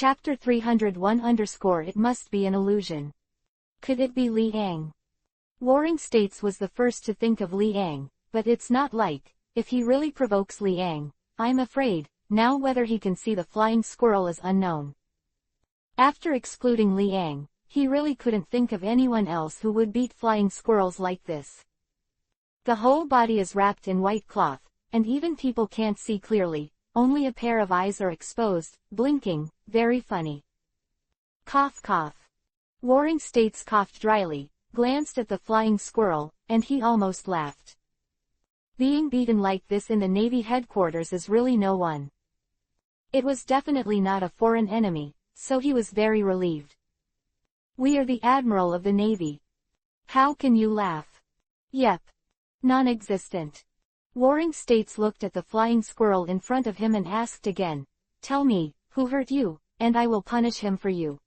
Chapter 301 It must be an illusion. Could it be Liang? Warring States was the first to think of Liang, but it's not like, if he really provokes Liang, I'm afraid, now whether he can see the flying squirrel is unknown. After excluding Liang, he really couldn't think of anyone else who would beat flying squirrels like this. The whole body is wrapped in white cloth, and even people can't see clearly, only a pair of eyes are exposed, blinking, very funny. Cough cough. Warring States coughed dryly, glanced at the flying squirrel, and he almost laughed. Being beaten like this in the Navy headquarters is really no one. It was definitely not a foreign enemy, so he was very relieved. We are the Admiral of the Navy. How can you laugh? Yep. Non-existent. Warring States looked at the flying squirrel in front of him and asked again, "Tell me, who hurt you, and I will punish him for you.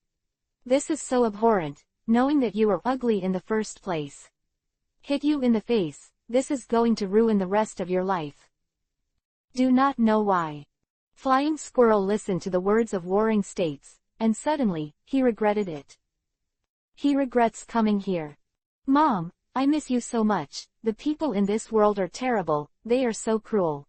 This is so abhorrent, knowing that you are ugly in the first place. Hit you in the face, this is going to ruin the rest of your life." Do not know why. Flying Squirrel listened to the words of Warring States, and suddenly, he regretted it. He regrets coming here. Mom, I miss you so much, the people in this world are terrible, they are so cruel.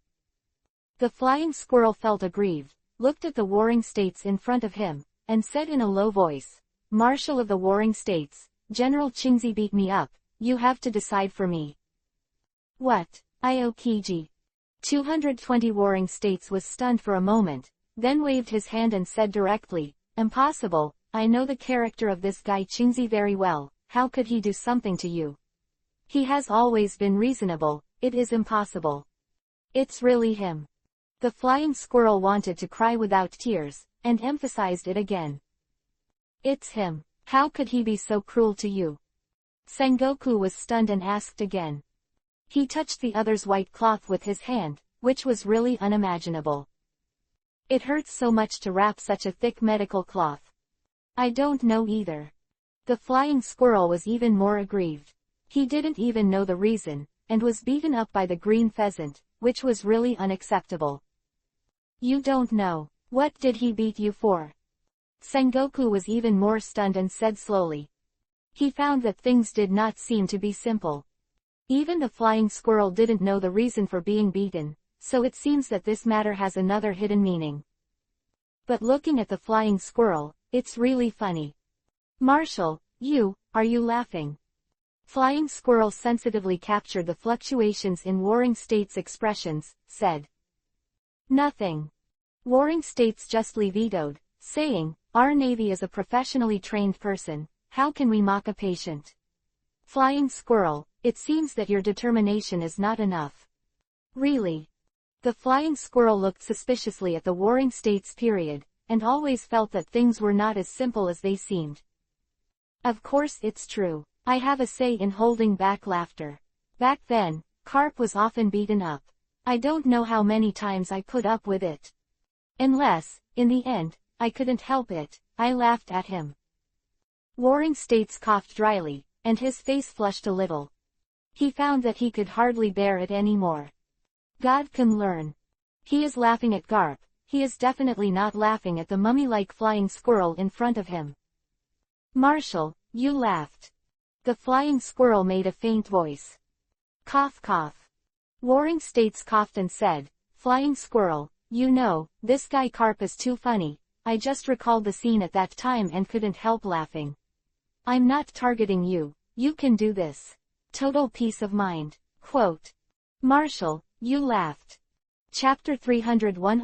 The flying squirrel felt aggrieved, looked at the Warring States in front of him, and said in a low voice, "Marshal of the Warring States, General Qingzi beat me up, you have to decide for me." What? Iokiji. 220 Warring States was stunned for a moment, then waved his hand and said directly, "Impossible, I know the character of this guy Qingzi very well, how could he do something to you? He has always been reasonable, it is impossible." It's really him. The flying squirrel wanted to cry without tears, and emphasized it again. It's him. How could he be so cruel to you? Sengoku was stunned and asked again. He touched the other's white cloth with his hand, which was really unimaginable. It hurts so much to wrap such a thick medical cloth. I don't know either. The flying squirrel was even more aggrieved. He didn't even know the reason, and was beaten up by the green pheasant, which was really unacceptable. You don't know. What did he beat you for? Sengoku was even more stunned and said slowly. He found that things did not seem to be simple. Even the flying squirrel didn't know the reason for being beaten, so it seems that this matter has another hidden meaning. But looking at the flying squirrel, it's really funny. Marshal, are you laughing? Flying Squirrel sensitively captured the fluctuations in Warring States' expressions, said. Nothing. Warring States justly vetoed, saying, "Our Navy is a professionally trained person, how can we mock a patient?" Flying Squirrel, it seems that your determination is not enough. Really? The Flying Squirrel looked suspiciously at the Warring States period, and always felt that things were not as simple as they seemed. Of course it's true. I have a say in holding back laughter. Back then, Carp was often beaten up. I don't know how many times I put up with it. Unless, in the end, I couldn't help it, I laughed at him. Warring States coughed dryly, and his face flushed a little. He found that he could hardly bear it anymore. God can learn. He is laughing at Garp, he is definitely not laughing at the mummy-like flying squirrel in front of him. Marshal, you laughed. The flying squirrel made a faint voice. Cough cough. Warring States coughed and said, "Flying Squirrel, this guy Carp is too funny, I just recalled the scene at that time and couldn't help laughing. I'm not targeting you, you can do this. Total peace of mind." Quote. Marshal, you laughed. Chapter 301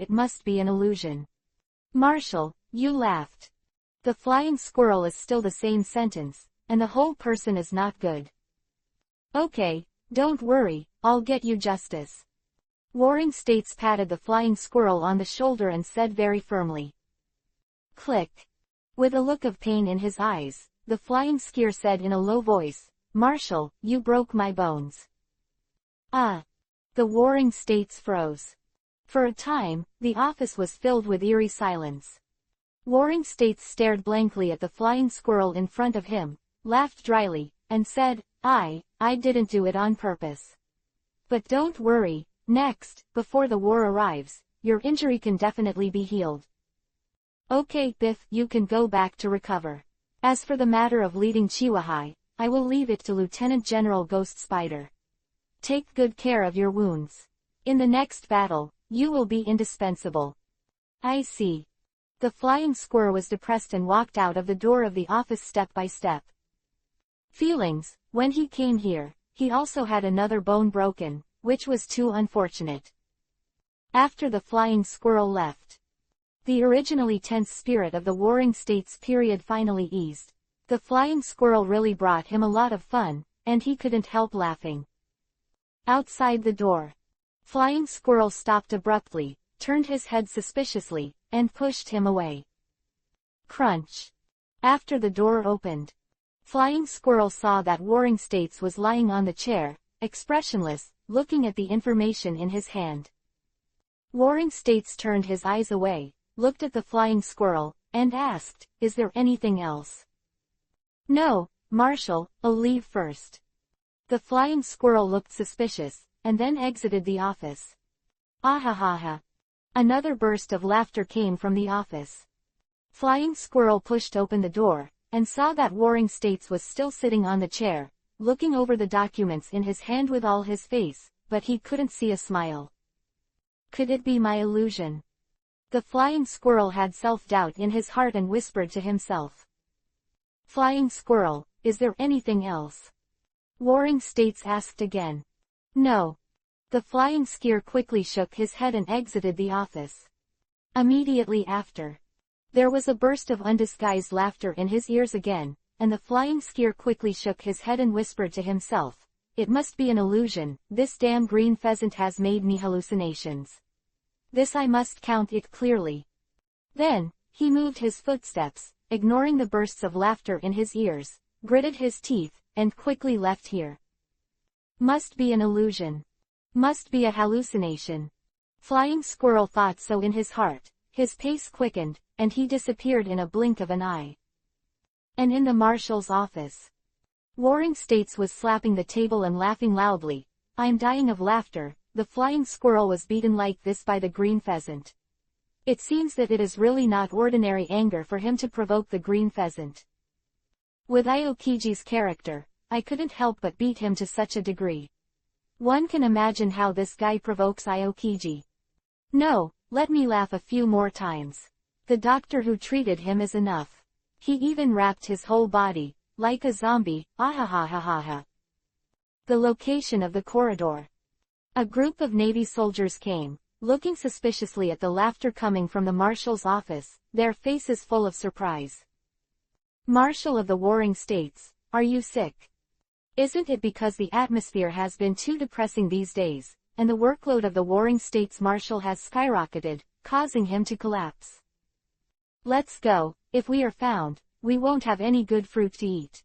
It must be an illusion. Marshal, you laughed. The flying squirrel is still the same sentence, and the whole person is not good. Okay, don't worry, I'll get you justice. Warring States patted the flying squirrel on the shoulder and said very firmly. Click. With a look of pain in his eyes, the flying skier said in a low voice, "Marshal, you broke my bones." Ah. The Warring States froze. For a time, the office was filled with eerie silence. Warring States stared blankly at the flying squirrel in front of him, laughed dryly, and said, I didn't do it on purpose. But don't worry, next, before the war arrives, your injury can definitely be healed. Okay, Biff, you can go back to recover. As for the matter of leading Chihuahua, I will leave it to Lieutenant General Ghost Spider. Take good care of your wounds. In the next battle, you will be indispensable. I see. The flying squirrel was depressed and walked out of the door of the office step by step. Feelings, when he came here, he also had another bone broken, which was too unfortunate. After the flying squirrel left, the originally tense spirit of the Warring States period finally eased. The flying squirrel really brought him a lot of fun, and he couldn't help laughing. Outside the door, Flying Squirrel stopped abruptly, turned his head suspiciously, and pushed him away. Crunch. After the door opened, Flying Squirrel saw that Warring States was lying on the chair, expressionless, looking at the information in his hand. Warring States turned his eyes away, looked at the Flying Squirrel, and asked, "Is there anything else?" "No, Marshal, I'll leave first." The Flying Squirrel looked suspicious, and then exited the office. Ahahaha. Another burst of laughter came from the office. Flying Squirrel pushed open the door, and saw that Warring States was still sitting on the chair, looking over the documents in his hand with all his face, but he couldn't see a smile. Could it be my illusion? The Flying Squirrel had self-doubt in his heart and whispered to himself. Flying Squirrel, is there anything else? Warring States asked again. No. The Flying Squirrel quickly shook his head and exited the office. Immediately after, there was a burst of undisguised laughter in his ears again, and the Flying Squirrel quickly shook his head and whispered to himself, "It must be an illusion, this damn green pheasant has made me hallucinations. This I must count it clearly." Then, he moved his footsteps, ignoring the bursts of laughter in his ears, gritted his teeth, and quickly left here. Must be an illusion. Must be a hallucination. Flying Squirrel thought so in his heart, his pace quickened, and he disappeared in a blink of an eye. And in the Marshal's office, Warring States was slapping the table and laughing loudly. "I'm dying of laughter, the Flying Squirrel was beaten like this by the green pheasant. It seems that it is really not ordinary anger for him to provoke the green pheasant. With Aokiji's character, I couldn't help but beat him to such a degree. One can imagine how this guy provokes Aokiji. No, let me laugh a few more times. The doctor who treated him is enough. He even wrapped his whole body, like a zombie, ahahahaha." The location of the corridor. A group of Navy soldiers came, looking suspiciously at the laughter coming from the Marshal's office, their faces full of surprise. "Marshal of the Warring States, are you sick? Isn't it because the atmosphere has been too depressing these days, and the workload of the Warring States Marshal has skyrocketed, causing him to collapse? Let's go, if we are found, we won't have any good fruit to eat."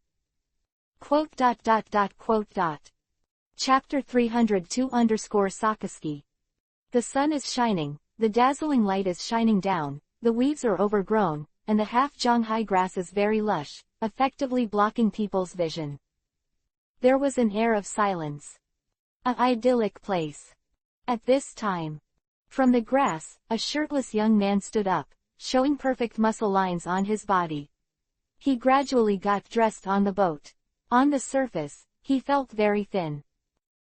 Chapter 302-Sakaski. The sun is shining, the dazzling light is shining down, the weeds are overgrown, and the half-Zhonghai grass is very lush, effectively blocking people's vision. There was an air of silence. An idyllic place. At this time, from the grass, a shirtless young man stood up, showing perfect muscle lines on his body. He gradually got dressed on the boat. On the surface, he felt very thin.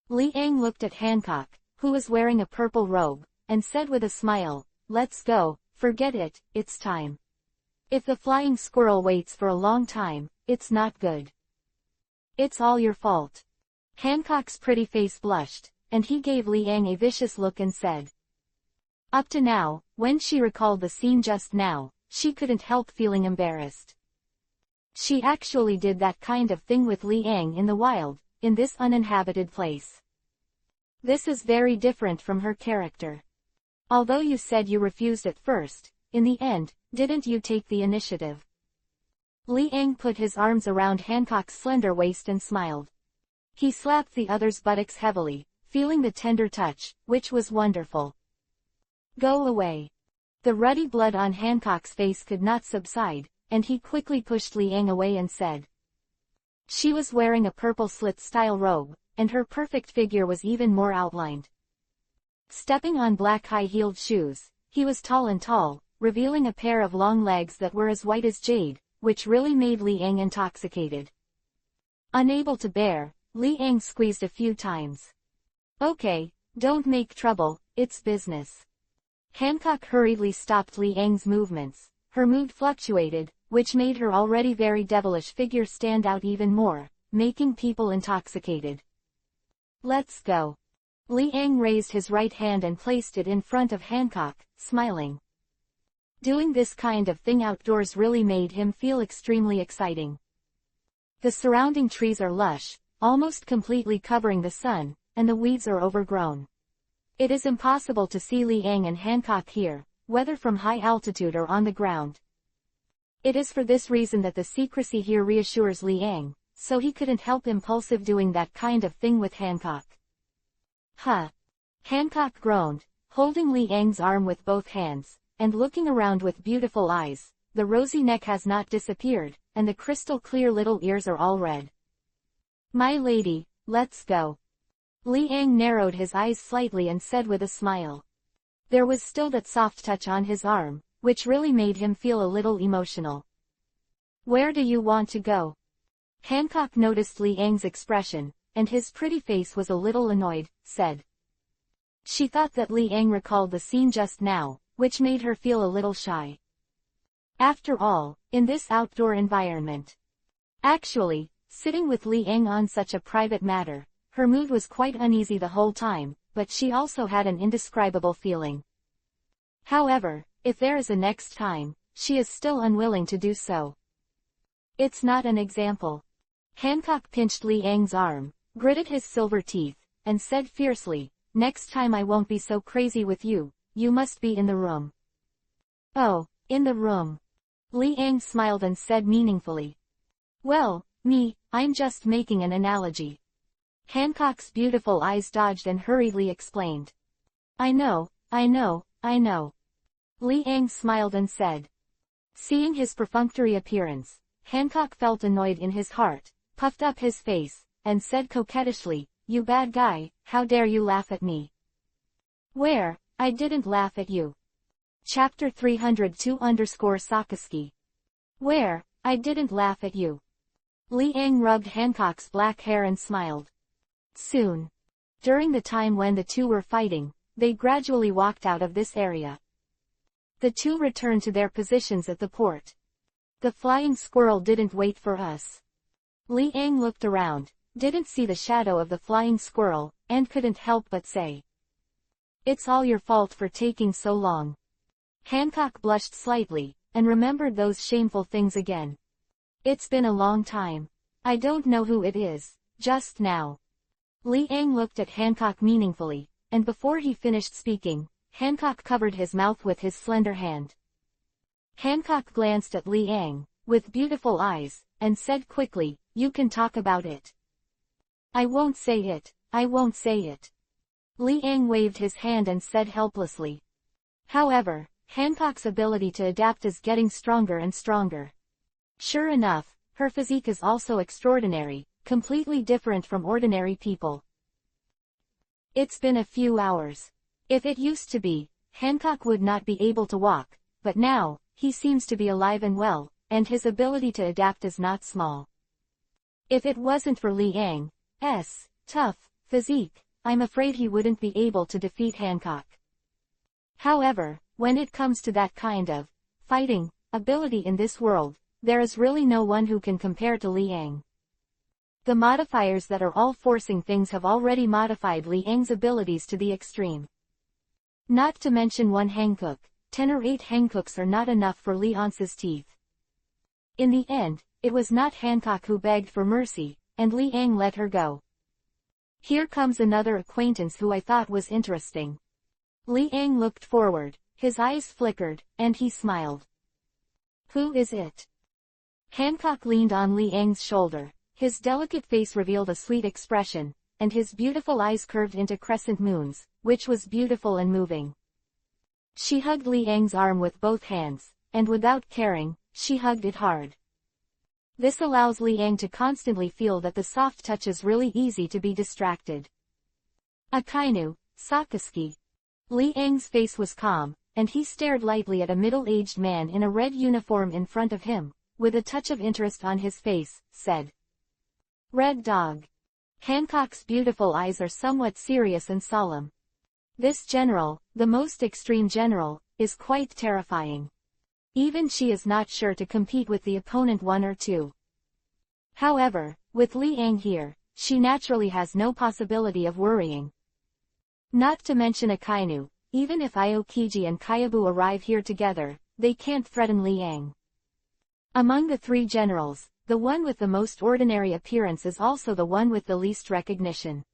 Liang looked at Hancock, who was wearing a purple robe, and said with a smile, "Let's go, forget it, it's time. If the Flying Squirrel waits for a long time, it's not good. It's all your fault." Hancock's pretty face blushed, and he gave Liang a vicious look and said. Up to now, when she recalled the scene just now, she couldn't help feeling embarrassed. She actually did that kind of thing with Liang in the wild, in this uninhabited place. This is very different from her character. Although you said you refused at first, in the end, didn't you take the initiative? Liang put his arms around Hancock's slender waist and smiled. He slapped the other's buttocks heavily, feeling the tender touch, which was wonderful. "Go away." The ruddy blood on Hancock's face could not subside, and he quickly pushed Liang away and said. She was wearing a purple slit-style robe, and her perfect figure was even more outlined. Stepping on black high-heeled shoes, he was tall, revealing a pair of long legs that were as white as jade, which really made Li Ang intoxicated. Unable to bear, Li Ang squeezed a few times. Okay, don't make trouble, it's business. Hancock hurriedly stopped Li Ang's movements. Her mood fluctuated, which made her already very devilish figure stand out even more, making people intoxicated. Let's go. Li Ang raised his right hand and placed it in front of Hancock, smiling. Doing this kind of thing outdoors really made him feel extremely exciting. The surrounding trees are lush, almost completely covering the sun, and the weeds are overgrown. It is impossible to see Li Ang and Hancock here, whether from high altitude or on the ground. It is for this reason that the secrecy here reassures Li Ang, so he couldn't help impulsive doing that kind of thing with Hancock. Huh. Hancock groaned, holding Li Ang's arm with both hands, and looking around with beautiful eyes. The rosy neck has not disappeared, and the crystal clear little ears are all red. My lady, let's go. Li Ang narrowed his eyes slightly and said with a smile. There was still that soft touch on his arm, which really made him feel a little emotional. Where do you want to go? Hancock noticed Li Ang's expression, and his pretty face was a little annoyed, said. She thought that Li Ang recalled the scene just now, which made her feel a little shy. After all, in this outdoor environment. Actually, sitting with Li Ang on such a private matter, her mood was quite uneasy the whole time, but she also had an indescribable feeling. However, if there is a next time, she is still unwilling to do so. It's not an example. Hancock pinched Li Ang's arm, gritted his silver teeth, and said fiercely, next time I won't be so crazy with you, you must be in the room. Oh, in the room. Li Ang smiled and said meaningfully. Well, I'm just making an analogy. Hancock's beautiful eyes dodged and hurriedly explained. I know. Li Ang smiled and said. Seeing his perfunctory appearance, Hancock felt annoyed in his heart, puffed up his face, and said coquettishly, You bad guy, how dare you laugh at me? Where? I didn't laugh at you. Chapter-302-Sakaski. Where? I didn't laugh at you. Li Ang rubbed Hancock's black hair and smiled. Soon. During the time when the two were fighting, they gradually walked out of this area. The two returned to their positions at the port. The flying squirrel didn't wait for us. Li Ang looked around, didn't see the shadow of the flying squirrel, and couldn't help but say. It's all your fault for taking so long. Hancock blushed slightly, and remembered those shameful things again. It's been a long time. I don't know who it is, just now. Li Ang looked at Hancock meaningfully, and before he finished speaking, Hancock covered his mouth with his slender hand. Hancock glanced at Li Ang, with beautiful eyes, and said quickly, You can talk about it. I won't say it. Li Ang waved his hand and said helplessly. However, Hancock's ability to adapt is getting stronger and stronger. Sure enough, her physique is also extraordinary, completely different from ordinary people. It's been a few hours. If it used to be, Hancock would not be able to walk, but now, he seems to be alive and well, and his ability to adapt is not small. If it wasn't for Li Ang's tough physique, I'm afraid he wouldn't be able to defeat Hancock. However, when it comes to that kind of fighting ability in this world, there is really no one who can compare to Li Ang. The modifiers that are all forcing things have already modified Li Ang's abilities to the extreme. Not to mention one Hankook, 10 or 8 Hankooks are not enough for Li Ang's teeth. In the end, it was not Hancock who begged for mercy, and Li Ang let her go. Here comes another acquaintance who I thought was interesting. Li Ang looked forward, his eyes flickered, and he smiled. Who is it? Hancock leaned on Li Ang's shoulder, his delicate face revealed a sweet expression, and his beautiful eyes curved into crescent moons, which was beautiful and moving. She hugged Li Ang's arm with both hands, and without caring, she hugged it hard. This allows Li Ang to constantly feel that the soft touch is really easy to be distracted. Akainu, Sakaski. Li Ang's face was calm, and he stared lightly at a middle-aged man in a red uniform in front of him, with a touch of interest on his face, said, "Red Dog." Hancock's beautiful eyes are somewhat serious and solemn. This general, the most extreme general, is quite terrifying. Even she is not sure to compete with the opponent 1 or 2. However, with Li Ang here, she naturally has no possibility of worrying. Not to mention Akainu, even if Aokiji and Kyabu arrive here together, they can't threaten Li Ang. Among the 3 generals, the one with the most ordinary appearance is also the one with the least recognition.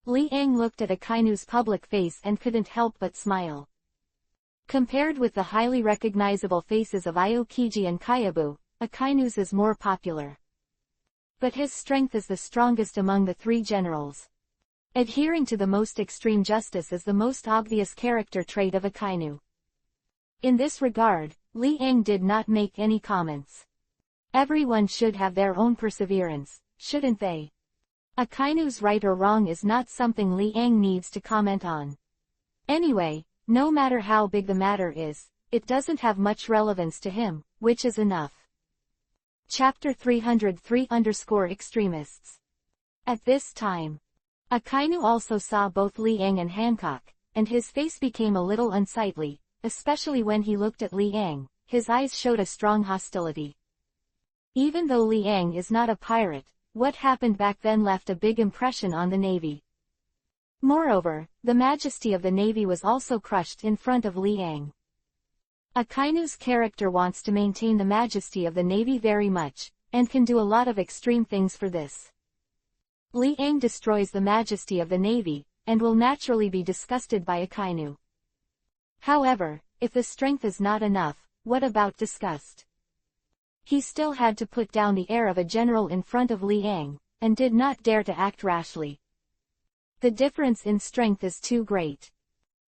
Li Ang looked at Akainu's public face and couldn't help but smile. Compared with the highly recognizable faces of Aokiji and Kyabu, Akainu's is more popular. But his strength is the strongest among the 3 generals. Adhering to the most extreme justice is the most obvious character trait of Akainu. In this regard, Li Ang did not make any comments. Everyone should have their own perseverance, shouldn't they? Akainu's right or wrong is not something Li Ang needs to comment on. Anyway, no matter how big the matter is, it doesn't have much relevance to him, which is enough. Chapter 303-Extremists. At this time, Akainu also saw both Li Ang and Hancock, and his face became a little unsightly, especially when he looked at Li Ang. His eyes showed a strong hostility. Even though Li Ang is not a pirate, what happened back then left a big impression on the Navy. Moreover, the majesty of the Navy was also crushed in front of Li Ang. Akainu's character wants to maintain the majesty of the Navy very much, and can do a lot of extreme things for this. Li Ang destroys the majesty of the Navy, and will naturally be disgusted by Akainu. However, if the strength is not enough, what about disgust? He still had to put down the air of a general in front of Li Ang, and did not dare to act rashly. The difference in strength is too great.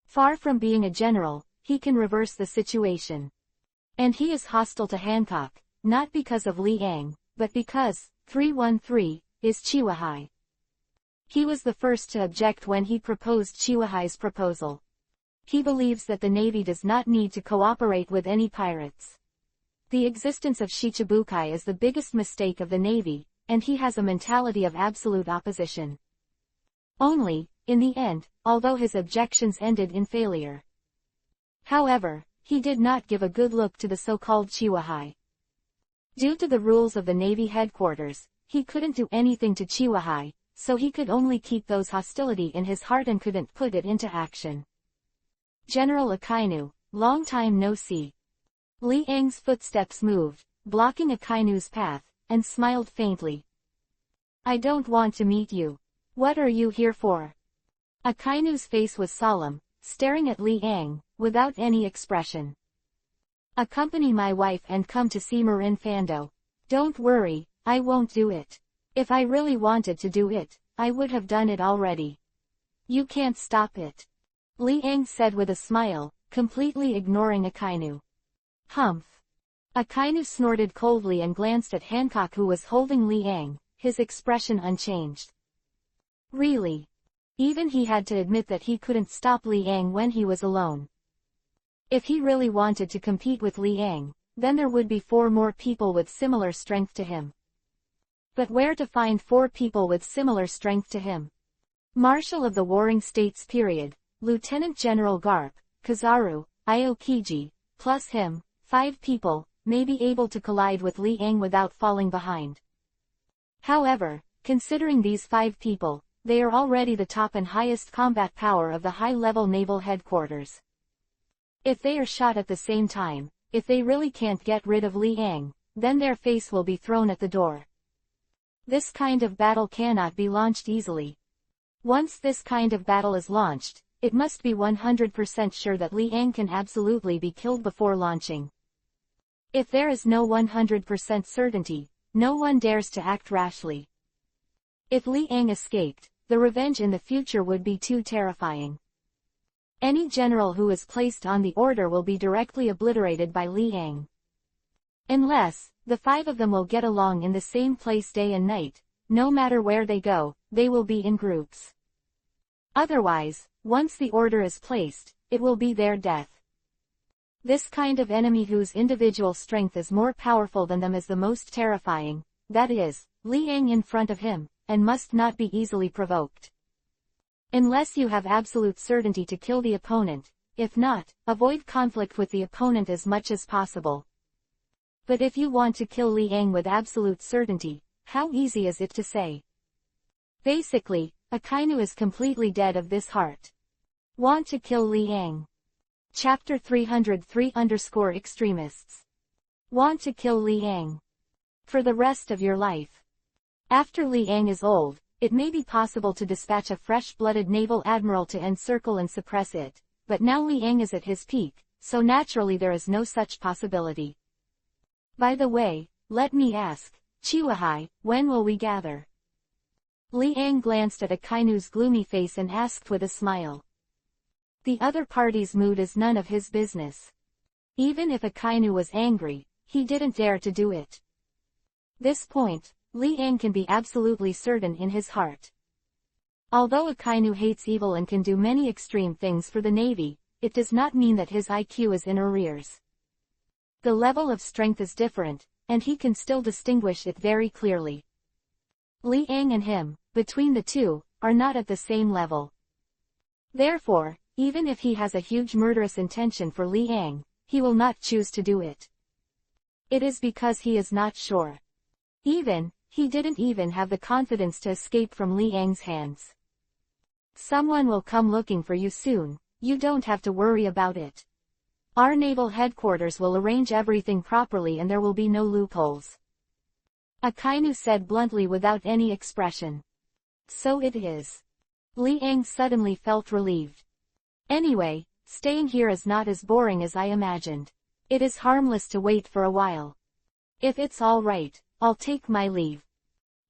Far from being a general, he can reverse the situation. And he is hostile to Hancock, not because of Li Ang, but because 313 is Chiwahai. He was the first to object when he proposed Chiwahai's proposal. He believes that the Navy does not need to cooperate with any pirates. The existence of Shichibukai is the biggest mistake of the Navy, and he has a mentality of absolute opposition. Only, in the end, although his objections ended in failure. However, he did not give a good look to the so-called Chiwahai. Due to the rules of the Navy headquarters, he couldn't do anything to Chiwahai, so he could only keep those hostility in his heart and couldn't put it into action. General Akainu, long time no see. Li Ang's footsteps moved, blocking Akainu's path, and smiled faintly. "I don't want to meet you. What are you here for?" Akainu's face was solemn, staring at Li Ang, without any expression. "Accompany my wife and come to see Marin Fando. Don't worry, I won't do it. If I really wanted to do it, I would have done it already. You can't stop it," Li Ang said with a smile, completely ignoring Akainu. "Humph." Akainu snorted coldly and glanced at Hancock, who was holding Li Ang, his expression unchanged. Really? Even he had to admit that he couldn't stop Li Ang when he was alone. If he really wanted to compete with Li Ang, then there would be 4 more people with similar strength to him. But where to find 4 people with similar strength to him? Marshal of the Warring States period, Lieutenant General Garp, Kizaru, Aokiji, plus him, 5 people, may be able to collide with Li Ang without falling behind. However, considering these 5 people, they are already the top and highest combat power of the high-level naval headquarters. If they are shot at the same time, if they really can't get rid of Li Ang, then their face will be thrown at the door. This kind of battle cannot be launched easily. Once this kind of battle is launched, it must be 100% sure that Li Ang can absolutely be killed before launching. If there is no 100% certainty, no one dares to act rashly. If Li Ang escaped, the revenge in the future would be too terrifying. Any general who is placed on the order will be directly obliterated by Li Ang. Unless, the 5 of them will get along in the same place day and night, no matter where they go, they will be in groups. Otherwise, once the order is placed, it will be their death. This kind of enemy whose individual strength is more powerful than them is the most terrifying, that is, Liang in front of him, and must not be easily provoked. Unless you have absolute certainty to kill the opponent, if not, avoid conflict with the opponent as much as possible. But if you want to kill Liang with absolute certainty, how easy is it to say? Basically, Akainu is completely dead of this heart. Want to kill Liang. Chapter 303_Extremists. Want to kill Liang. For the rest of your life. After Liang is old, it may be possible to dispatch a fresh-blooded naval admiral to encircle and suppress it, but now Liang is at his peak, so naturally there is no such possibility. By the way, let me ask, Chiwahai, when will we gather? Liang glanced at Akainu's gloomy face and asked with a smile. The other party's mood is none of his business. Even if Akainu was angry, he didn't dare to do it. This point, Liang can be absolutely certain in his heart. Although Akainu hates evil and can do many extreme things for the Navy, it does not mean that his IQ is in arrears. The level of strength is different, and he can still distinguish it very clearly. Liang and him, between the two, are not at the same level. Therefore, even if he has a huge murderous intention for Liang, he will not choose to do it. It is because he is not sure. He didn't even have the confidence to escape from Liang's hands. Someone will come looking for you soon, you don't have to worry about it. Our naval headquarters will arrange everything properly and there will be no loopholes. Akainu said bluntly without any expression. So it is. Liang suddenly felt relieved. Anyway, staying here is not as boring as I imagined. It is harmless to wait for a while. If it's all right, I'll take my leave.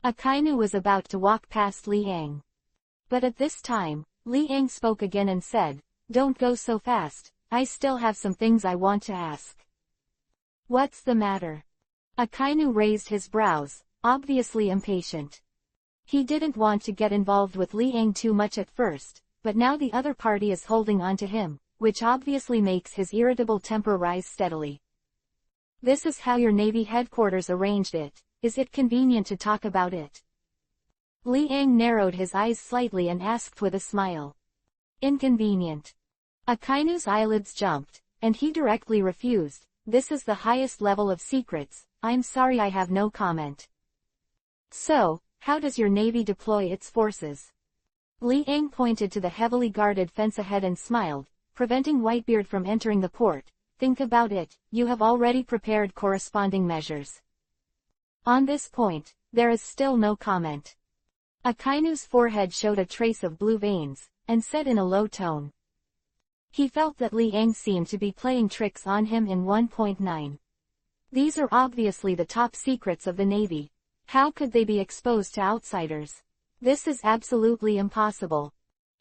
Akainu was about to walk past Liang. But at this time, Liang spoke again and said, "Don't go so fast, I still have some things I want to ask." What's the matter? Akainu raised his brows, obviously impatient. He didn't want to get involved with Liang too much at first, but now the other party is holding on to him, which obviously makes his irritable temper rise steadily. This is how your Navy headquarters arranged it, is it convenient to talk about it? Liang narrowed his eyes slightly and asked with a smile. Inconvenient. Akainu's eyelids jumped, and he directly refused. This is the highest level of secrets, I'm sorry I have no comment. So, how does your Navy deploy its forces? Liang pointed to the heavily guarded fence ahead and smiled, preventing Whitebeard from entering the port. Think about it, you have already prepared corresponding measures. On this point, there is still no comment. Akainu's forehead showed a trace of blue veins, and said in a low tone. He felt that Liang seemed to be playing tricks on him in 1.9. These are obviously the top secrets of the Navy. How could they be exposed to outsiders? This is absolutely impossible.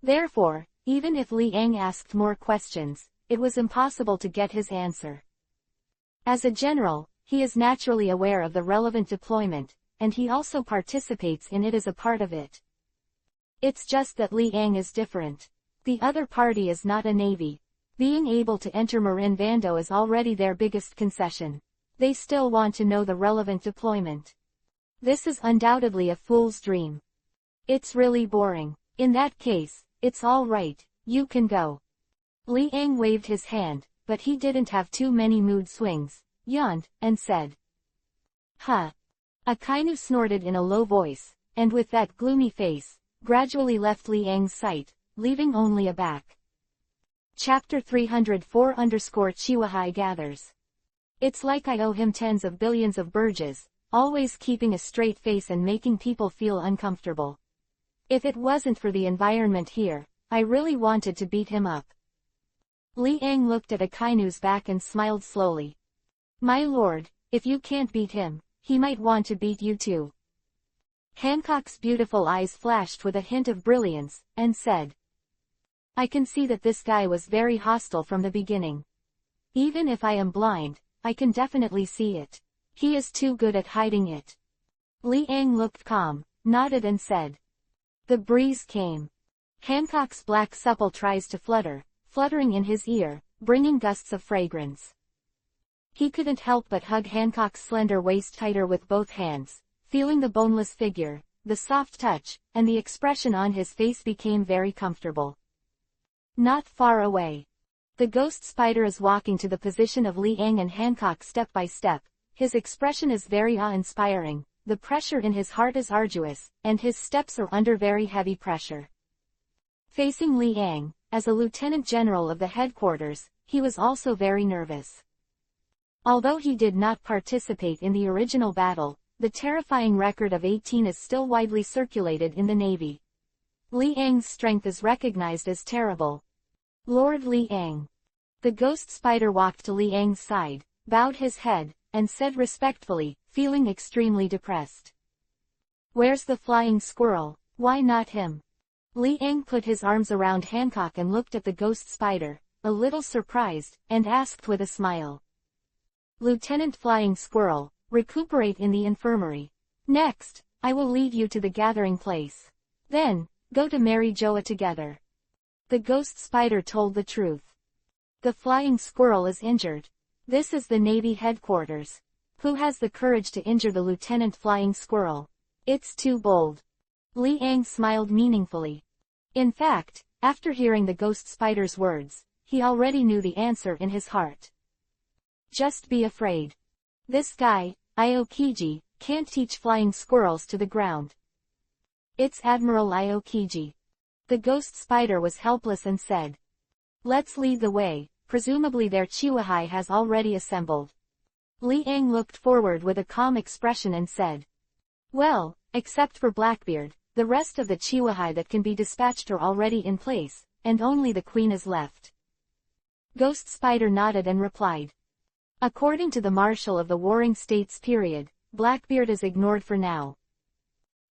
Therefore, even if Liang asked more questions, it was impossible to get his answer. As a general, he is naturally aware of the relevant deployment, and he also participates in it as a part of it. It's just that Liang is different. The other party is not a navy. Being able to enter Marin Vando is already their biggest concession. They still want to know the relevant deployment. This is undoubtedly a fool's dream. It's really boring. In that case, it's all right, you can go. Liang waved his hand, but he didn't have too many mood swings, yawned, and said. Huh. Akainu snorted in a low voice, and with that gloomy face, gradually left Liang's sight, leaving only a back. Chapter 304_Chiwahai gathers. It's like I owe him tens of billions of burges, always keeping a straight face and making people feel uncomfortable. If it wasn't for the environment here, I really wanted to beat him up. Liang looked at Akainu's back and smiled slowly. My lord, if you can't beat him, he might want to beat you too. Hancock's beautiful eyes flashed with a hint of brilliance, and said. I can see that this guy was very hostile from the beginning. Even if I am blind, I can definitely see it. He is too good at hiding it. Liang looked calm, nodded and said. The breeze came. Hancock's black supple tries to flutter, fluttering in his ear, bringing gusts of fragrance. He couldn't help but hug Hancock's slender waist tighter with both hands, feeling the boneless figure, the soft touch, and the expression on his face became very comfortable. Not far away. The ghost spider is walking to the position of Liang and Hancock step by step. His expression is very awe-inspiring, the pressure in his heart is arduous, and his steps are under very heavy pressure. Facing Liang, as a lieutenant general of the headquarters, he was also very nervous. Although he did not participate in the original battle, the terrifying record of 18 is still widely circulated in the Navy. Liang's strength is recognized as terrible. Lord Liang. The ghost spider walked to Liang's side, bowed his head, and said respectfully, feeling extremely depressed. Where's the flying squirrel? Why not him? Liang put his arms around Hancock and looked at the ghost spider, a little surprised, and asked with a smile. Lieutenant Flying Squirrel, recuperate in the infirmary. Next, I will lead you to the gathering place. Then, go to Mary Joa together. The ghost spider told the truth. The flying squirrel is injured. This is the Navy headquarters. Who has the courage to injure the Lieutenant Flying Squirrel? It's too bold. Liang smiled meaningfully. In fact, after hearing the ghost spider's words, he already knew the answer in his heart. Just be afraid. This guy, Aokiji, can't teach flying squirrels to the ground. It's Admiral Aokiji. The ghost spider was helpless and said. Let's lead the way, presumably their Chihuahua has already assembled. Liang looked forward with a calm expression and said. Well, except for Blackbeard, the rest of the Chihuahua that can be dispatched are already in place, and only the queen is left. Ghost Spider nodded and replied. According to the Marshal of the Warring States period, Blackbeard is ignored for now.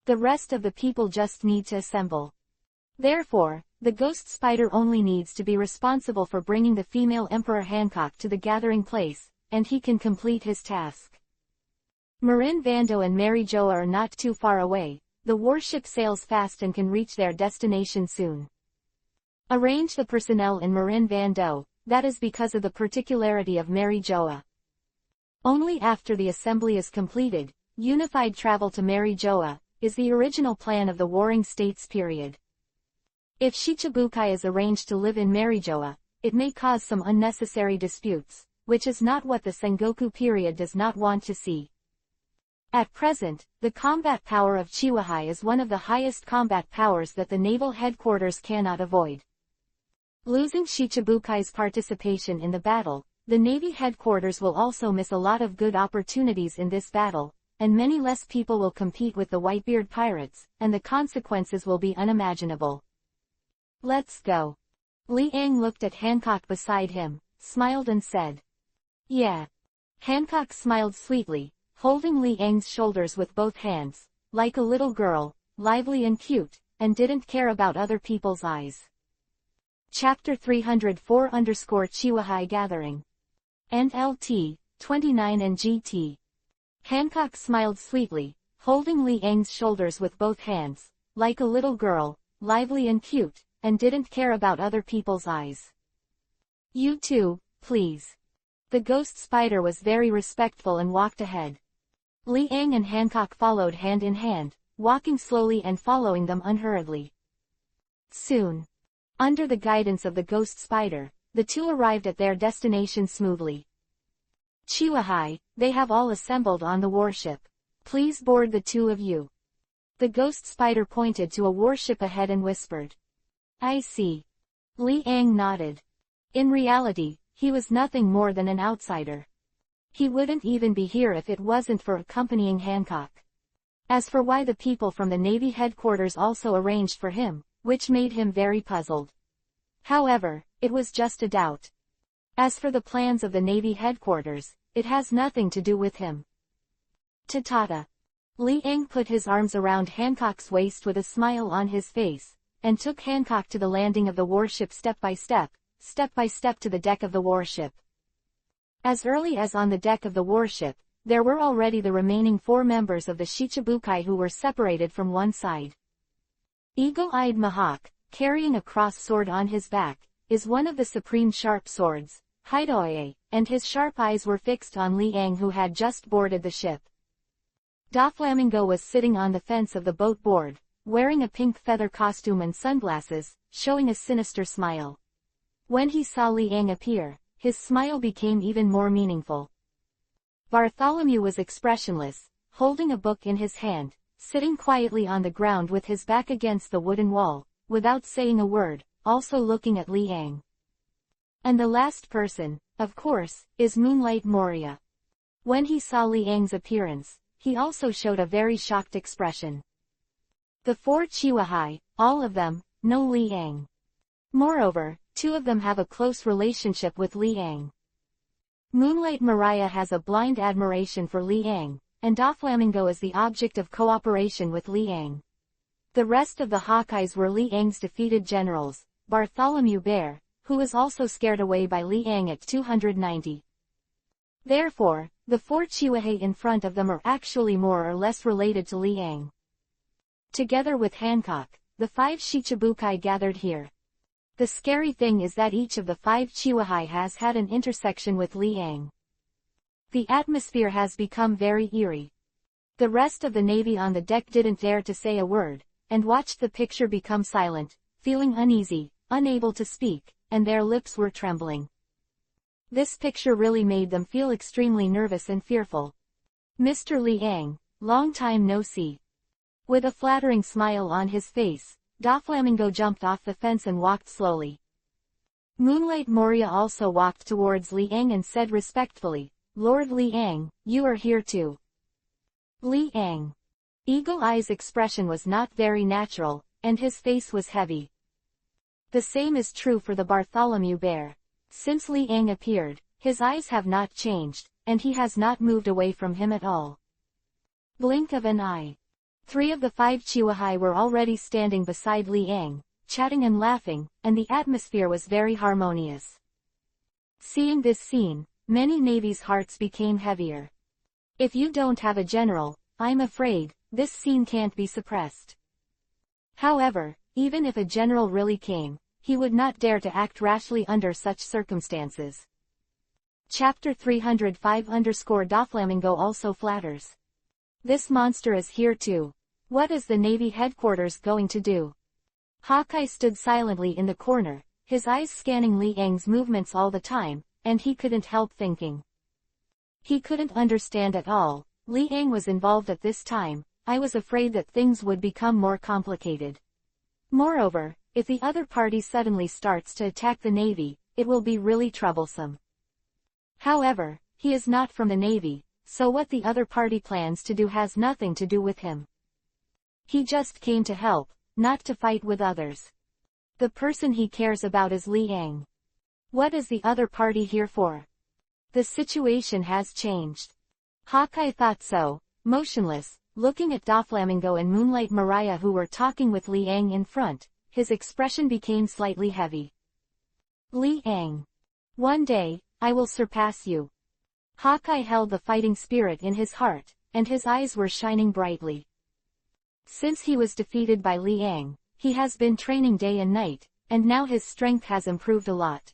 The rest of the people just need to assemble. Therefore, the ghost spider only needs to be responsible for bringing the female Emperor Hancock to the gathering place, and he can complete his task. Marin Vando and Mary Joa are not too far away, the warship sails fast and can reach their destination soon. Arrange the personnel in Marin Vando, that is because of the particularity of Mary Joa. Only after the assembly is completed, unified travel to Mary Joa, is the original plan of the Warring States period. If Shichibukai is arranged to live in Mary Joa, it may cause some unnecessary disputes, which is not what the Sengoku period does not want to see. At present, the combat power of Chihuahua is one of the highest combat powers that the naval headquarters cannot avoid. Losing Shichibukai's participation in the battle, the Navy headquarters will also miss a lot of good opportunities in this battle, and many less people will compete with the Whitebeard pirates, and the consequences will be unimaginable. Let's go. Liang looked at Hancock beside him, smiled and said. Yeah. Hancock smiled sweetly, holding Liang's shoulders with both hands, like a little girl, lively and cute, and didn't care about other people's eyes. Chapter 304-Chihuahua Gathering. NLT, 29 and GT. Hancock smiled sweetly, holding Liang's shoulders with both hands, like a little girl, lively and cute, and didn't care about other people's eyes. You too, please. The ghost spider was very respectful and walked ahead. Liang and Hancock followed hand in hand, walking slowly and following them unhurriedly. Soon, under the guidance of the ghost spider, the two arrived at their destination smoothly. Chihuahua, they have all assembled on the warship. Please board the two of you. The ghost spider pointed to a warship ahead and whispered. I see. Liang nodded. In reality, he was nothing more than an outsider. He wouldn't even be here if it wasn't for accompanying Hancock. As for why the people from the Navy headquarters also arranged for him, which made him very puzzled. However, it was just a doubt. As for the plans of the Navy headquarters, it has nothing to do with him. Tatata. Liang put his arms around Hancock's waist with a smile on his face, and took Hancock to the landing of the warship step by step to the deck of the warship. As early as on the deck of the warship, there were already the remaining 4 members of the Shichibukai who were separated from one side. Eagle-eyed Mahawk, carrying a cross sword on his back, is one of the supreme sharp swords, Hidoye, and his sharp eyes were fixed on Liang, who had just boarded the ship. Doflamingo was sitting on the fence of the boat board, wearing a pink feather costume and sunglasses, showing a sinister smile. When he saw Liang appear, his smile became even more meaningful. Bartholomew was expressionless, holding a book in his hand, sitting quietly on the ground with his back against the wooden wall, without saying a word, also looking at Liang. And the last person, of course, is Moonlight Moria. When he saw Liang's appearance, he also showed a very shocked expression. The 4 Chihuahai, all of them, know Liang. Moreover, 2 of them have a close relationship with Liang. Moonlight Moria has a blind admiration for Liang, and Doflamingo is the object of cooperation with Liang. The rest of the Hawkeyes were Liang's defeated generals, Bartholomew Bear, who was also scared away by Liang at 290. Therefore, the 4 Chihuahai in front of them are actually more or less related to Liang. Together with Hancock, the 5 Shichibukai gathered here. The scary thing is that each of the 5 Chihuahai has had an intersection with Liang. The atmosphere has become very eerie. The rest of the Navy on the deck didn't dare to say a word, and watched the picture become silent, feeling uneasy, unable to speak, and their lips were trembling. This picture really made them feel extremely nervous and fearful. Mr. Liang, long time no see. With a flattering smile on his face, Doflamingo jumped off the fence and walked slowly. Moonlight Moria also walked towards Liang and said respectfully, "Lord Liang, you are here too." Liang. Eagle Eye's expression was not very natural, and his face was heavy. The same is true for the Bartholomew Bear. Since Liang appeared, his eyes have not changed, and he has not moved away from him at all. Blink of an eye. 3 of the 5 Chihuahai were already standing beside Liang, chatting and laughing, and the atmosphere was very harmonious. Seeing this scene, many navies' hearts became heavier. If you don't have a general, I'm afraid, this scene can't be suppressed. However, even if a general really came, he would not dare to act rashly under such circumstances. Chapter 305_Doflamingo also flatters. This monster is here too. What is the Navy headquarters going to do? Hawkeye stood silently in the corner, his eyes scanning Liang's movements all the time, and he couldn't help thinking. He couldn't understand at all. Liang was involved at this time. I was afraid that things would become more complicated. Moreover, if the other party suddenly starts to attack the Navy, it will be really troublesome. However, he is not from the Navy, so what the other party plans to do has nothing to do with him. He just came to help, not to fight with others. The person he cares about is Liang. What is the other party here for? The situation has changed. Hawkeye thought so, motionless, looking at Doflamingo and Moonlight Moria, who were talking with Liang in front. His expression became slightly heavy. Liang. One day, I will surpass you. Hawkeye held the fighting spirit in his heart, and his eyes were shining brightly. Since he was defeated by Liang, he has been training day and night, and now his strength has improved a lot.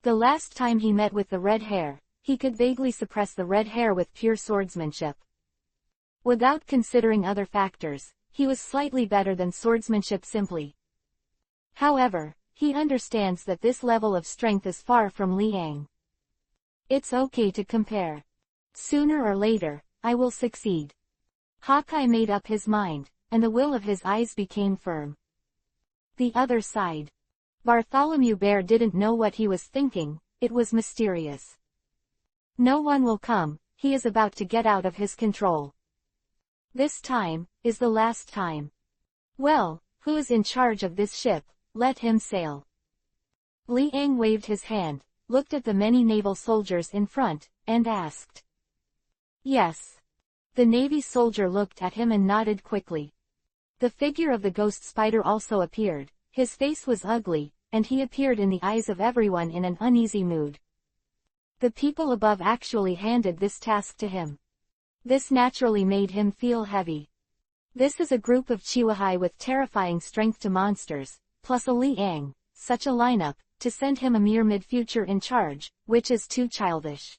The last time he met with the red hair, he could vaguely suppress the red hair with pure swordsmanship. Without considering other factors, he was slightly better than swordsmanship simply. However, he understands that this level of strength is far from Liang. It's okay to compare. Sooner or later, I will succeed. Hawkeye made up his mind, and the will of his eyes became firm. The other side. Bartholomew Bear didn't know what he was thinking. It was mysterious. No one will come, he is about to get out of his control. This time, is the last time. Well, who is in charge of this ship? Let him sail. Liang waved his hand, looked at the many naval soldiers in front, and asked. Yes. The Navy soldier looked at him and nodded quickly. The figure of the ghost spider also appeared. His face was ugly, and he appeared in the eyes of everyone in an uneasy mood. The people above actually handed this task to him. This naturally made him feel heavy. This is a group of Chihuahai with terrifying strength to monsters, plus a Liang. Such a lineup, to send him a mere mid-future in charge, which is too childish.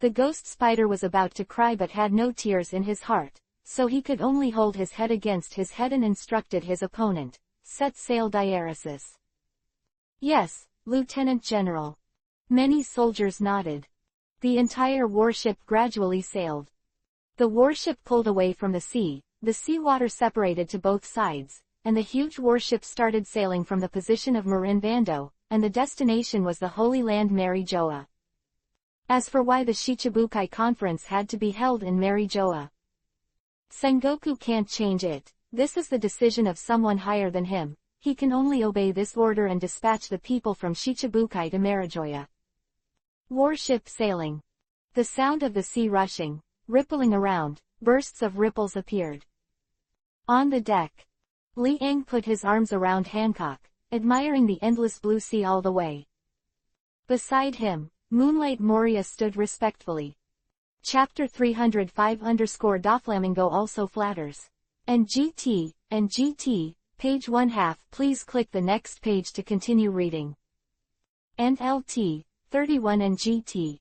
The ghost spider was about to cry but had no tears in his heart, so he could only hold his head against his head and instructed his opponent, "Set sail, diaresis." "Yes, Lieutenant General." Many soldiers nodded. The entire warship gradually sailed. The warship pulled away from the seawater separated to both sides, and the huge warship started sailing from the position of Marin Bando, and the destination was the Holy Land Mary Joa. As for why the Shichibukai conference had to be held in Mary Joa, Sengoku can't change it. This is the decision of someone higher than him. He can only obey this order and dispatch the people from Shichibukai to Marijoya. Warship sailing. The sound of the sea rushing, rippling around, bursts of ripples appeared. On the deck, Li Ang put his arms around Hancock, admiring the endless blue sea all the way. Beside him, Moonlight Moria stood respectfully. Chapter 305_Doflamingo also flatters. And GT, page 1/2. Please click the next page to continue reading. And LT, 31 and GT.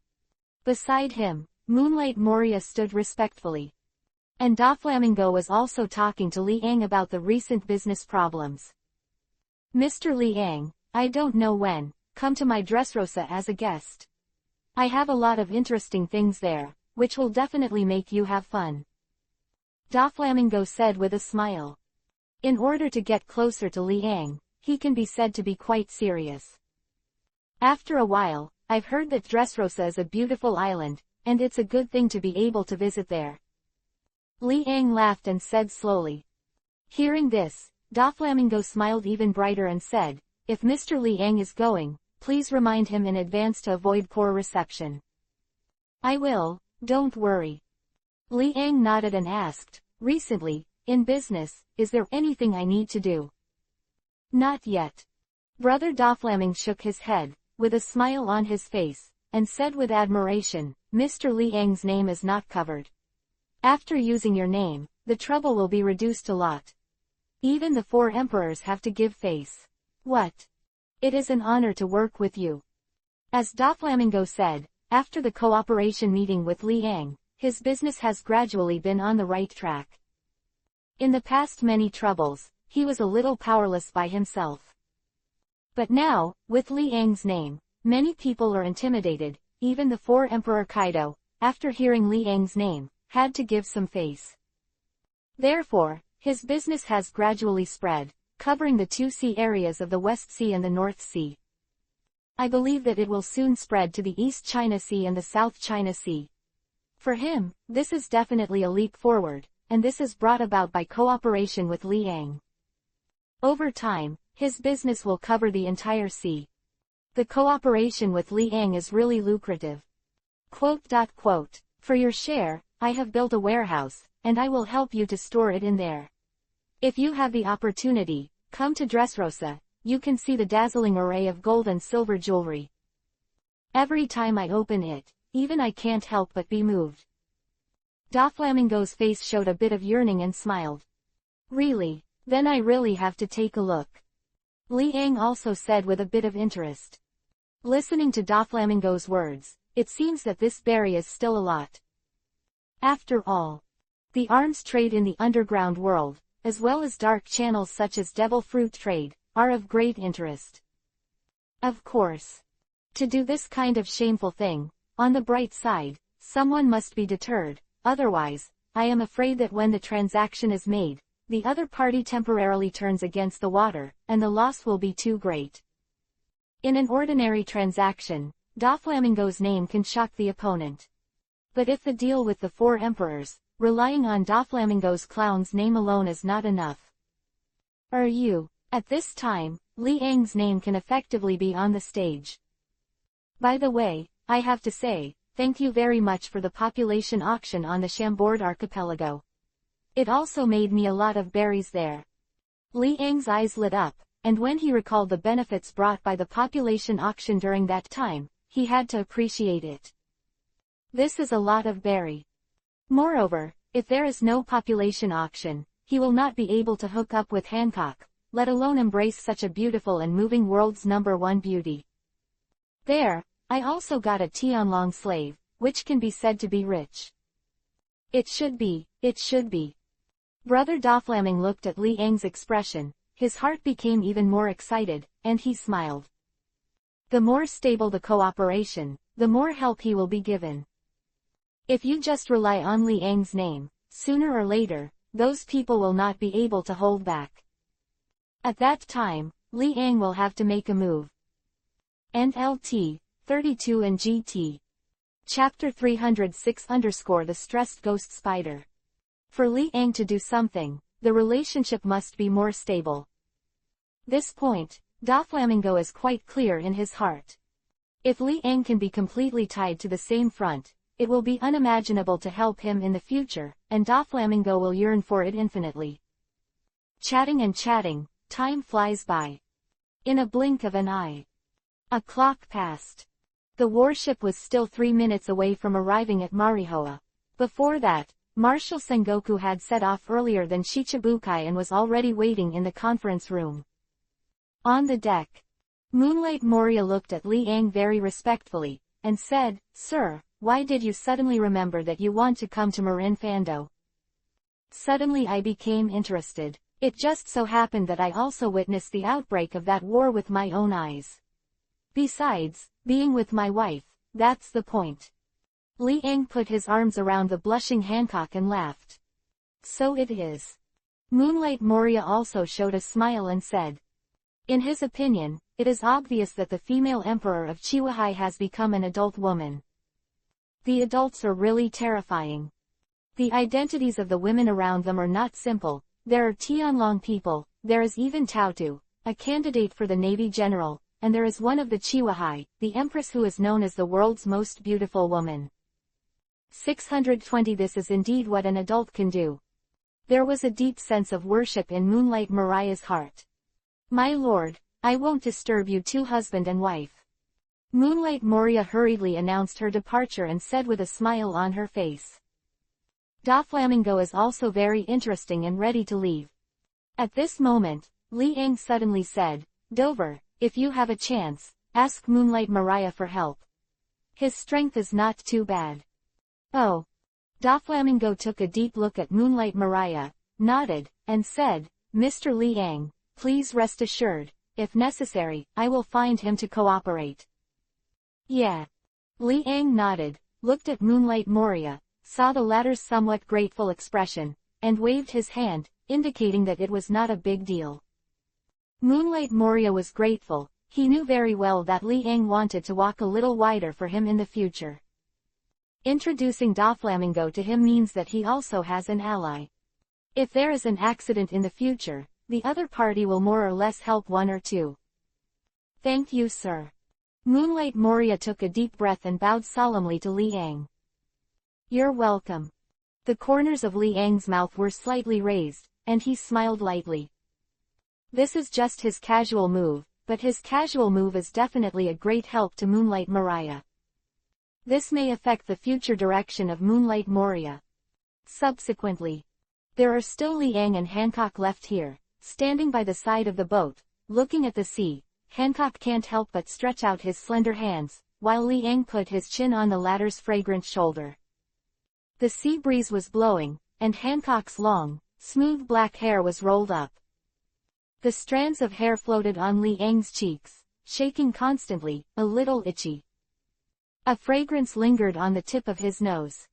Beside him, Moonlight Moria stood respectfully. And Doflamingo was also talking to Li Ang about the recent business problems. "Mr. Li Ang, I don't know when, come to my Dressrosa as a guest. I have a lot of interesting things there, which will definitely make you have fun," Doflamingo said with a smile. In order to get closer to Li Ang, he can be said to be quite serious. "After a while, I've heard that Dressrosa is a beautiful island, and it's a good thing to be able to visit there." Li Ang laughed and said slowly. Hearing this, Doflamingo smiled even brighter and said, "If Mr. Li Ang is going, please remind him in advance to avoid poor reception." "I will, don't worry." Li Ang nodded and asked, "Recently, in business, is there anything I need to do?" "Not yet." Brother Doflamingo shook his head, with a smile on his face, and said with admiration, "Mr. Li Ang's name is not covered. After using your name, the trouble will be reduced a lot. Even the 4 emperors have to give face." "What? It is an honor to work with you." As Doflamingo said, after the cooperation meeting with Li Ang, his business has gradually been on the right track. In the past many troubles, he was a little powerless by himself. But now, with Li Ang's name, many people are intimidated. Even the 4 Emperor Kaido, after hearing Li Ang's name, had to give some face. Therefore, his business has gradually spread, covering the 2 sea areas of the West Sea and the North Sea. I believe that it will soon spread to the East China Sea and the South China Sea. For him, this is definitely a leap forward, and this is brought about by cooperation with Li Ang. Over time, his business will cover the entire sea. The cooperation with Li Ang is really lucrative. "For your share, I have built a warehouse, and I will help you to store it in there. If you have the opportunity, come to Dressrosa. You can see the dazzling array of gold and silver jewelry. Every time I open it, even I can't help but be moved." Doflamingo's face showed a bit of yearning and smiled. "Really? Then I really have to take a look," Li Ang also said with a bit of interest. Listening to Doflamingo's words, it seems that this berry is still a lot. After all, the arms trade in the underground world, as well as dark channels such as devil fruit trade, are of great interest. Of course, to do this kind of shameful thing, on the bright side, someone must be deterred, otherwise, I am afraid that when the transaction is made, the other party temporarily turns against the water, and the loss will be too great. In an ordinary transaction, Doflamingo's name can shock the opponent. But if the deal with the 4 emperors, relying on Doflamingo's clown's name alone is not enough. At this time, Li Ang's name can effectively be on the stage. By the way, I have to say, thank you very much for the population auction on the Chambord archipelago. It also made me a lot of berries there. Li Ang's eyes lit up, and when he recalled the benefits brought by the population auction during that time, he had to appreciate it. This is a lot of berry. Moreover, if there is no population auction, he will not be able to hook up with Hancock, let alone embrace such a beautiful and moving world's #1 beauty. There, I also got a Tianlong slave, which can be said to be rich. It should be, it should be. Brother Doflamming looked at Li Ang's expression, his heart became even more excited, and he smiled. The more stable the cooperation, the more help he will be given. If you just rely on Li Ang's name, sooner or later, those people will not be able to hold back. At that time, Li Ang will have to make a move. NLT, 32 and GT. Chapter 306 _ The Stressed Ghost Spider. For Li Ang to do something, the relationship must be more stable. This point, Doflamingo is quite clear in his heart. If Li Ang can be completely tied to the same front, it will be unimaginable to help him in the future, and Doflamingo will yearn for it infinitely. Chatting and chatting, time flies by. In a blink of an eye. A clock passed. The warship was still 3 minutes away from arriving at Marihoa. Before that, Marshal Sengoku had set off earlier than Shichibukai and was already waiting in the conference room. On the deck, Moonlight Moria looked at Li Ang very respectfully, and said, "Sir, why did you suddenly remember that you want to come to Marin Fando?" Suddenly I became interested. It just so happened that I also witnessed the outbreak of that war with my own eyes. Besides, being with my wife, that's the point. Li Ang put his arms around the blushing Hancock and laughed. So it is. Moonlight Moria also showed a smile and said. In his opinion, it is obvious that the female emperor of Chiwahai has become an adult woman. The adults are really terrifying. The identities of the women around them are not simple. There are Tianlong people, there is even Taotu, a candidate for the Navy General, and there is one of the Chiwahai, the Empress who is known as the world's most beautiful woman. 620 This is indeed what an adult can do. There was a deep sense of worship in Moonlight Mariah's heart. My lord, I won't disturb you two, husband and wife. Moonlight Moria hurriedly announced her departure and said with a smile on her face. Doflamingo is also very interesting and ready to leave. At this moment, Li Ang suddenly said, Dover, if you have a chance, ask Moonlight Mariah for help. His strength is not too bad. Oh. Doflamingo took a deep look at Moonlight Mariah, nodded, and said, Mr. Li Ang, please rest assured, if necessary, I will find him to cooperate. Yeah. Li Ang nodded, looked at Moonlight Moria, saw the latter's somewhat grateful expression, and waved his hand, indicating that it was not a big deal. Moonlight Moria was grateful. He knew very well that Li Ang wanted to walk a little wider for him in the future. Introducing Doflamingo to him means that he also has an ally. If there is an accident in the future, the other party will more or less help one or two. Thank you, sir. Moonlight Moria took a deep breath and bowed solemnly to Li Ang. You're welcome. The corners of Li Ang's mouth were slightly raised, and he smiled lightly. This is just his casual move, but his casual move is definitely a great help to Moonlight Mariah. This may affect the future direction of Moonlight Moria. Subsequently, there are still Li Ang and Hancock left here, standing by the side of the boat, looking at the sea. Hancock can't help but stretch out his slender hands, while Li Ang put his chin on the latter's fragrant shoulder. The sea breeze was blowing, and Hancock's long, smooth black hair was rolled up. The strands of hair floated on Li Ang's cheeks, shaking constantly, a little itchy. A fragrance lingered on the tip of his nose.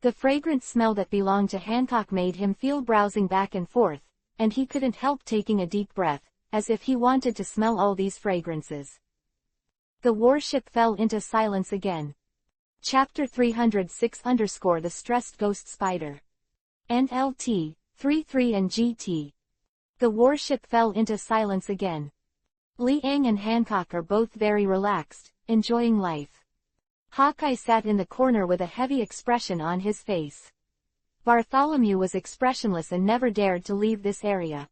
The fragrant smell that belonged to Hancock made him feel browsing back and forth, and he couldn't help taking a deep breath, as if he wanted to smell all these fragrances. The warship fell into silence again. Chapter 306 _ The Stressed Ghost Spider. NLT, 33 and GT. The warship fell into silence again. Li Ang and Hancock are both very relaxed, enjoying life. Hawkeye sat in the corner with a heavy expression on his face. Bartholomew was expressionless and never dared to leave this area.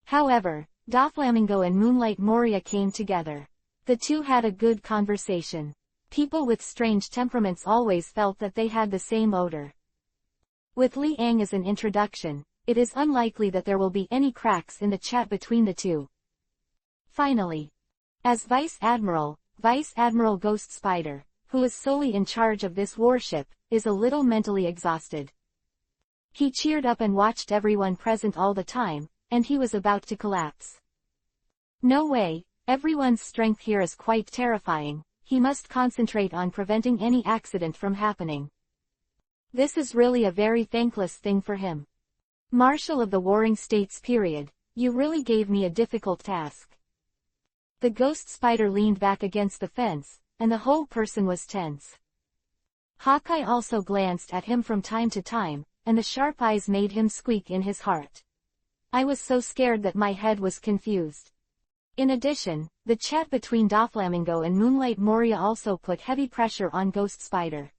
However, Doflamingo and Moonlight Moria came together. The two had a good conversation. People with strange temperaments always felt that they had the same odor. With Li Ang as an introduction, it is unlikely that there will be any cracks in the chat between the two. Finally, as Vice Admiral Ghost Spider, who is solely in charge of this warship, is a little mentally exhausted. He cheered up and watched everyone present all the time, and he was about to collapse. No way, everyone's strength here is quite terrifying, he must concentrate on preventing any accident from happening. This is really a very thankless thing for him. Marshal of the Warring States period, you really gave me a difficult task. The Ghost Spider leaned back against the fence, and the whole person was tense. Hawkeye also glanced at him from time to time, and the sharp eyes made him squeak in his heart. I was so scared that my head was confused. In addition, the chat between Doflamingo and Moonlight Moria also put heavy pressure on Ghost Spider.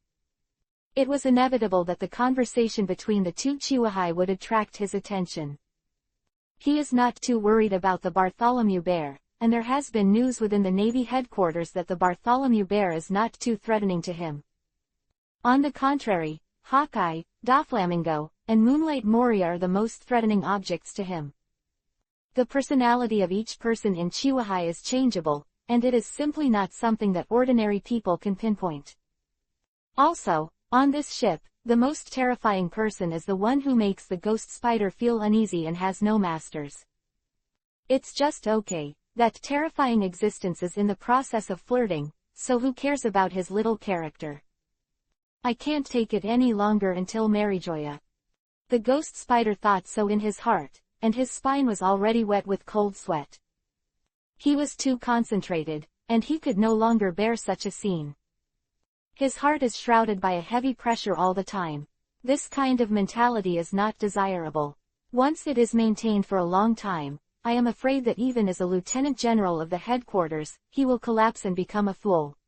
It was inevitable that the conversation between the two Chihuahua would attract his attention. He is not too worried about the Bartholomew Bear, and there has been news within the Navy headquarters that the Bartholomew Bear is not too threatening to him. On the contrary, Hawkeye, Doflamingo, and Moonlight Moria are the most threatening objects to him. The personality of each person in Chihuahua is changeable, and it is simply not something that ordinary people can pinpoint. Also, on this ship, the most terrifying person is the one who makes the Ghost Spider feel uneasy and has no masters. It's just okay, that terrifying existence is in the process of flirting, so who cares about his little character? I can't take it any longer until Maryjoya. The Ghost Spider thought so in his heart, and his spine was already wet with cold sweat. He was too concentrated, and he could no longer bear such a scene. His heart is shrouded by a heavy pressure all the time. This kind of mentality is not desirable. Once it is maintained for a long time, I am afraid that even as a Lieutenant General of the headquarters, he will collapse and become a fool.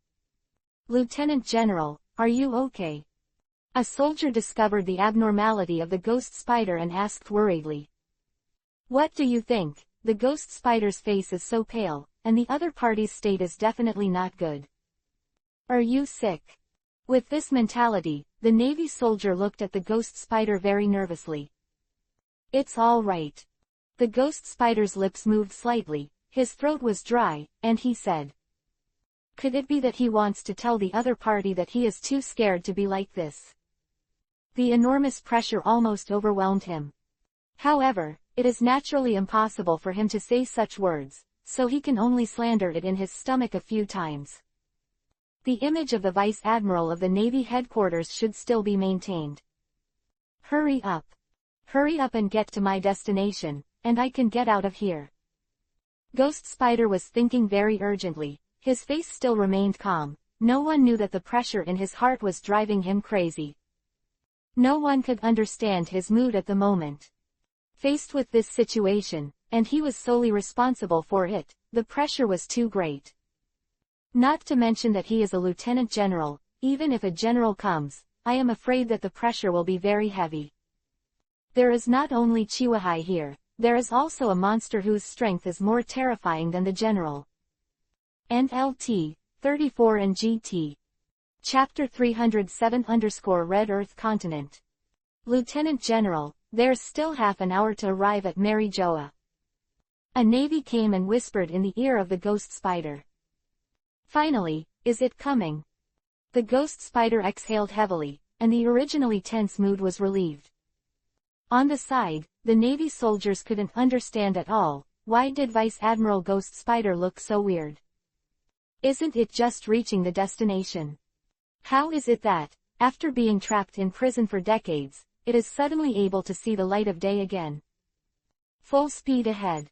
Lieutenant General, are you okay? A soldier discovered the abnormality of the Ghost Spider and asked worriedly. What do you think? The Ghost Spider's face is so pale, and the other party's state is definitely not good. Are you sick? With this mentality, the Navy soldier looked at the Ghost Spider very nervously. It's all right. The Ghost Spider's lips moved slightly, his throat was dry, and he said. Could it be that he wants to tell the other party that he is too scared to be like this? The enormous pressure almost overwhelmed him. However, it is naturally impossible for him to say such words, so he can only slander it in his stomach a few times. The image of the Vice Admiral of the Navy headquarters should still be maintained. Hurry up. Hurry up and get to my destination, and I can get out of here. Ghost Spider was thinking very urgently, his face still remained calm, no one knew that the pressure in his heart was driving him crazy. No one could understand his mood at the moment. Faced with this situation, and he was solely responsible for it, the pressure was too great. Not to mention that he is a lieutenant general, even if a general comes, I am afraid that the pressure will be very heavy. There is not only Chihuahua here, there is also a monster whose strength is more terrifying than the general. NLT, 34 and GT. Chapter 307-Red Earth Continent. Lieutenant General, there's still half an hour to arrive at Maryjoya. A navy came and whispered in the ear of the Ghost Spider. Finally, is it coming? The Ghost Spider exhaled heavily, and the originally tense mood was relieved. On the side, the Navy soldiers couldn't understand at all, why did Vice Admiral Ghost Spider look so weird? Isn't it just reaching the destination? How is it that, after being trapped in prison for decades, it is suddenly able to see the light of day again? Full speed ahead.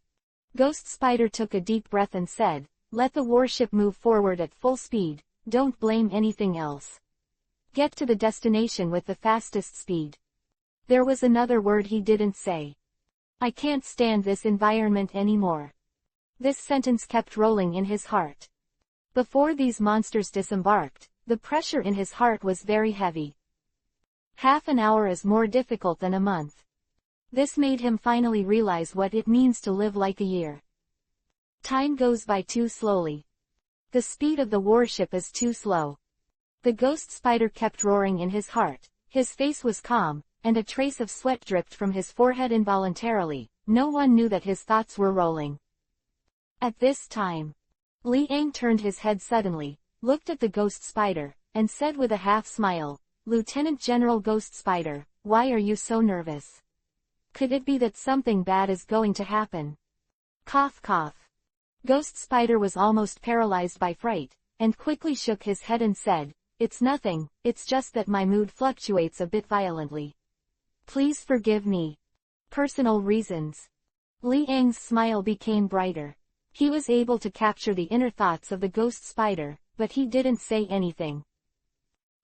Ghost Spider took a deep breath and said, let the warship move forward at full speed, don't blame anything else. Get to the destination with the fastest speed. There was another word he didn't say. I can't stand this environment anymore. This sentence kept rolling in his heart. Before these monsters disembarked, the pressure in his heart was very heavy. Half an hour is more difficult than a month. This made him finally realize what it means to live like a year. Time goes by too slowly. The speed of the warship is too slow. The Ghost Spider kept roaring in his heart, his face was calm, and a trace of sweat dripped from his forehead involuntarily. No one knew that his thoughts were rolling. At this time, Liang turned his head suddenly, looked at the ghost spider, and said with a half-smile, "Lieutenant General Ghost Spider, why are you so nervous? Could it be that something bad is going to happen?" Cough cough. Ghost Spider was almost paralyzed by fright, and quickly shook his head and said, "It's nothing, it's just that my mood fluctuates a bit violently. Please forgive me. Personal reasons." Liang's smile became brighter. He was able to capture the inner thoughts of the ghost spider, but he didn't say anything.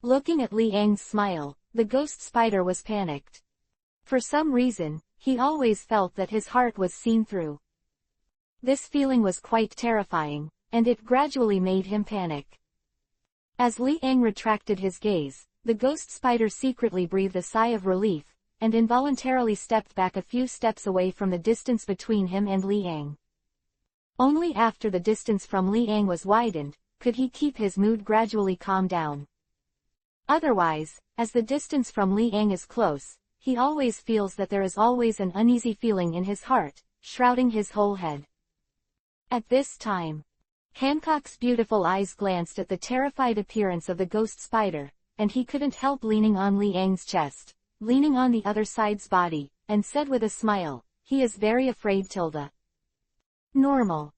Looking at Liang's smile, the ghost spider was panicked. For some reason, he always felt that his heart was seen through. This feeling was quite terrifying, and it gradually made him panic. As Liang retracted his gaze, the ghost spider secretly breathed a sigh of relief, and involuntarily stepped back a few steps away from the distance between him and Liang. Only after the distance from Liang was widened, could he keep his mood gradually calm down. Otherwise, as the distance from Liang is close, he always feels that there is always an uneasy feeling in his heart, shrouding his whole head. At this time, Hancock's beautiful eyes glanced at the terrified appearance of the ghost spider, and he couldn't help leaning on Liang's chest, leaning on the other side's body, and said with a smile, "He is very afraid, Tilda." Normal.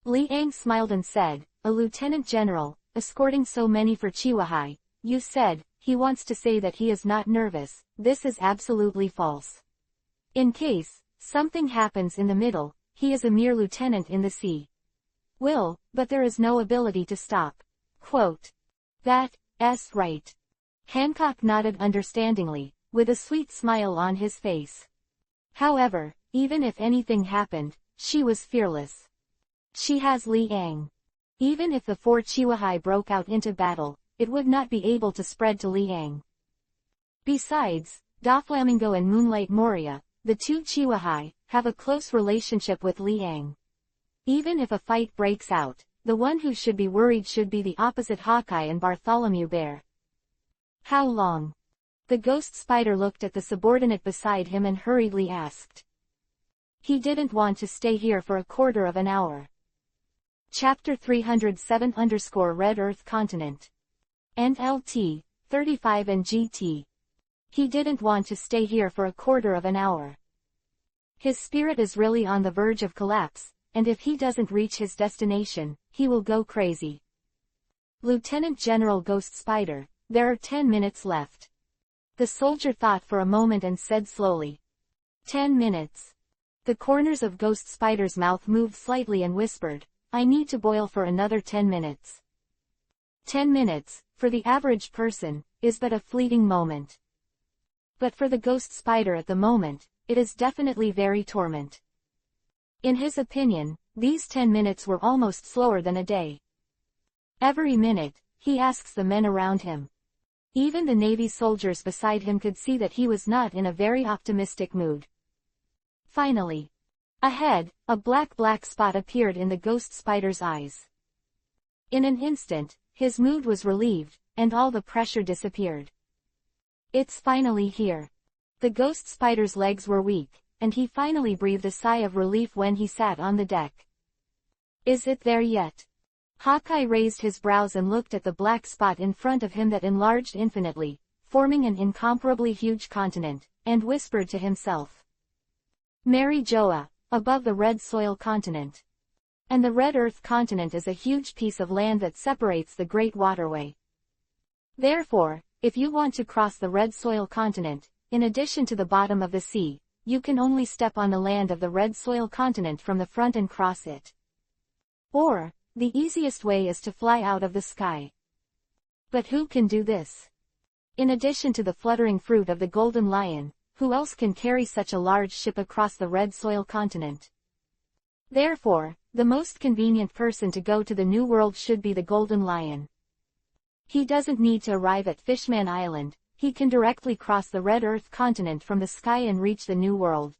Liang smiled and said, "A lieutenant general, escorting so many for Chihuahua, you said, he wants to say that he is not nervous. This is absolutely false. In case something happens in the middle, he is a mere lieutenant in the sea. But there is no ability to stop." Quote. That's right. Hancock nodded understandingly, with a sweet smile on his face. However, even if anything happened, she was fearless. She has Liang. Even if the 4 Chihuahua broke out into battle, it would not be able to spread to Liang. Besides, Doflamingo and Moonlight Moria, the 2 Chihuahua, have a close relationship with Liang. Even if a fight breaks out, the one who should be worried should be the opposite Hawkeye and Bartholomew Bear. How long? The ghost spider looked at the subordinate beside him and hurriedly asked. He didn't want to stay here for a quarter of an hour. Chapter 307-Red Earth Continent. NLT, 35 and GT. He didn't want to stay here for a quarter of an hour. His spirit is really on the verge of collapse, and if he doesn't reach his destination, he will go crazy. Lieutenant General Ghost Spider, there are 10 minutes left. The soldier thought for a moment and said slowly. 10 minutes. The corners of Ghost Spider's mouth moved slightly and whispered, "I need to boil for another 10 minutes. 10 minutes, for the average person, is but a fleeting moment. But for the ghost spider at the moment, it is definitely very torment." In his opinion, these 10 minutes were almost slower than a day. Every minute, he asks the men around him. Even the Navy soldiers beside him could see that he was not in a very optimistic mood. Finally, ahead, a black spot appeared in the ghost spider's eyes. In an instant, his mood was relieved, and all the pressure disappeared. It's finally here. The ghost spider's legs were weak, and he finally breathed a sigh of relief when he sat on the deck. Is it there yet? Hawkeye raised his brows and looked at the black spot in front of him that enlarged infinitely, forming an incomparably huge continent, and whispered to himself. Mary Joa, above the red soil continent. And the red earth continent is a huge piece of land that separates the Great Waterway. Therefore, if you want to cross the red soil continent, in addition to the bottom of the sea, you can only step on the land of the red soil continent from the front and cross it. Or, the easiest way is to fly out of the sky. But who can do this? In addition to the fluttering fruit of the golden lion, who else can carry such a large ship across the red soil continent? Therefore, the most convenient person to go to the New World should be the golden lion. He doesn't need to arrive at Fishman Island, he can directly cross the red earth continent from the sky and reach the New World.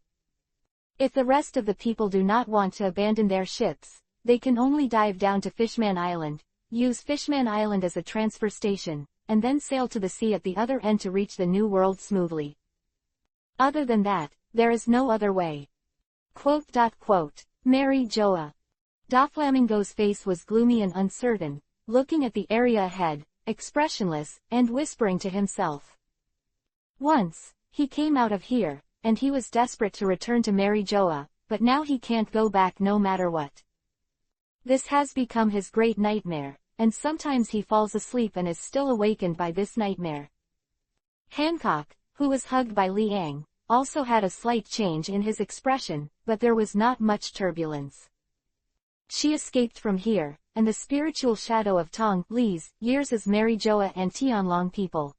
If the rest of the people do not want to abandon their ships, they can only dive down to Fishman Island, use Fishman Island as a transfer station, and then sail to the sea at the other end to reach the New World smoothly. Other than that, there is no other way. Mary Joa. Doflamingo's face was gloomy and uncertain, looking at the area ahead, expressionless, and whispering to himself. Once, he came out of here, and he was desperate to return to Mary Joa, but now he can't go back no matter what. This has become his great nightmare, and sometimes he falls asleep and is still awakened by this nightmare. Hancock, who was hugged by Liang, also had a slight change in his expression, but there was not much turbulence. She escaped from here, and the spiritual shadow of Tong Li's years as Mary Joa and Tianlong people.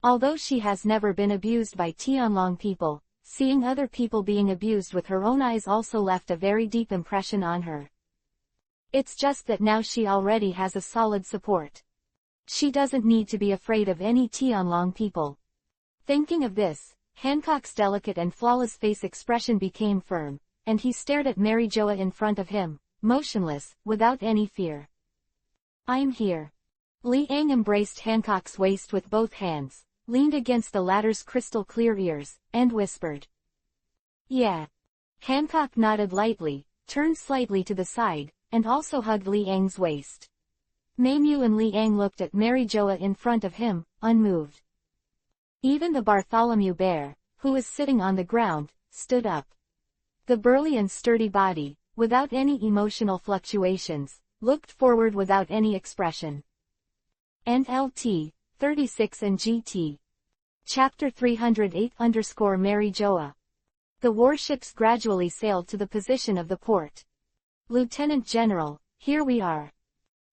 Although she has never been abused by Tianlong people, seeing other people being abused with her own eyes also left a very deep impression on her. It's just that now she already has a solid support. She doesn't need to be afraid of any Tianlong people. Thinking of this, Hancock's delicate and flawless face expression became firm, and he stared at Mary Joa in front of him, motionless, without any fear. I'm here. Liang embraced Hancock's waist with both hands, leaned against the latter's crystal-clear ears, and whispered. Yeah. Hancock nodded lightly, turned slightly to the side, and also hugged Liang's waist. Meimu and Liang looked at Mary Joa in front of him, unmoved. Even the Bartholomew Bear, who was sitting on the ground, stood up. The burly and sturdy body, without any emotional fluctuations, looked forward without any expression. NLT 36 and GT. Chapter 308 Mary Joa. The warships gradually sailed to the position of the port. Lieutenant General, here we are.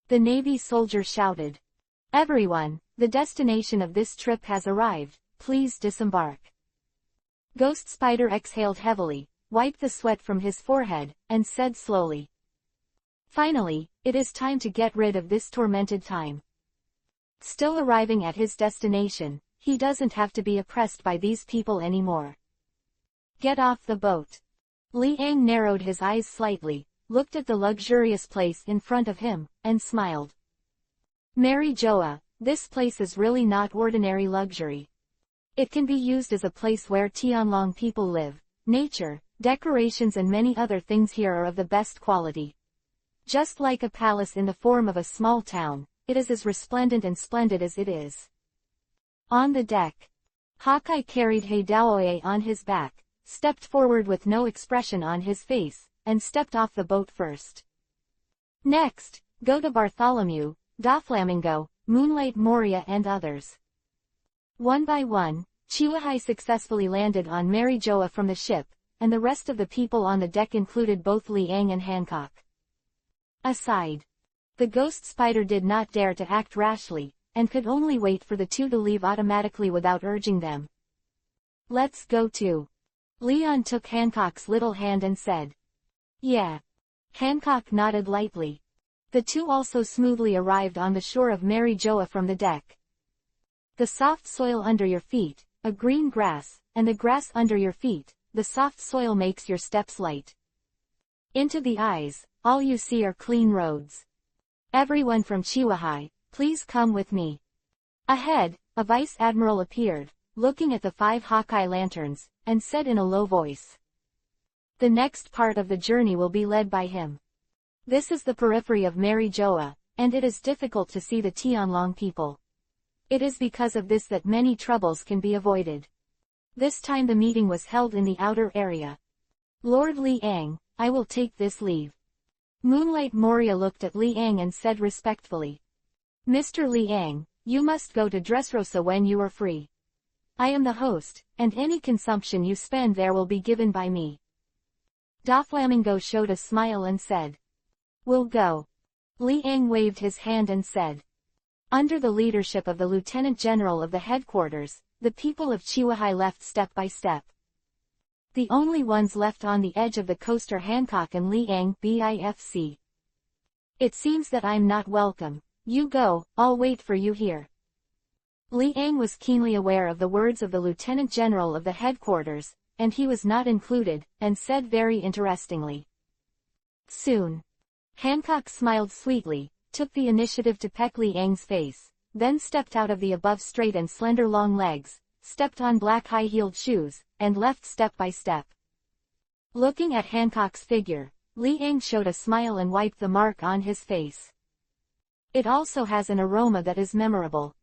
The Navy soldier shouted. Everyone, the destination of this trip has arrived, please disembark. Ghost Spider exhaled heavily, wiped the sweat from his forehead, and said slowly. Finally, it is time to get rid of this tormented time. Still arriving at his destination, he doesn't have to be oppressed by these people anymore. Get off the boat. Liang narrowed his eyes slightly, looked at the luxurious place in front of him, and smiled. Mary Joa, this place is really not ordinary luxury. It can be used as a place where Tianlong people live. Nature, decorations and many other things here are of the best quality. Just like a palace in the form of a small town, it is as resplendent and splendid as it is. On the deck, Hawkeye carried He Daoye on his back, stepped forward with no expression on his face, and stepped off the boat first. Next, go to Bartholomew, Doflamingo, Moonlight Moria and others. One by one, Chihuahai successfully landed on Mary Joa from the ship, and the rest of the people on the deck included both Liang and Hancock. Aside. The Ghost Spider did not dare to act rashly, and could only wait for the two to leave automatically without urging them. Let's go too. Leon took Hancock's little hand and said. Yeah. Hancock nodded lightly. The two also smoothly arrived on the shore of Mary Joa from the deck. The soft soil under your feet, a green grass, and the grass under your feet, the soft soil makes your steps light. Into the eyes, all you see are clean roads. Everyone from Chihuahai, please come with me. Ahead, a vice admiral appeared, looking at the 5 Hawkeye lanterns, and said in a low voice. The next part of the journey will be led by him. This is the periphery of Mary Joa, and it is difficult to see the Tianlong people. It is because of this that many troubles can be avoided. This time the meeting was held in the outer area. Lord Liang, I will take this leave. Moonlight Moria looked at Liang and said respectfully. Mr. Liang, you must go to Dressrosa when you are free. I am the host, and any consumption you spend there will be given by me. Doflamingo showed a smile and said. We'll go. Liang waved his hand and said. Under the leadership of the Lieutenant General of the headquarters, the people of Chihuahai left step by step. The only ones left on the edge of the coast are Hancock and Liang BIFC. It seems that I'm not welcome. You go, I'll wait for you here. Liang was keenly aware of the words of the Lieutenant General of the headquarters, and he was not included, and said very interestingly. Soon. Hancock smiled sweetly, took the initiative to peck Liang's face, then stepped out of the above straight and slender long legs, stepped on black high-heeled shoes, and left step by step. Looking at Hancock's figure, Li Ang showed a smile and wiped the mark on his face. It also has an aroma that is memorable.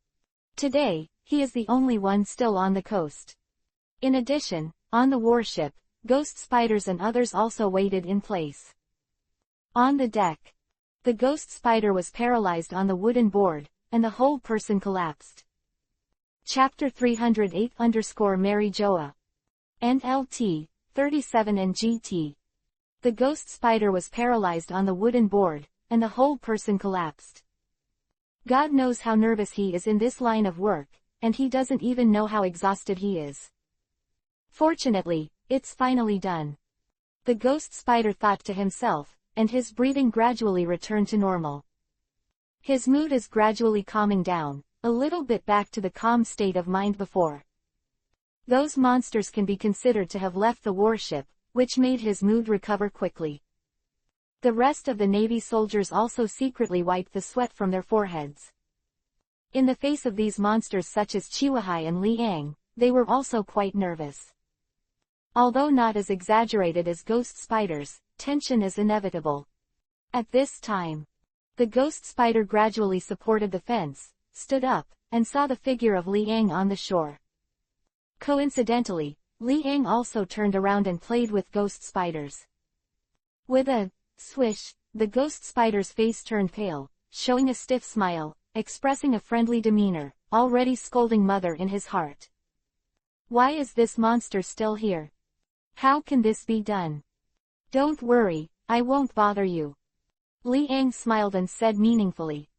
Today, he is the only one still on the coast. In addition, on the warship, ghost spiders and others also waited in place. On the deck, the ghost spider was paralyzed on the wooden board, and the whole person collapsed. Chapter 308-Mary Joa. NLT, 37 and GT. The ghost spider was paralyzed on the wooden board, and the whole person collapsed. God knows how nervous he is in this line of work, and he doesn't even know how exhausted he is. Fortunately, it's finally done. The ghost spider thought to himself, and his breathing gradually returned to normal. His mood is gradually calming down, a little bit back to the calm state of mind before. Those monsters can be considered to have left the warship, which made his mood recover quickly. The rest of the Navy soldiers also secretly wiped the sweat from their foreheads. In the face of these monsters such as Chiwahai and Li Ang, they were also quite nervous. Although not as exaggerated as ghost spiders, tension is inevitable. At this time, the ghost spider gradually supported the fence, stood up, and saw the figure of Li Ang on the shore. Coincidentally, Li Ang also turned around and played with ghost spiders. With a swish, the ghost spider's face turned pale, showing a stiff smile, expressing a friendly demeanor, already scolding Mother in his heart. Why is this monster still here? How can this be done? Don't worry, I won't bother you. Li Ang smiled and said meaningfully.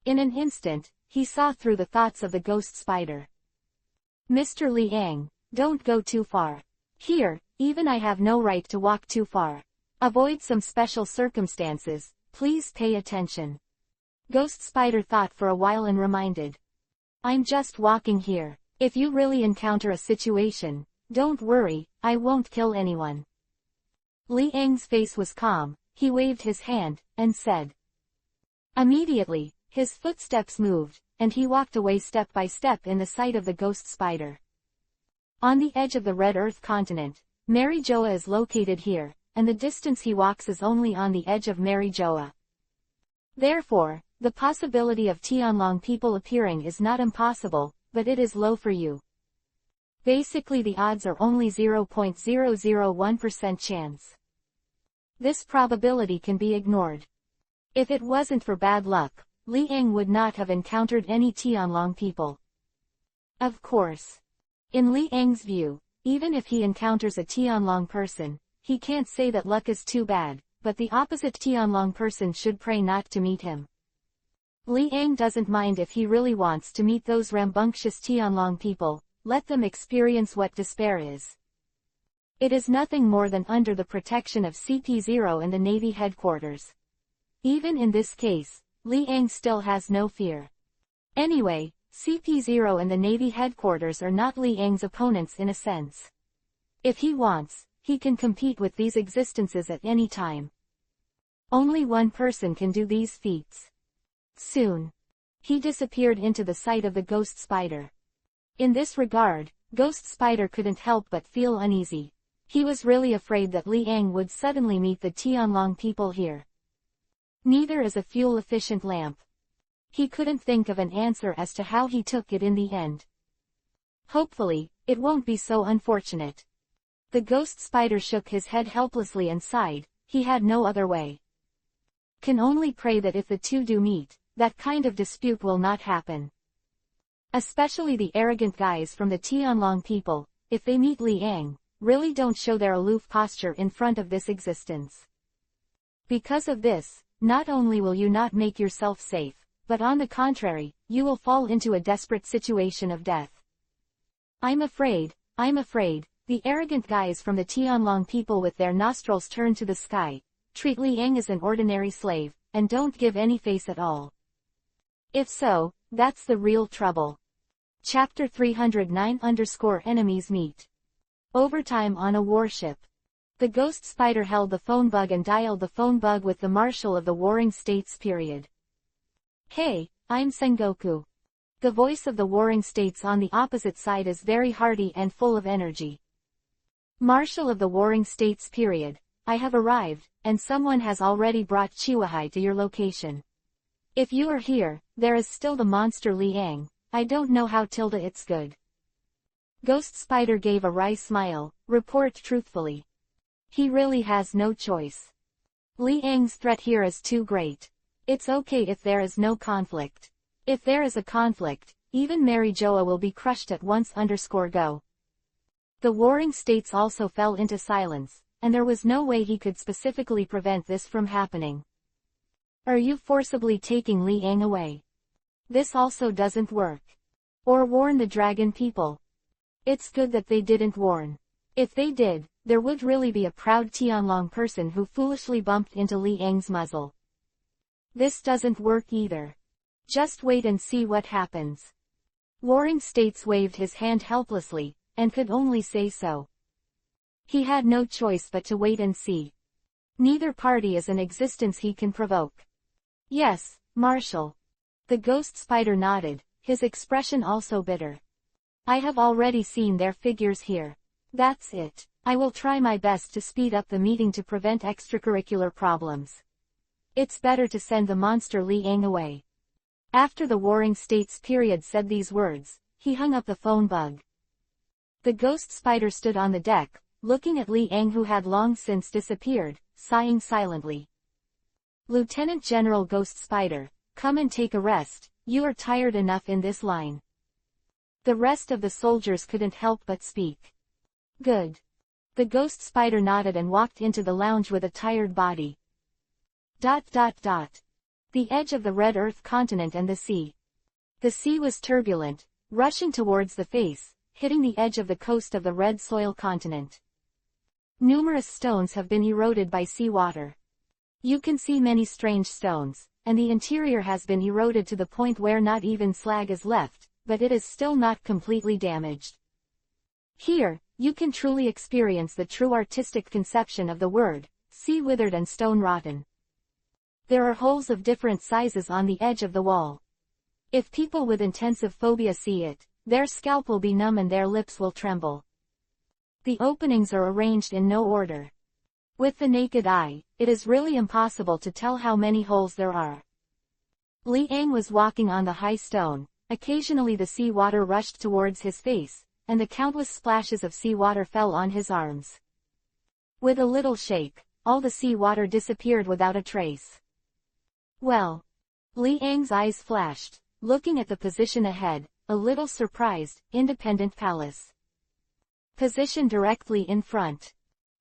In an instant, he saw through the thoughts of the ghost spider. Mr. Li Ang, don't go too far. Here, even I have no right to walk too far. Avoid some special circumstances, please pay attention. Ghost spider thought for a while and reminded. I'm just walking here. If you really encounter a situation, don't worry, I won't kill anyone. Li Ang's face was calm, he waved his hand, and said. Immediately, his footsteps moved, and he walked away step by step in the sight of the ghost spider. On the edge of the Red Earth continent, Mary Joa is located here, and the distance he walks is only on the edge of Mary Joa. Therefore, the possibility of Tianlong people appearing is not impossible, but it is low for you. Basically the odds are only 0.001% chance. This probability can be ignored. If it wasn't for bad luck, Li Ang would not have encountered any Tianlong people. Of course. In Li Ang's view, even if he encounters a Tianlong person, he can't say that luck is too bad, but the opposite Tianlong person should pray not to meet him. Li Ang doesn't mind if he really wants to meet those rambunctious Tianlong people, let them experience what despair is. It is nothing more than under the protection of CP0 and the Navy headquarters. Even in this case, Li Ang still has no fear. Anyway, CP0 and the Navy headquarters are not Li Ang's opponents in a sense. If he wants, he can compete with these existences at any time. Only one person can do these feats. Soon, he disappeared into the sight of the ghost spider. In this regard, Ghost Spider couldn't help but feel uneasy. He was really afraid that Li Ang would suddenly meet the Tianlong people here. Neither is a fuel-efficient lamp. He couldn't think of an answer as to how he took it in the end. Hopefully, it won't be so unfortunate. The ghost spider shook his head helplessly and sighed, he had no other way. Can only pray that if the two do meet, that kind of dispute will not happen. Especially the arrogant guys from the Tianlong people, if they meet Li Ang, really don't show their aloof posture in front of this existence. Because of this, not only will you not make yourself safe, but on the contrary, you will fall into a desperate situation of death. I'm afraid, the arrogant guys from the Tianlong people with their nostrils turned to the sky, treat Li Ang as an ordinary slave, and don't give any face at all. If so, that's the real trouble. Chapter 309-Enemies Meet. Overtime on a warship. The ghost spider held the phone bug and dialed the phone bug with the Marshal of the Warring States period. Hey, I'm Sengoku. The voice of the warring states on the opposite side is very hearty and full of energy. Marshal of the warring states period. I have arrived, and someone has already brought Chihuahai to your location. If you are here, there is still the monster Liang. I don't know how tilde it's good. Ghost Spider gave a wry smile. Report truthfully. He really has no choice. Liang's threat here is too great. It's okay if there is no conflict. If there is a conflict, even Mary Joa will be crushed at once. Go. The warring states also fell into silence, and there was no way he could specifically prevent this from happening. Are you forcibly taking Liang away? This also doesn't work. Or warn the dragon people. It's good that they didn't warn. If they did, there would really be a proud Tianlong person who foolishly bumped into Liang's muzzle. This doesn't work either. Just wait and see what happens. Warring States waved his hand helplessly, and could only say so. He had no choice but to wait and see. Neither party is an existence he can provoke. Yes, Marshal. The Ghost Spider nodded, his expression also bitter. I have already seen their figures here. That's it. I will try my best to speed up the meeting to prevent extracurricular problems. It's better to send the monster Liang away. After the warring states period said these words, he hung up the phone bug. The Ghost Spider stood on the deck, looking at Liang who had long since disappeared, sighing silently. Lieutenant General Ghost Spider, come and take a rest, you are tired enough in this line. The rest of the soldiers couldn't help but speak. Good. The Ghost Spider nodded and walked into the lounge with a tired body. The edge of the Red Earth continent and the sea. The sea was turbulent, rushing towards the face, hitting the edge of the coast of the Red Soil continent. Numerous stones have been eroded by seawater. You can see many strange stones, and the interior has been eroded to the point where not even slag is left, but it is still not completely damaged. Here, you can truly experience the true artistic conception of the word, sea withered and stone rotten. There are holes of different sizes on the edge of the wall. If people with intensive phobia see it, their scalp will be numb and their lips will tremble. The openings are arranged in no order. With the naked eye, it is really impossible to tell how many holes there are. Liang was walking on the high stone. Occasionally the sea water rushed towards his face, and the countless splashes of sea water fell on his arms. With a little shake, all the sea water disappeared without a trace. Well. Liang's eyes flashed, looking at the position ahead, a little surprised, independent palace. Position directly in front.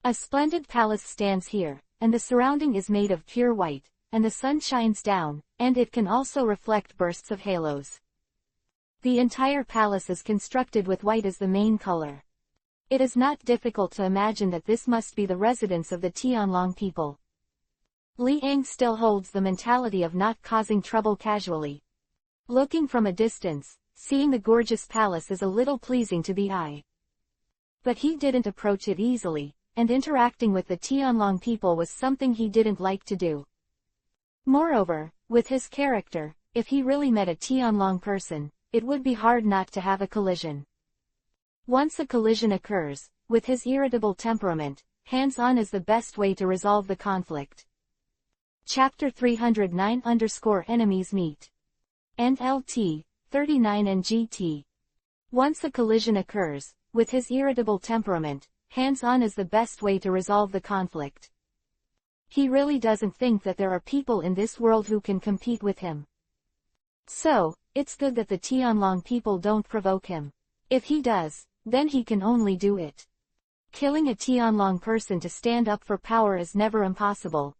A splendid palace stands here, and the surrounding is made of pure white, and the sun shines down, and it can also reflect bursts of halos. The entire palace is constructed with white as the main color. It is not difficult to imagine that this must be the residence of the Tianlong people. Liang still holds the mentality of not causing trouble casually. Looking from a distance, seeing the gorgeous palace is a little pleasing to the eye. But he didn't approach it easily, and interacting with the Tianlong people was something he didn't like to do. Moreover, with his character, if he really met a Tianlong person, it would be hard not to have a collision. Once a collision occurs, with his irritable temperament, hands-on is the best way to resolve the conflict. Chapter 309-Enemies Meet. NLT, 39 and GT. Once a collision occurs, with his irritable temperament, hands-on is the best way to resolve the conflict. He really doesn't think that there are people in this world who can compete with him. So, it's good that the Tianlong people don't provoke him. If he does, then he can only do it. Killing a Tianlong person to stand up for power is never impossible.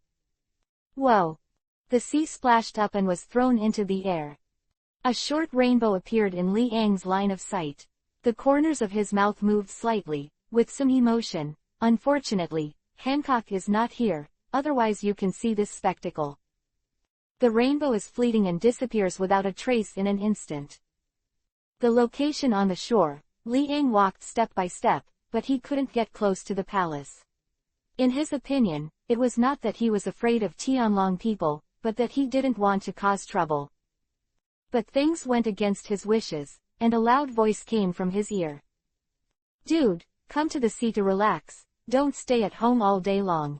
Whoa! The sea splashed up and was thrown into the air. A short rainbow appeared in Liang's line of sight. The corners of his mouth moved slightly, with some emotion. Unfortunately, Hancock is not here, otherwise you can see this spectacle. The rainbow is fleeting and disappears without a trace in an instant. The location on the shore, Liang walked step by step, but he couldn't get close to the palace. In his opinion, it was not that he was afraid of Tianlong people, but that he didn't want to cause trouble. But things went against his wishes, and a loud voice came from his ear. "Dude, come to the sea to relax, don't stay at home all day long.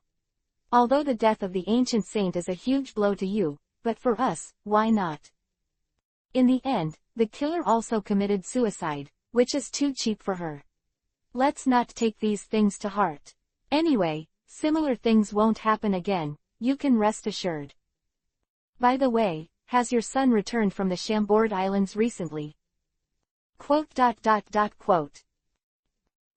Although the death of the ancient saint is a huge blow to you, but for us, why not?" In the end, the killer also committed suicide, which is too cheap for her. Let's not take these things to heart. Anyway, similar things won't happen again, you can rest assured. By the way, has your son returned from the Chambord Islands recently? Quote.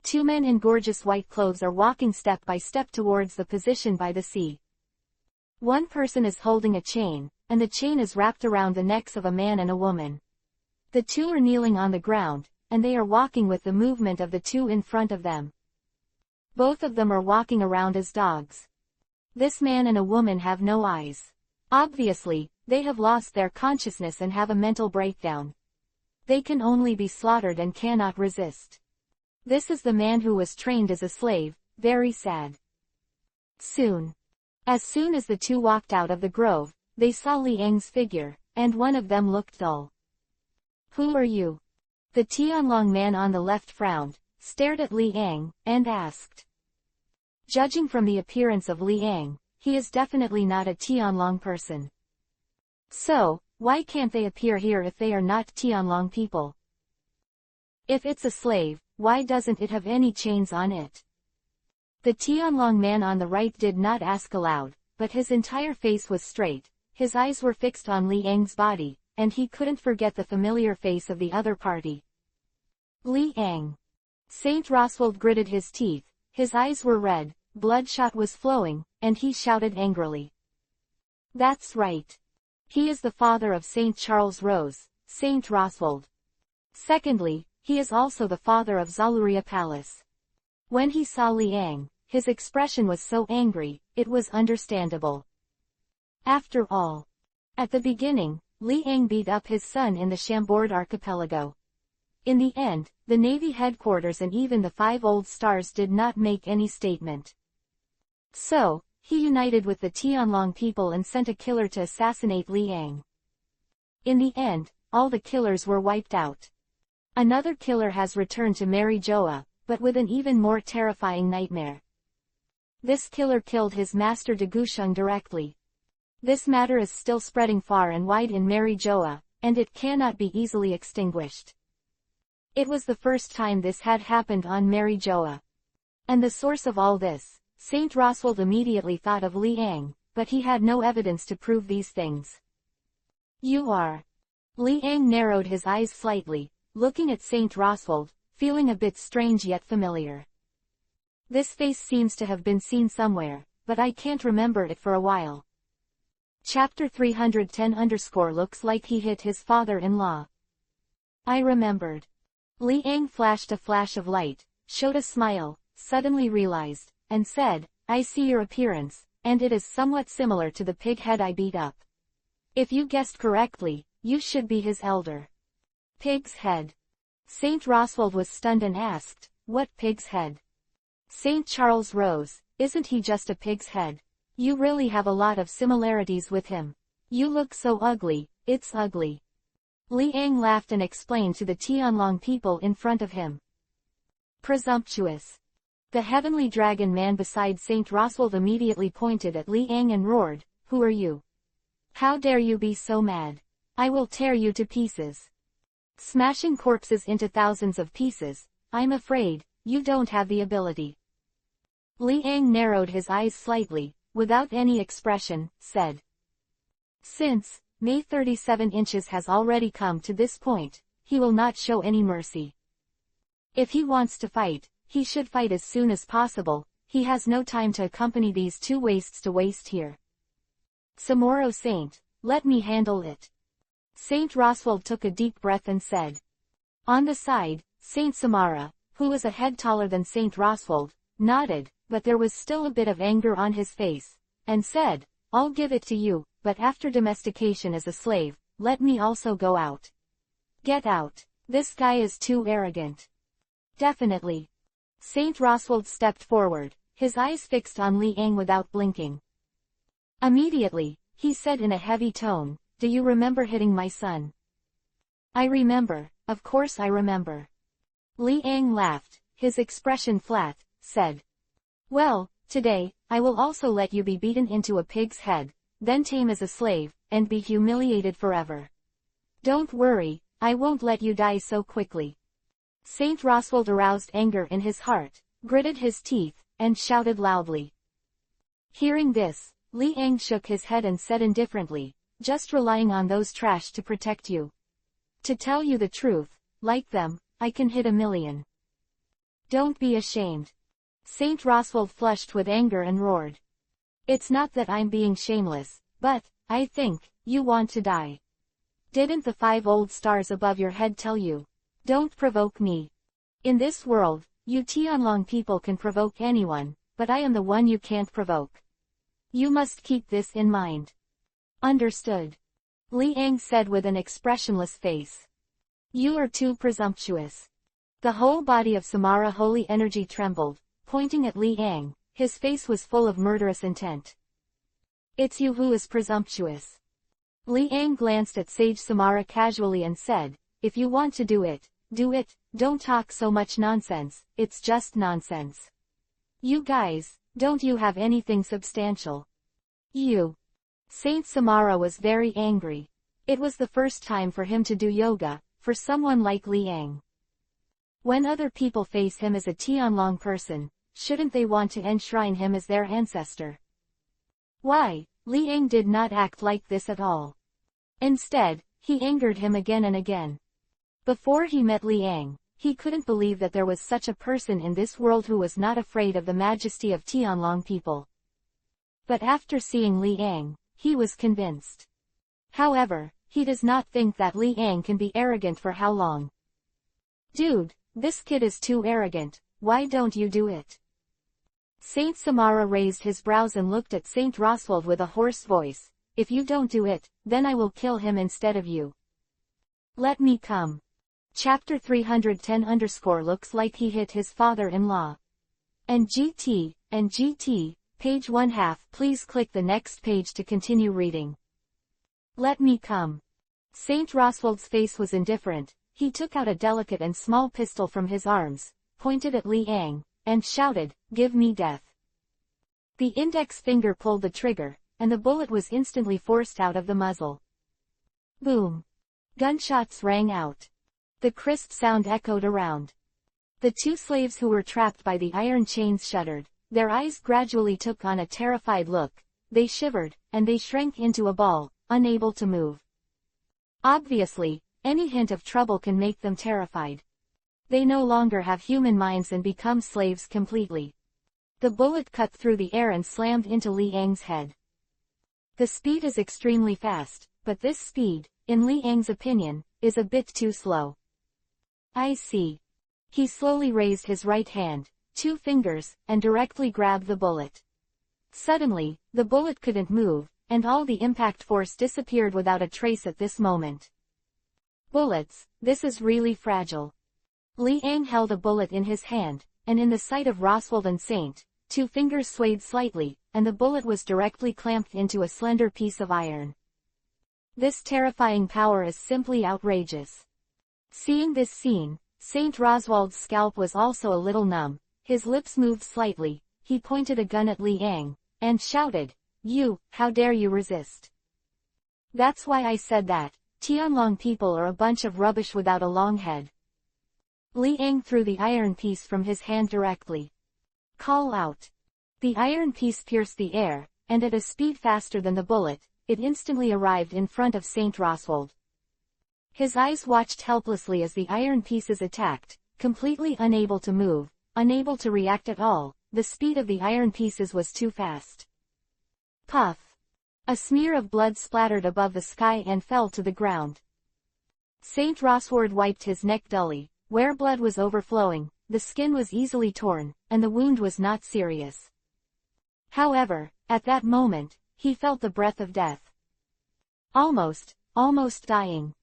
Two men in gorgeous white clothes are walking step by step towards the position by the sea. One person is holding a chain, and the chain is wrapped around the necks of a man and a woman. The two are kneeling on the ground, and they are walking with the movement of the two in front of them. Both of them are walking around as dogs. This man and a woman have no eyes. Obviously, they have lost their consciousness and have a mental breakdown. They can only be slaughtered and cannot resist. This is the man who was trained as a slave, very sad. As soon as the two walked out of the grove, they saw Li Yang's figure, and one of them looked dull. "Who are you?" The Tianlong man on the left frowned, stared at Li Yang, and asked. Judging from the appearance of Li Yang, he is definitely not a Tianlong person. So, why can't they appear here if they are not Tianlong people? If it's a slave, why doesn't it have any chains on it? The Tianlong man on the right did not ask aloud, but his entire face was straight, his eyes were fixed on Li Yang's body, and he couldn't forget the familiar face of the other party. Li Yang. Saint Roswald gritted his teeth, his eyes were red, bloodshot was flowing, and he shouted angrily. "That's right. He is the father of Saint Charles Rose, Saint Roswald. Secondly, he is also the father of Zaluria Palace." When he saw Li Yang, his expression was so angry, it was understandable. After all, at the beginning, Li Yang beat up his son in the Chambord archipelago. In the end, the Navy headquarters and even the 5 old stars did not make any statement. So, he united with the Tianlong people and sent a killer to assassinate Li Yang. In the end, all the killers were wiped out. Another killer has returned to marry Joa, but with an even more terrifying nightmare. This killer killed his master de Gusheng directly. This matter is still spreading far and wide in Mary Joa, and it cannot be easily extinguished. It was the first time this had happened on Mary Joa. And the source of all this, Saint Roswald immediately thought of Li Yang, but he had no evidence to prove these things. "You are." Li Yang narrowed his eyes slightly, looking at Saint Roswald, feeling a bit strange yet familiar. This face seems to have been seen somewhere, but I can't remember it for a while. Chapter 310 looks like he hit his father-in-law. I remembered. Li Yang flashed a flash of light, showed a smile, suddenly realized, and said, "I see your appearance, and it is somewhat similar to the pig head I beat up. If you guessed correctly, you should be his elder." Pig's head. Saint Roswald was stunned and asked, "What pig's head?" "Saint Charles Rose, isn't he just a pig's head? You really have a lot of similarities with him. You look so ugly, it's ugly." Li Yang laughed and explained to the Tianlong people in front of him. Presumptuous. The heavenly dragon man beside Saint Roswald immediately pointed at Li Yang and roared, "Who are you? How dare you be so mad? I will tear you to pieces. Smashing corpses into thousands of pieces, I'm afraid, you don't have the ability." Li Yang narrowed his eyes slightly, without any expression, said. "Since May 37 inches has already come to this point, he will not show any mercy. If he wants to fight, he should fight as soon as possible, he has no time to accompany these two wastes to waste here. Samoro Saint, let me handle it." Saint Roswald took a deep breath and said. On the side, Saint Samara, who was a head taller than Saint Roswald, nodded, but there was still a bit of anger on his face, and said, "I'll give it to you, but after domestication as a slave, let me also go out." "Get out. This guy is too arrogant." "Definitely." Saint Roswald stepped forward, his eyes fixed on Li Yang without blinking. Immediately, he said in a heavy tone, "Do you remember hitting my son?" I remember, of course I remember. Li Ang laughed, his expression flat, said. Well, today, I will also let you be beaten into a pig's head, then tame as a slave, and be humiliated forever. Don't worry, I won't let you die so quickly. Saint Roswald aroused anger in his heart, gritted his teeth, and shouted loudly. Hearing this, Li Ang shook his head and said indifferently, just relying on those trash to protect you. To tell you the truth, like them, I can hit 1,000,000. Don't be ashamed. Saint Roswald flushed with anger and roared. It's not that I'm being shameless, but, I think, you want to die. Didn't the 5 old stars above your head tell you? Don't provoke me. In this world, you Tianlong people can provoke anyone, but I am the one you can't provoke. You must keep this in mind. Understood. Li Ang said with an expressionless face. You are too presumptuous. The whole body of Samara holy energy trembled, pointing at Li Ang, his face was full of murderous intent. It's you who is presumptuous. Li Ang glanced at Sage Samara casually and said, if you want to do it, don't talk so much nonsense, it's just nonsense. You guys, don't you have anything substantial? You. Saint Samara was very angry. It was the first time for him to do yoga, for someone like Li Ang. When other people face him as a Tianlong person, shouldn't they want to enshrine him as their ancestor? Why, Li Ang did not act like this at all. Instead, he angered him again and again. Before he met Li Ang, he couldn't believe that there was such a person in this world who was not afraid of the majesty of Tianlong people. But after seeing Li Ang, he was convinced. However, he does not think that Li Ang can be arrogant for how long. Dude, this kid is too arrogant, why don't you do it? Saint Samara raised his brows and looked at Saint Roswald with a hoarse voice. If you don't do it, then I will kill him instead of you. Let me come. Chapter 310 looks like he hit his father-in-law. And GT, page 1/2. Please click the next page to continue reading. Let me come. Saint Roswald's face was indifferent. He took out a delicate and small pistol from his arms, pointed at Li Ang, and shouted, give me death. The index finger pulled the trigger, and the bullet was instantly forced out of the muzzle. Boom. Gunshots rang out. The crisp sound echoed around. The 2 slaves who were trapped by the iron chains shuddered, their eyes gradually took on a terrified look, they shivered, and they shrank into a ball, unable to move. Obviously, any hint of trouble can make them terrified. They no longer have human minds and become slaves completely. The bullet cut through the air and slammed into Li Ang's head. The speed is extremely fast, but this speed, in Li Ang's opinion, is a bit too slow. I see. He slowly raised his right hand, 2 fingers, and directly grabbed the bullet. Suddenly, the bullet couldn't move, and all the impact force disappeared without a trace at this moment. Bullets, this is really fragile. Li Ang held a bullet in his hand, and in the sight of Roswald and Saint, 2 fingers swayed slightly, and the bullet was directly clamped into a slender piece of iron. This terrifying power is simply outrageous. Seeing this scene, Saint Roswald's scalp was also a little numb, his lips moved slightly, he pointed a gun at Li Ang, and shouted, you, how dare you resist? That's why I said that, Tianlong people are a bunch of rubbish without a long head. Li Ang threw the iron piece from his hand directly. Call out. The iron piece pierced the air, and at a speed faster than the bullet, it instantly arrived in front of Saint Roswald. His eyes watched helplessly as the iron pieces attacked, completely unable to move, unable to react at all, the speed of the iron pieces was too fast. Puff! A smear of blood splattered above the sky and fell to the ground. Saint Roswald wiped his neck dully, where blood was overflowing, the skin was easily torn, and the wound was not serious. However, at that moment, he felt the breath of death. Almost dying.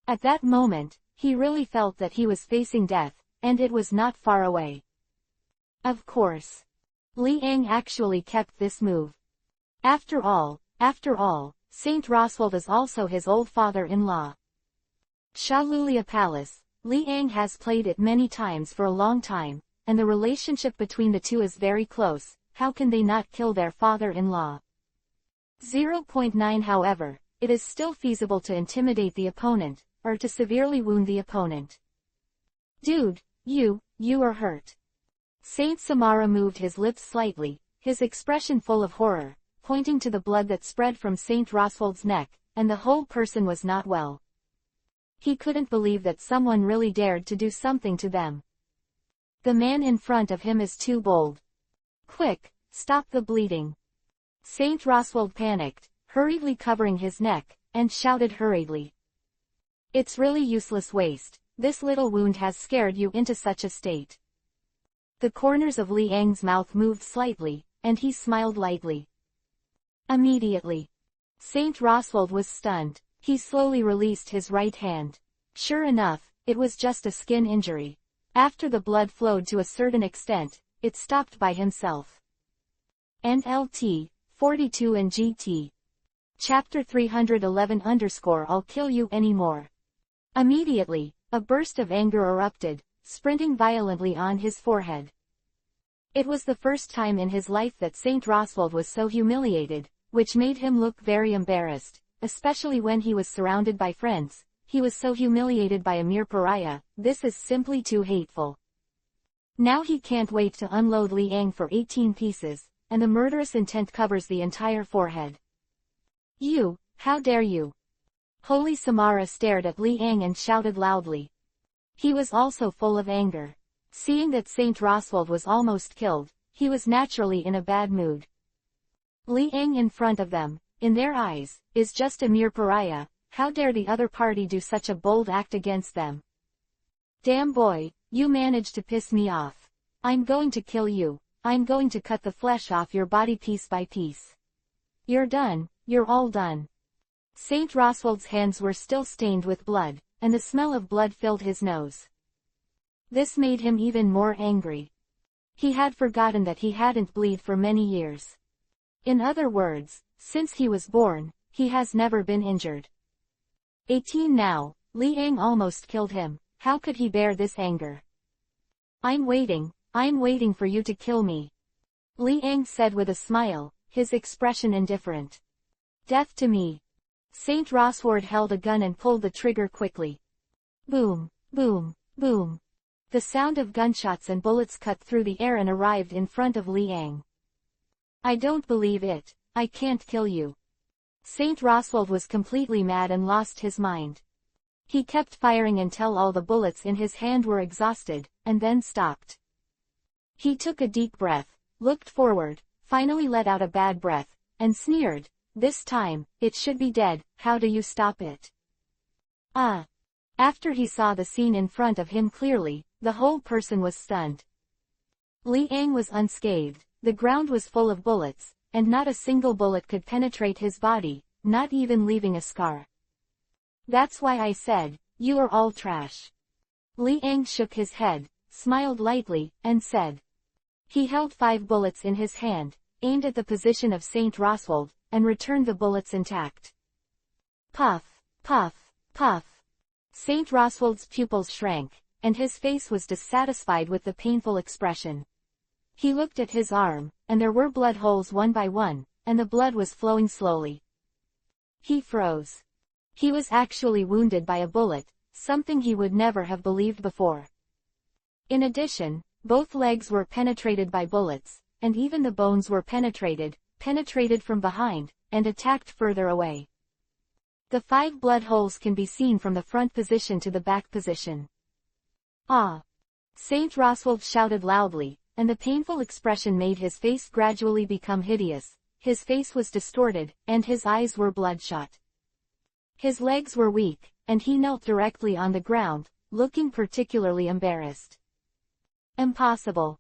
At that moment, he really felt that he was facing death, and it was not far away. Of course. Li Ang actually kept this move. After all, Saint Roswald is also his old father-in-law. Shalulia Palace. Liang has played it many times for a long time, and the relationship between the two is very close. How can they not kill their father-in-law? 0.9 However, it is still feasible to intimidate the opponent, or to severely wound the opponent. Dude, you are hurt. Saint Samara moved his lips slightly, his expression full of horror, pointing to the blood that spread from Saint Roswald's neck, and the whole person was not well. He couldn't believe that someone really dared to do something to them. The man in front of him is too bold. Quick, stop the bleeding. Saint Roswald panicked, hurriedly covering his neck, and shouted hurriedly. It's really useless waste, this little wound has scared you into such a state. The corners of Liang's mouth moved slightly, and he smiled lightly. Immediately, Saint Roswald was stunned. He slowly released his right hand. Sure enough, it was just a skin injury. After the blood flowed to a certain extent, it stopped by himself. NLT, 42 and GT. Chapter 311 _ I'll kill you anymore. Immediately, a burst of anger erupted, sprinting violently on his forehead. It was the first time in his life that Saint Roswald was so humiliated, which made him look very embarrassed, especially when he was surrounded by friends. He was so humiliated by a mere pariah. This is simply too hateful. Now he can't wait to unload Liang for 18 pieces, and the murderous intent covers the entire forehead. You, how dare you? Holy Samara stared at Liang and shouted loudly. He was also full of anger. Seeing that Saint Roswald was almost killed, he was naturally in a bad mood. Liang in front of them, in their eyes, is just a mere pariah. How dare the other party do such a bold act against them? Damn boy, you managed to piss me off. I'm going to kill you. I'm going to cut the flesh off your body piece by piece. You're done, you're all done. Saint Roswald's hands were still stained with blood, and the smell of blood filled his nose. This made him even more angry. He had forgotten that he hadn't bled for many years. In other words, since he was born, he has never been injured. 18 now, Liang almost killed him. How could he bear this anger? I'm waiting for you to kill me. Liang said with a smile, his expression indifferent. Death to me. Saint Roswald held a gun and pulled the trigger quickly. Boom, boom, boom. The sound of gunshots and bullets cut through the air and arrived in front of Liang. I don't believe it, I can't kill you. Saint Roswald was completely mad and lost his mind. He kept firing until all the bullets in his hand were exhausted, and then stopped. He took a deep breath, looked forward, finally let out a bad breath, and sneered. This time, it should be dead. How do you stop it? Ah! After he saw the scene in front of him clearly, the whole person was stunned. Liang was unscathed, the ground was full of bullets, and not a single bullet could penetrate his body, not even leaving a scar. That's why I said, you are all trash. Liang shook his head, smiled lightly, and said. He held 5 bullets in his hand, aimed at the position of Saint Roswald, and returned the bullets intact. Puff, puff, puff. Saint Roswald's pupils shrank, and his face was dissatisfied with the painful expression. He looked at his arm, and there were blood holes one by one, and the blood was flowing slowly. He froze. He was actually wounded by a bullet, something he would never have believed before. In addition, both legs were penetrated by bullets, and even the bones were penetrated from behind, and attacked further away. The 5 blood holes can be seen from the front position to the back position. Ah! Saint Roswald shouted loudly, and the painful expression made his face gradually become hideous. His face was distorted, and his eyes were bloodshot. His legs were weak, and he knelt directly on the ground, looking particularly embarrassed. Impossible.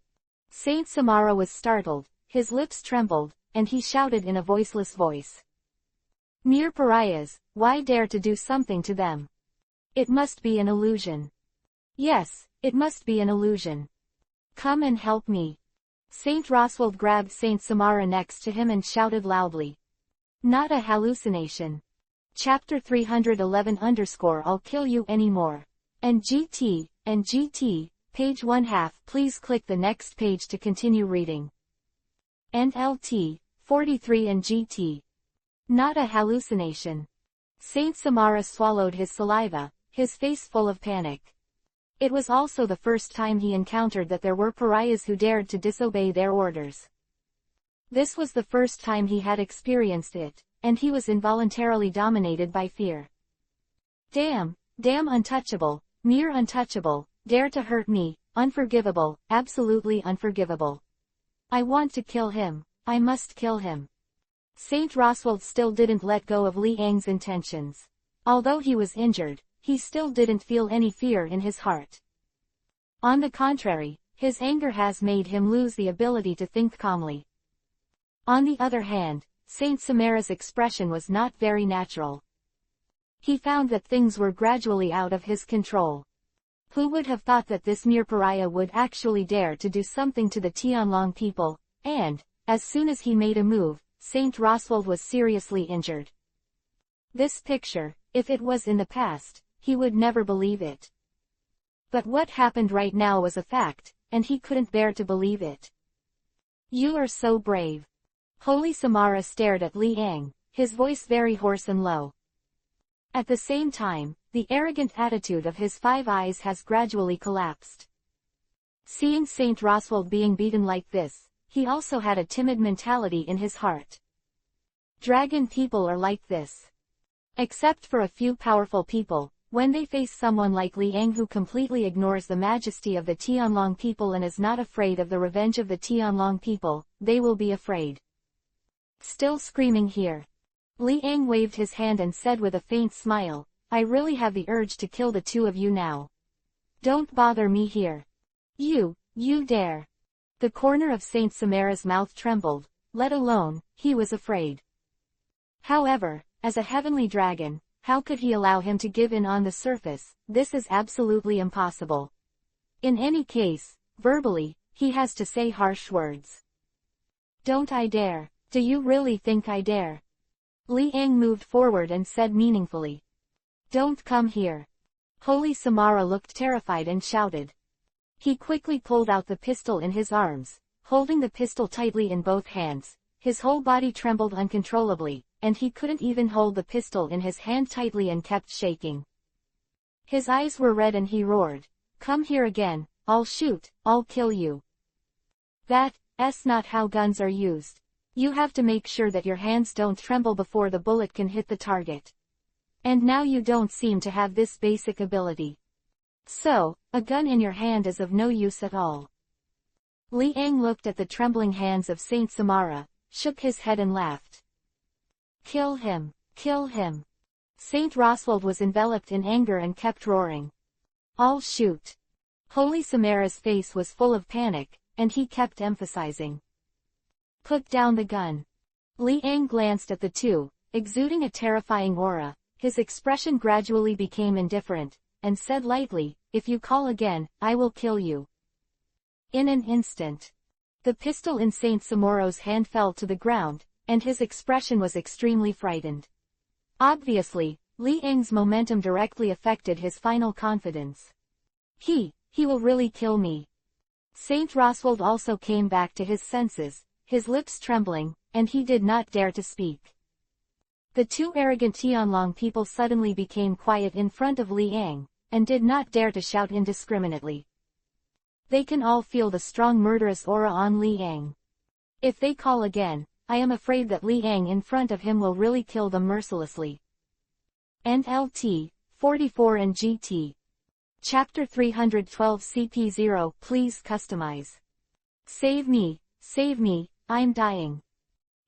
Saint Samara was startled, his lips trembled, and he shouted in a voiceless voice. Mere pariahs, why dare to do something to them? It must be an illusion. Yes, it must be an illusion. Come and help me. Saint Roswald grabbed Saint Samara next to him and shouted loudly. Not a hallucination. Chapter 311 _ I'll kill you anymore. And GT, page 1/2. Please click the next page to continue reading. And LT, 43 and GT. Not a hallucination. Saint Samara swallowed his saliva, his face full of panic. It was also the first time he encountered that there were pariahs who dared to disobey their orders. This was the first time he had experienced it, and he was involuntarily dominated by fear. Damn untouchable, mere untouchable, dare to hurt me, unforgivable, absolutely unforgivable. I want to kill him, I must kill him. Saint Roswald still didn't let go of Li Ang's intentions. Although he was injured, he still didn't feel any fear in his heart. On the contrary, his anger has made him lose the ability to think calmly. On the other hand, Saint Samara's expression was not very natural. He found that things were gradually out of his control. Who would have thought that this mere pariah would actually dare to do something to the Tianlong people, and, as soon as he made a move, Saint Roswald was seriously injured. This picture, if it was in the past, he would never believe it. But what happened right now was a fact, and he couldn't bear to believe it. You are so brave. Holy Samara stared at Li Ang, his voice very hoarse and low. At the same time, the arrogant attitude of his 5 eyes has gradually collapsed. Seeing Saint Roswald being beaten like this, he also had a timid mentality in his heart. Dragon people are like this. Except for a few powerful people, when they face someone like Li Ang who completely ignores the majesty of the Tianlong people and is not afraid of the revenge of the Tianlong people, they will be afraid. Still screaming here. Li Ang waved his hand and said with a faint smile, I really have the urge to kill the 2 of you now. Don't bother me here. You dare. The corner of Saint Samara's mouth trembled, let alone, he was afraid. However, as a heavenly dragon, how could he allow him to give in on the surface? This is absolutely impossible. In any case, verbally, he has to say harsh words. Don't I dare? Do you really think I dare? Li Ang moved forward and said meaningfully. Don't come here. Holy Samara looked terrified and shouted. He quickly pulled out the pistol in his arms, holding the pistol tightly in both hands. His whole body trembled uncontrollably, and he couldn't even hold the pistol in his hand tightly and kept shaking. His eyes were red and he roared, Come here again, I'll shoot, I'll kill you. That's not how guns are used. You have to make sure that your hands don't tremble before the bullet can hit the target. And now you don't seem to have this basic ability. So, a gun in your hand is of no use at all. Li Ang looked at the trembling hands of Saint Samara, shook his head and laughed. Kill him, kill him. Saint Roswald was enveloped in anger and kept roaring. I'll shoot. Holy Samara's face was full of panic, and he kept emphasizing. Put down the gun. Li Ang glanced at the 2, exuding a terrifying aura. His expression gradually became indifferent, and said lightly, If you call again, I will kill you. In an instant, the pistol in Saint Samara's hand fell to the ground, and his expression was extremely frightened. Obviously, Li Ang's momentum directly affected his final confidence. He will really kill me. Saint Roswald also came back to his senses, his lips trembling, and he did not dare to speak. The 2 arrogant Tianlong people suddenly became quiet in front of Li Ang, and did not dare to shout indiscriminately. They can all feel the strong murderous aura on Li Ang. If they call again, I am afraid that Li Ang in front of him will really kill them mercilessly. And LT, 44 and GT. Chapter 312 CP0 Please customize. Save me, I'm dying.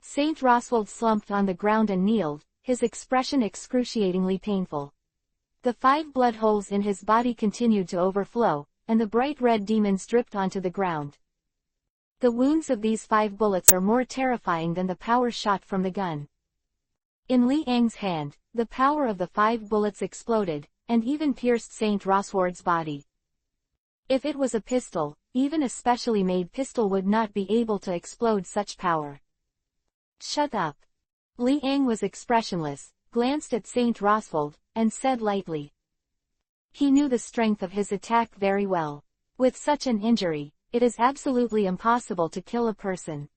Saint Roswald slumped on the ground and kneeled, his expression excruciatingly painful. The 5 blood holes in his body continued to overflow, and the bright red demons dripped onto the ground. The wounds of these 5 bullets are more terrifying than the power shot from the gun. In Li Ang's hand, the power of the 5 bullets exploded, and even pierced Saint Roswald's body. If it was a pistol, even a specially made pistol would not be able to explode such power. Shut up. Li Ang was expressionless, glanced at Saint Roswald, and said lightly. He knew the strength of his attack very well. With such an injury, it is absolutely impossible to kill a person.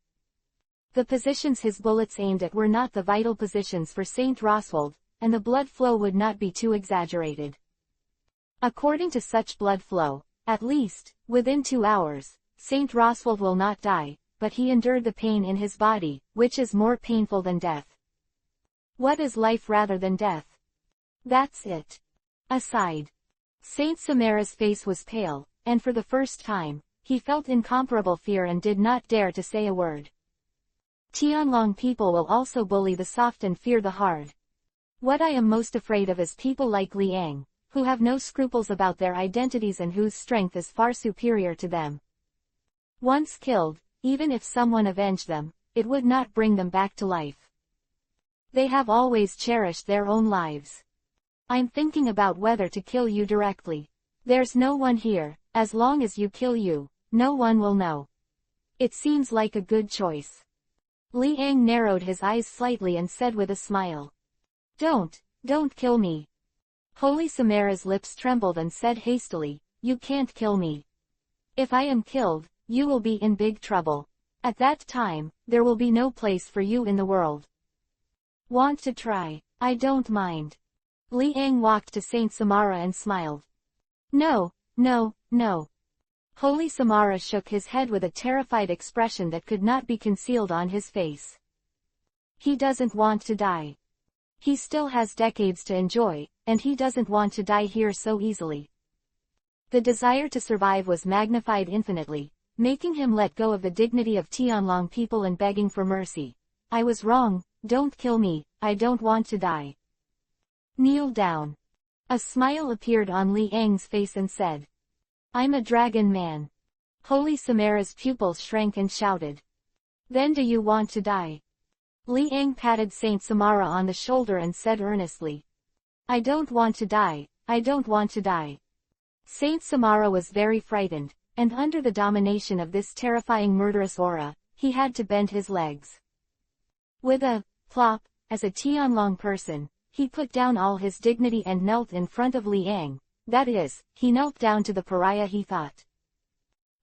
The positions his bullets aimed at were not the vital positions for Saint Roswald, and the blood flow would not be too exaggerated. According to such blood flow, at least, within 2 hours, Saint Roswald will not die, but he endured the pain in his body, which is more painful than death. What is life rather than death? That's it. Aside. Saint Samara's face was pale, and for the first time, he felt incomparable fear and did not dare to say a word. Tianlong people will also bully the soft and fear the hard. What I am most afraid of is people like Liang, who have no scruples about their identities and whose strength is far superior to them. Once killed, even if someone avenged them, it would not bring them back to life. They have always cherished their own lives. I'm thinking about whether to kill you directly. There's no one here, as long as you kill you, no one will know. It seems like a good choice. Liang narrowed his eyes slightly and said with a smile. Don't kill me. Holy Samara's lips trembled and said hastily, you can't kill me. If I am killed, you will be in big trouble. At that time, there will be no place for you in the world. Want to try? I don't mind. Liang walked to Saint Samara and smiled. No. Holy Samara shook his head with a terrified expression that could not be concealed on his face. He doesn't want to die. He still has decades to enjoy, and he doesn't want to die here so easily. The desire to survive was magnified infinitely, making him let go of the dignity of Tianlong people and begging for mercy. I was wrong, don't kill me, I don't want to die. Kneel down. A smile appeared on Liang's face and said. I'm a dragon man. Holy Samara's pupils shrank and shouted. Then do you want to die? Liang patted Saint Samara on the shoulder and said earnestly. I don't want to die, I don't want to die. Saint Samara was very frightened, and under the domination of this terrifying murderous aura, he had to bend his legs. With a plop, as a Tianlong person, he put down all his dignity and knelt in front of Liang, that is, he knelt down to the pariah he thought.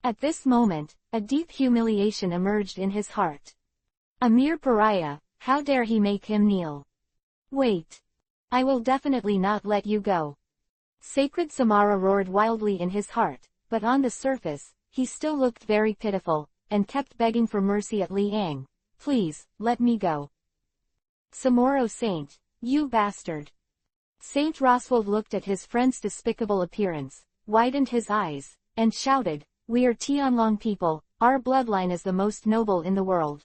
At this moment, a deep humiliation emerged in his heart. A mere pariah, how dare he make him kneel? Wait. I will definitely not let you go. Sacred Samara roared wildly in his heart, but on the surface, he still looked very pitiful, and kept begging for mercy at Liang. Please, let me go. Samoro Saint, you bastard. Saint Roswald looked at his friend's despicable appearance, widened his eyes, and shouted, we are Tianlong people, our bloodline is the most noble in the world.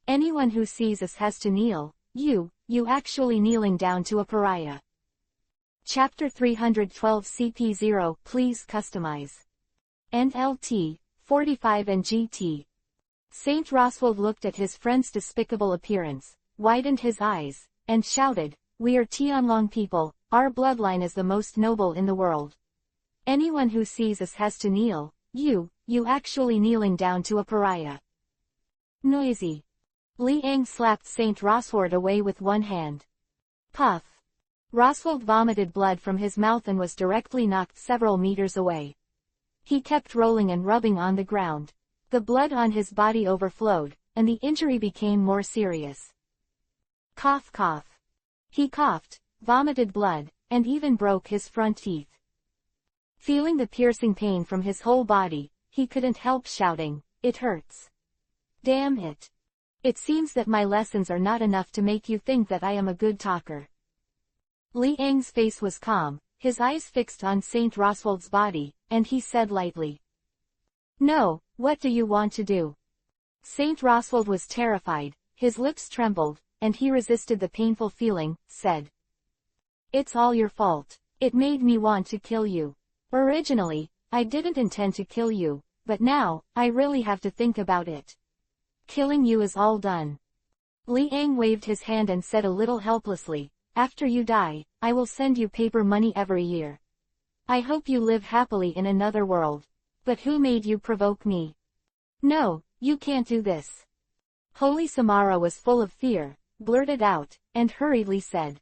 Anyone who sees us has to kneel, you actually kneeling down to a pariah. Chapter 312 CP0 Please customize. NLT, 45 and GT. Saint Roswald looked at his friend's despicable appearance, widened his eyes, and shouted, we are Tianlong people, our bloodline is the most noble in the world. Anyone who sees us has to kneel, you actually kneeling down to a pariah. Noisy. Liang slapped Saint Roswald away with one hand. Puff. Roswald vomited blood from his mouth and was directly knocked several meters away. He kept rolling and rubbing on the ground. The blood on his body overflowed, and the injury became more serious. Cough cough. He coughed, vomited blood, and even broke his front teeth. Feeling the piercing pain from his whole body, he couldn't help shouting, it hurts. Damn it. It seems that my lessons are not enough to make you think that I am a good talker. Liang's face was calm, his eyes fixed on Saint Roswald's body, and he said lightly. No, what do you want to do? Saint Roswald was terrified, his lips trembled, and he resisted the painful feeling, said. It's all your fault. It made me want to kill you. Originally, I didn't intend to kill you, but now, I really have to think about it. Killing you is all done. Liang waved his hand and said a little helplessly, after you die, I will send you paper money every year. I hope you live happily in another world. But who made you provoke me? No, you can't do this. Holy Samara was full of fear, blurted out, and hurriedly said.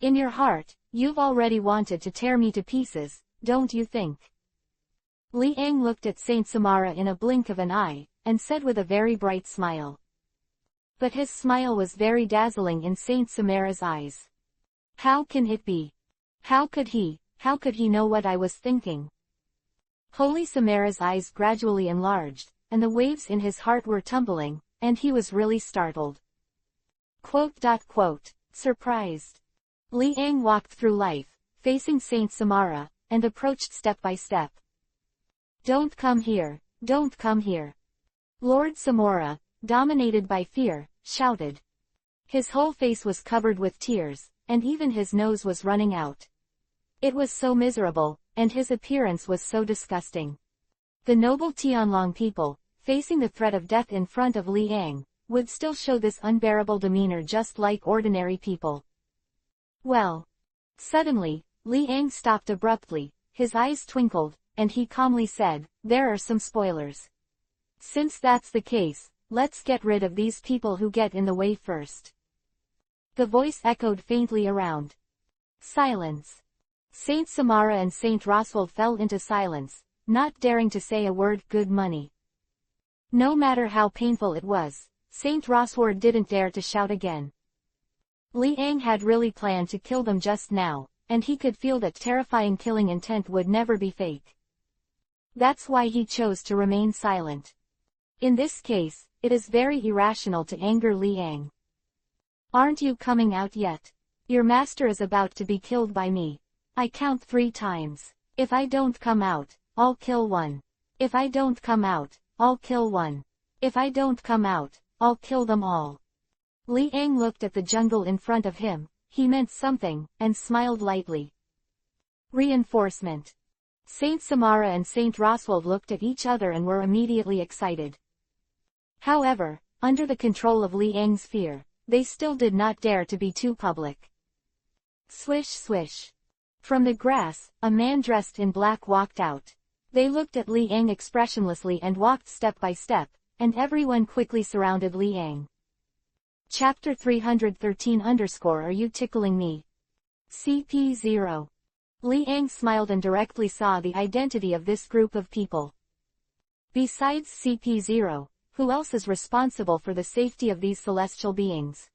In your heart, you've already wanted to tear me to pieces, don't you think? Li Ang looked at Saint Samara in a blink of an eye, and said with a very bright smile. But his smile was very dazzling in Saint Samara's eyes. How can it be? How could he know what I was thinking? Holy Samara's eyes gradually enlarged, and the waves in his heart were tumbling, and he was really startled. Surprised. Li Ang walked through life, facing Saint Samara, and approached step by step. Don't come here, don't come here. Lord Samora, dominated by fear, shouted. His whole face was covered with tears, and even his nose was running out. It was so miserable, and his appearance was so disgusting. The noble Tianlong people, facing the threat of death in front of Li Ang, would still show this unbearable demeanor just like ordinary people. Well. Suddenly, Li Ang stopped abruptly, his eyes twinkled, and he calmly said, there are some spoilers. Since that's the case, let's get rid of these people who get in the way first. The voice echoed faintly around. Silence. Saint Samara and Saint Roswald fell into silence, not daring to say a word. Good money. No matter how painful it was, Saint Roswald didn't dare to shout again. Li Ang had really planned to kill them just now, and he could feel that terrifying killing intent would never be fake. That's why he chose to remain silent. In this case, it is very irrational to anger Li Ang. Aren't you coming out yet? Your master is about to be killed by me. I count 3 times. If I don't come out, I'll kill one. If I don't come out, I'll kill one. If I don't come out, I'll kill them all. Li Ang looked at the jungle in front of him, he meant something, and smiled lightly. Reinforcement. Saint Samara and Saint Roswald looked at each other and were immediately excited. However, under the control of Li Ang's fear, they still did not dare to be too public. Swish swish. From the grass, a man dressed in black walked out. They looked at Li Ang expressionlessly and walked step by step, and everyone quickly surrounded Li Ang. Chapter 313 _ Are you tickling me? CP0. Li Ang smiled and directly saw the identity of this group of people. Besides CP0, who else is responsible for the safety of these celestial beings?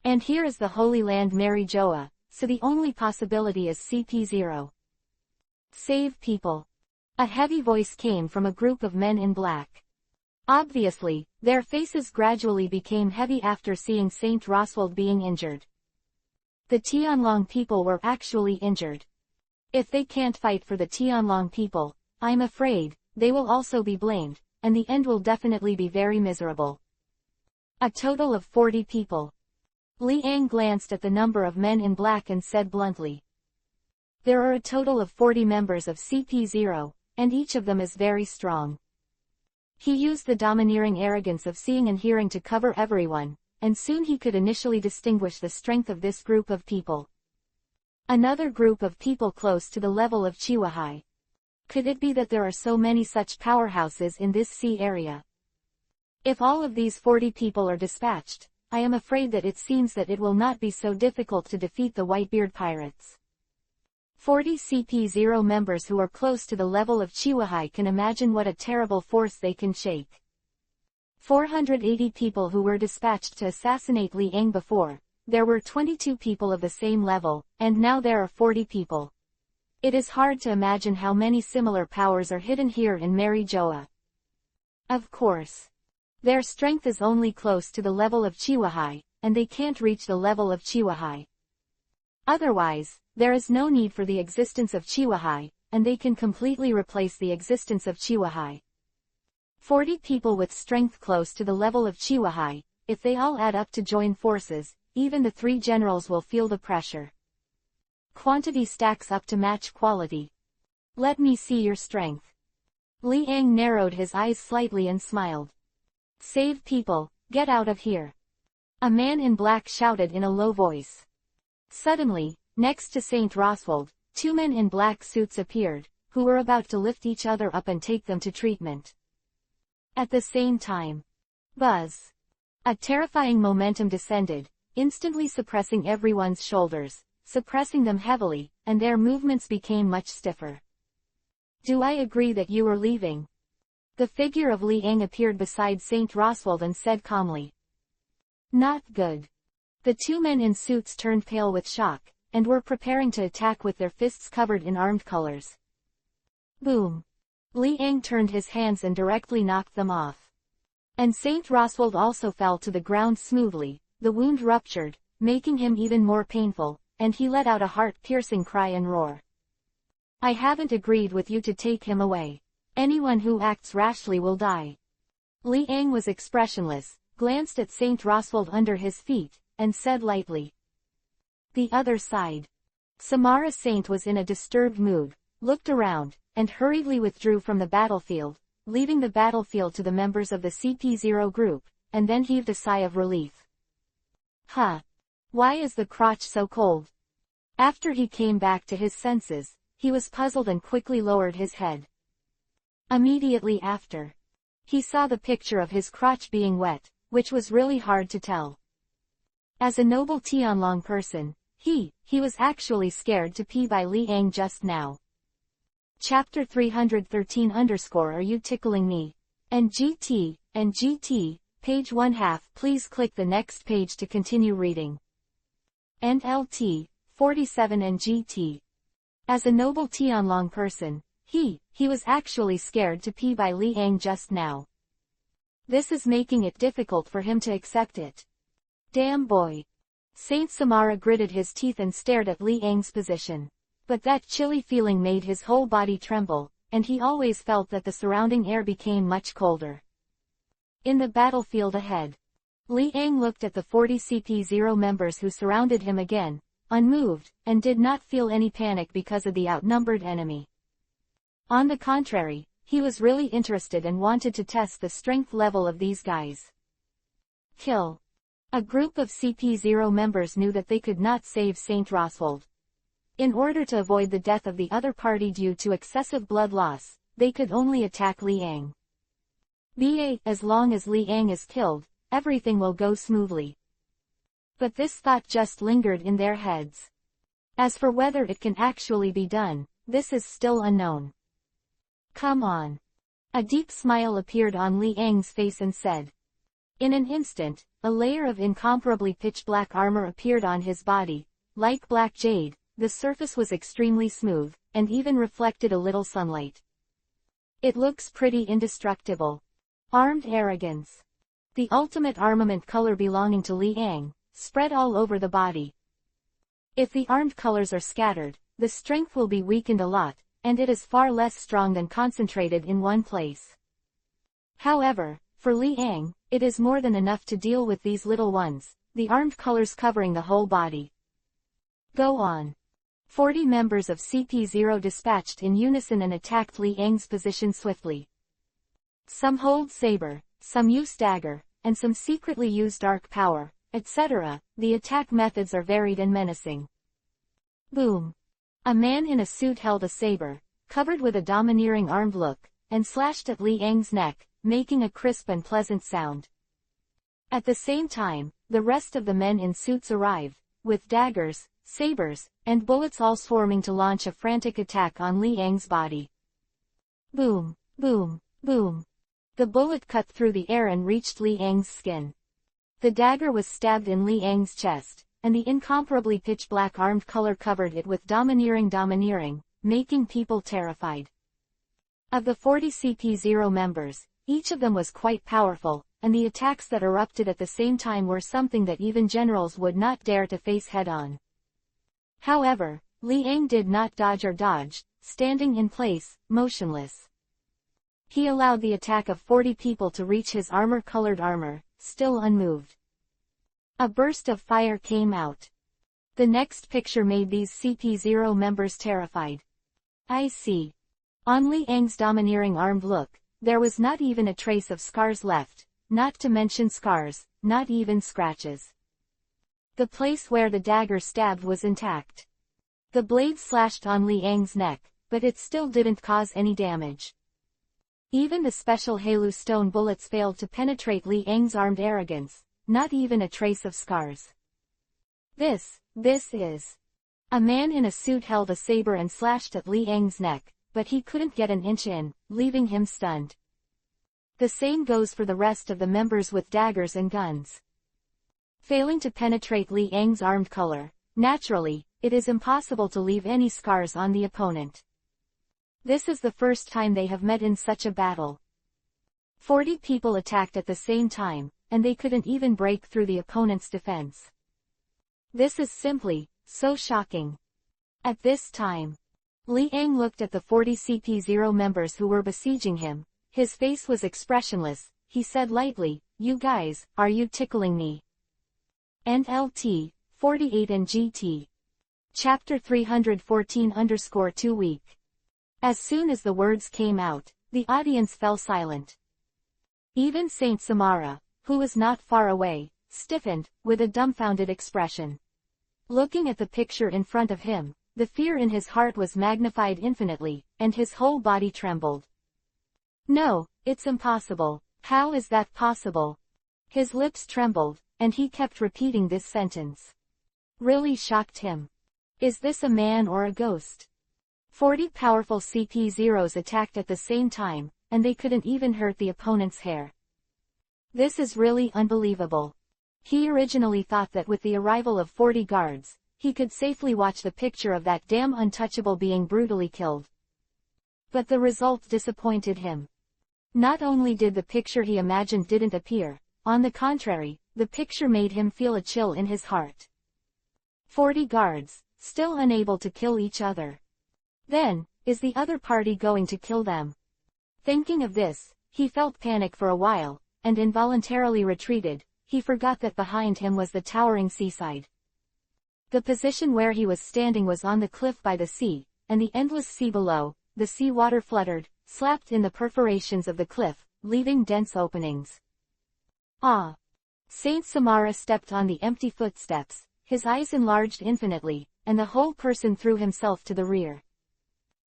And here is the Holy Land Mary Joa, so the only possibility is CP0. Save people. A heavy voice came from a group of men in black. Obviously, their faces gradually became heavy after seeing Saint Roswald being injured. The Tianlong people were actually injured. If they can't fight for the Tianlong people, I'm afraid, they will also be blamed, and the end will definitely be very miserable. A total of 40 people. Li Ang glanced at the number of men in black and said bluntly. There are a total of 40 members of CP0, and each of them is very strong. He used the domineering arrogance of seeing and hearing to cover everyone, and soon he could initially distinguish the strength of this group of people. Another group of people close to the level of Chihuahai. Could it be that there are so many such powerhouses in this sea area? If all of these 40 people are dispatched, I am afraid that it seems that it will not be so difficult to defeat the Whitebeard pirates. 40 CP0 members who are close to the level of Chihuahai can imagine what a terrible force they can shake. 480 people who were dispatched to assassinate Li Ang before, there were 22 people of the same level, and now there are 40 people. It is hard to imagine how many similar powers are hidden here in Mary Joa. Of course. Their strength is only close to the level of Chihuahai, and they can't reach the level of Chihuahai. Otherwise, there is no need for the existence of Chihuahai, and they can completely replace the existence of Chihuahai. 40 people with strength close to the level of Chihuahai, if they all add up to join forces, even the 3 generals will feel the pressure. Quantity stacks up to match quality. Let me see your strength. Li Ang narrowed his eyes slightly and smiled. Save people, get out of here. A man in black shouted in a low voice. Suddenly, next to Saint Roswald, 2 men in black suits appeared, who were about to lift each other up and take them to treatment. At the same time, buzz. A terrifying momentum descended, instantly suppressing everyone's shoulders, suppressing them heavily, and their movements became much stiffer. "Do I agree that you are leaving?" The figure of Li Ang appeared beside Saint Roswald and said calmly. "Not good." The two men in suits turned pale with shock, and were preparing to attack with their fists covered in armed colors. Boom! Li Ang turned his hands and directly knocked them off. And Saint Roswald also fell to the ground smoothly. The wound ruptured, making him even more painful, and he let out a heart-piercing cry and roar. "I haven't agreed with you to take him away. Anyone who acts rashly will die." Li Ang was expressionless, glanced at Saint Roswald under his feet, and said lightly. "The other side." Samara Saint was in a disturbed mood, looked around, and hurriedly withdrew from the battlefield, leaving the battlefield to the members of the CP0 group, and then heaved a sigh of relief. "Huh. Why is the crotch so cold?" After he came back to his senses, he was puzzled and quickly lowered his head. Immediately after, he saw the picture of his crotch being wet, which was really hard to tell. As a noble Tianlong person, he was actually scared to pee by Li Ang just now. Chapter 313 Are you tickling me? And GT, page 1/2. Please click the next page to continue reading. And LT, 47 and GT. As a noble Tianlong person, he was actually scared to pee by Li Ang just now. This is making it difficult for him to accept it. Damn boy. Saint Samara gritted his teeth and stared at Li Ang's position. But that chilly feeling made his whole body tremble, and he always felt that the surrounding air became much colder. In the battlefield ahead, Li Ang looked at the 40 CP0 members who surrounded him again, unmoved, and did not feel any panic because of the outnumbered enemy. On the contrary, he was really interested and wanted to test the strength level of these guys. Kill. A group of CP0 members knew that they could not save Saint Roswald. In order to avoid the death of the other party due to excessive blood loss, they could only attack Li Ang. As long as Li Ang is killed, everything will go smoothly. But this thought just lingered in their heads. As for whether it can actually be done, this is still unknown. Come on. A deep smile appeared on Li Ang's face and said. In an instant, a layer of incomparably pitch-black armor appeared on his body. Like black jade, the surface was extremely smooth, and even reflected a little sunlight. It looks pretty indestructible. Armed arrogance. The ultimate armament color belonging to Li Ang, spread all over the body. If the armed colors are scattered, the strength will be weakened a lot, and it is far less strong than concentrated in one place. However, for Li Ang, it is more than enough to deal with these little ones, the armed colors covering the whole body. Go on. 40 members of CP0 dispatched in unison and attacked Li Ang's position swiftly. Some hold saber, some use dagger, and some secretly use dark power, etc. The attack methods are varied and menacing. Boom. A man in a suit held a saber, covered with a domineering armed look, and slashed at Li Ang's neck, making a crisp and pleasant sound. At the same time, the rest of the men in suits arrived, with daggers, sabers, and bullets all swarming to launch a frantic attack on Li Ang's body. Boom, boom, boom. The bullet cut through the air and reached Li Ang's skin. The dagger was stabbed in Li Ang's chest, and the incomparably pitch-black armed color covered it with domineering, making people terrified. Of the 40 CP0 members, each of them was quite powerful, and the attacks that erupted at the same time were something that even generals would not dare to face head-on. However, Li Ang did not dodge or dodge, standing in place, motionless. He allowed the attack of 40 people to reach his armor-colored armor, still unmoved. A burst of fire came out. The next picture made these CP0 members terrified. I see. On Li Ang's domineering armed look, there was not even a trace of scars left, not to mention scars, not even scratches. The place where the dagger stabbed was intact. The blade slashed on Li Ang's neck, but it still didn't cause any damage. Even the special Halu stone bullets failed to penetrate Li Ang's armed arrogance, not even a trace of scars. This is. A man in a suit held a saber and slashed at Li Yang's neck, but he couldn't get an inch in, leaving him stunned. The same goes for the rest of the members with daggers and guns. Failing to penetrate Li Yang's armed color, naturally, it is impossible to leave any scars on the opponent. This is the first time they have met in such a battle. 40 people attacked at the same time, and they couldn't even break through the opponent's defense. This is simply so shocking. At this time, Li Yang looked at the 40 CP0 members who were besieging him. His face was expressionless. He said lightly, "You guys, are you tickling me?" NLT, 48 and GT. Chapter 314-2 week. As soon as the words came out, the audience fell silent. Even Saint Samara, who was not far away, stiffened, with a dumbfounded expression. Looking at the picture in front of him, the fear in his heart was magnified infinitely, and his whole body trembled. "No, it's impossible. How is that possible?" His lips trembled, and he kept repeating this sentence. Really shocked him. Is this a man or a ghost? 40 powerful CP0s attacked at the same time, and they couldn't even hurt the opponent's hair. This is really unbelievable. He originally thought that with the arrival of 40 guards, he could safely watch the picture of that damn untouchable being brutally killed. But the result disappointed him. Not only did the picture he imagined didn't appear, on the contrary, the picture made him feel a chill in his heart. 40 guards, still unable to kill each other. Then, is the other party going to kill them? Thinking of this, he felt panic for a while, and involuntarily retreated. He forgot that behind him was the towering seaside. The position where he was standing was on the cliff by the sea, and the endless sea below. The sea water fluttered, slapped in the perforations of the cliff, leaving dense openings. Ah! Saint Samara stepped on the empty footsteps, his eyes enlarged infinitely, and the whole person threw himself to the rear.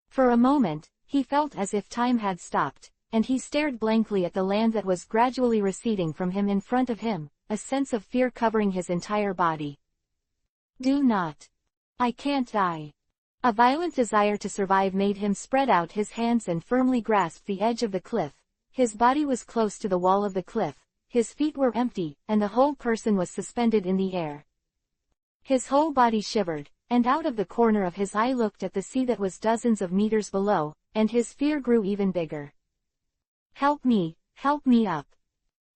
For a moment, he felt as if time had stopped, and he stared blankly at the land that was gradually receding from him in front of him, a sense of fear covering his entire body. Do not. I can't die. A violent desire to survive made him spread out his hands and firmly grasp the edge of the cliff. His body was close to the wall of the cliff, his feet were empty, and the whole person was suspended in the air. His whole body shivered, and out of the corner of his eye looked at the sea that was dozens of meters below, and his fear grew even bigger. Help me up.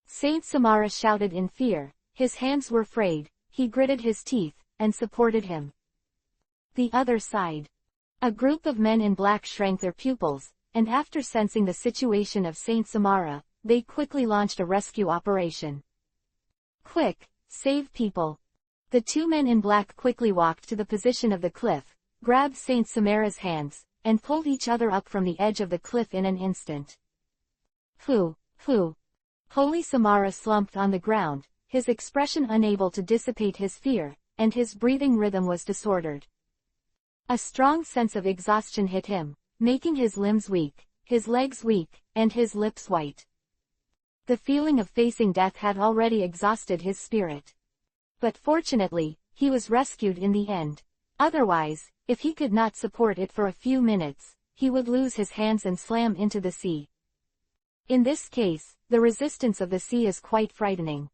Saint Samara shouted in fear. His hands were frayed, he gritted his teeth, and supported him. The other side. A group of men in black shrank their pupils, and after sensing the situation of Saint Samara, they quickly launched a rescue operation. Quick, save people. The two men in black quickly walked to the position of the cliff, grabbed Saint Samara's hands, and pulled each other up from the edge of the cliff in an instant. Phew. Holy Samara slumped on the ground, his expression unable to dissipate his fear, and his breathing rhythm was disordered. A strong sense of exhaustion hit him, making his limbs weak, his legs weak, and his lips white. The feeling of facing death had already exhausted his spirit. But fortunately, he was rescued in the end. Otherwise, if he could not support it for a few minutes, he would lose his hands and slam into the sea. In this case, the resistance of the sea is quite frightening.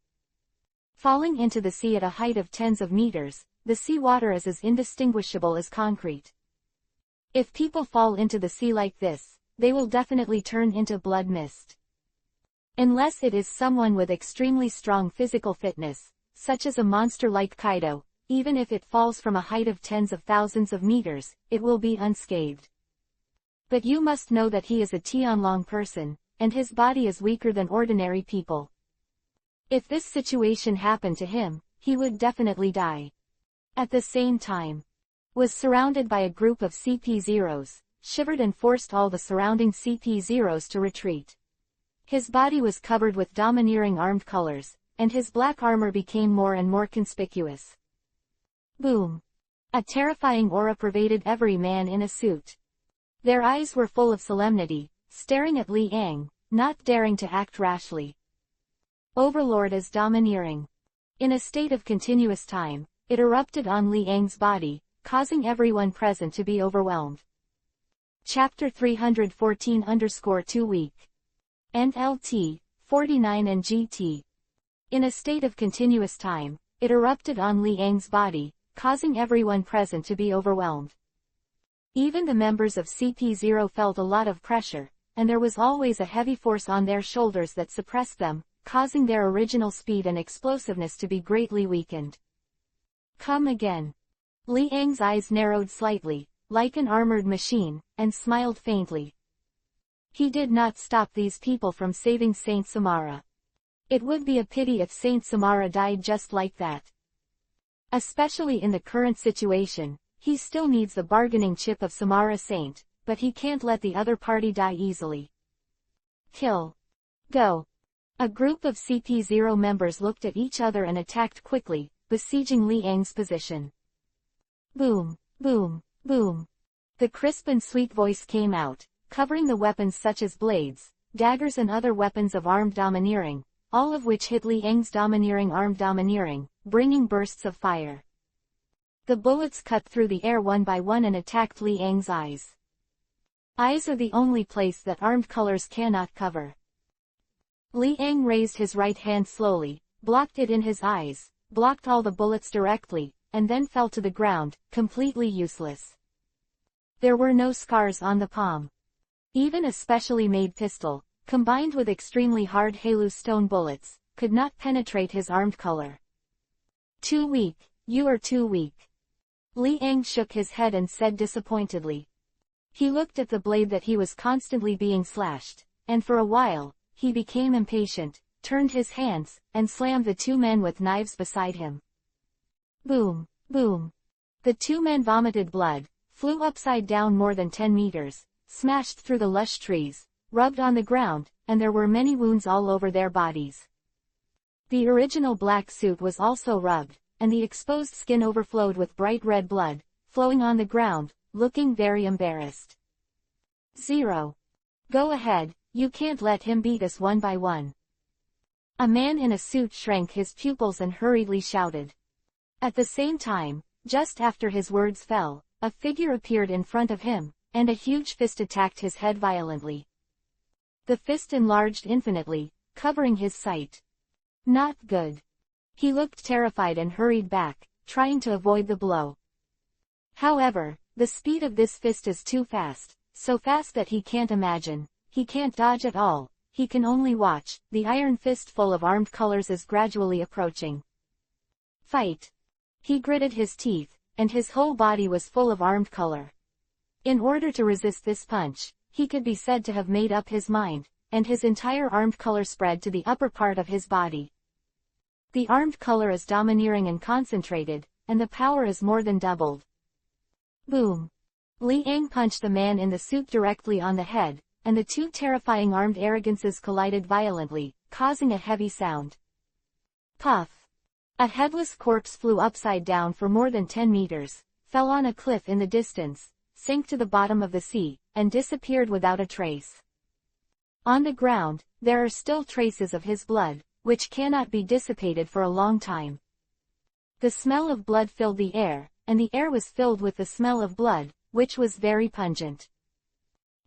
Falling into the sea at a height of tens of meters, the sea water is as indistinguishable as concrete. If people fall into the sea like this, they will definitely turn into blood mist. Unless it is someone with extremely strong physical fitness, such as a monster like Kaido, even if it falls from a height of tens of thousands of meters, it will be unscathed. But you must know that he is a Tianlong person, and his body is weaker than ordinary people. If this situation happened to him, he would definitely die. At the same time, was surrounded by a group of CP0s, shivered and forced all the surrounding CP0s to retreat. His body was covered with domineering armed colors, and his black armor became more and more conspicuous. Boom! A terrifying aura pervaded every man in a suit. Their eyes were full of solemnity, staring at Li Yang, not daring to act rashly. Overlord is domineering. In a state of continuous time, it erupted on Li Yang's body, causing everyone present to be overwhelmed. Chapter 314-2 week. NLT, 49 and GT. In a state of continuous time, it erupted on Li Yang's body, causing everyone present to be overwhelmed. Even the members of CP0 felt a lot of pressure, and there was always a heavy force on their shoulders that suppressed them, causing their original speed and explosiveness to be greatly weakened. Come again. Li Yang's eyes narrowed slightly, like an armored machine, and smiled faintly. He did not stop these people from saving Saint Samara. It would be a pity if Saint Samara died just like that. Especially in the current situation, he still needs the bargaining chip of Samara Saint, but he can't let the other party die easily. Kill. Go. A group of CP0 members looked at each other and attacked quickly, besieging Li Yang's position. Boom, boom, boom. The crisp and sweet voice came out, covering the weapons such as blades, daggers and other weapons of armed domineering, all of which hit Li Yang's domineering armed domineering, bringing bursts of fire. The bullets cut through the air one by one and attacked Li Yang's eyes. Eyes are the only place that armed colors cannot cover. Li Yang raised his right hand slowly, blocked it in his eyes, blocked all the bullets directly, and then fell to the ground, completely useless. There were no scars on the palm. Even a specially made pistol, combined with extremely hard Halu stone bullets, could not penetrate his armed color. Too weak, you are too weak. Li Yang shook his head and said disappointedly. He looked at the blade that he was constantly being slashed, and for a while, he became impatient, turned his hands, and slammed the two men with knives beside him. Boom, boom. The two men vomited blood, flew upside down more than 10 meters, smashed through the lush trees, rubbed on the ground, and there were many wounds all over their bodies. The original black suit was also rubbed, and the exposed skin overflowed with bright red blood, flowing on the ground, looking very embarrassed. 0. Go ahead, you can't let him beat us one by one. A man in a suit shrank his pupils and hurriedly shouted. At the same time, just after his words fell, a figure appeared in front of him, and a huge fist attacked his head violently. The fist enlarged infinitely, covering his sight. Not good. He looked terrified and hurried back, trying to avoid the blow. However, the speed of this fist is too fast, so fast that he can't imagine, he can't dodge at all, he can only watch. The iron fist full of armed colors is gradually approaching. Fight. He gritted his teeth, and his whole body was full of armed color. In order to resist this punch, he could be said to have made up his mind, and his entire armed color spread to the upper part of his body. The armed color is domineering and concentrated, and the power is more than doubled. Boom. Li Yang punched the man in the suit directly on the head, and the two terrifying armed arrogances collided violently, causing a heavy sound. Puff. A headless corpse flew upside down for more than 10 meters, fell on a cliff in the distance, sank to the bottom of the sea, and disappeared without a trace. On the ground, there are still traces of his blood, which cannot be dissipated for a long time. The smell of blood filled the air, and the air was filled with the smell of blood, which was very pungent.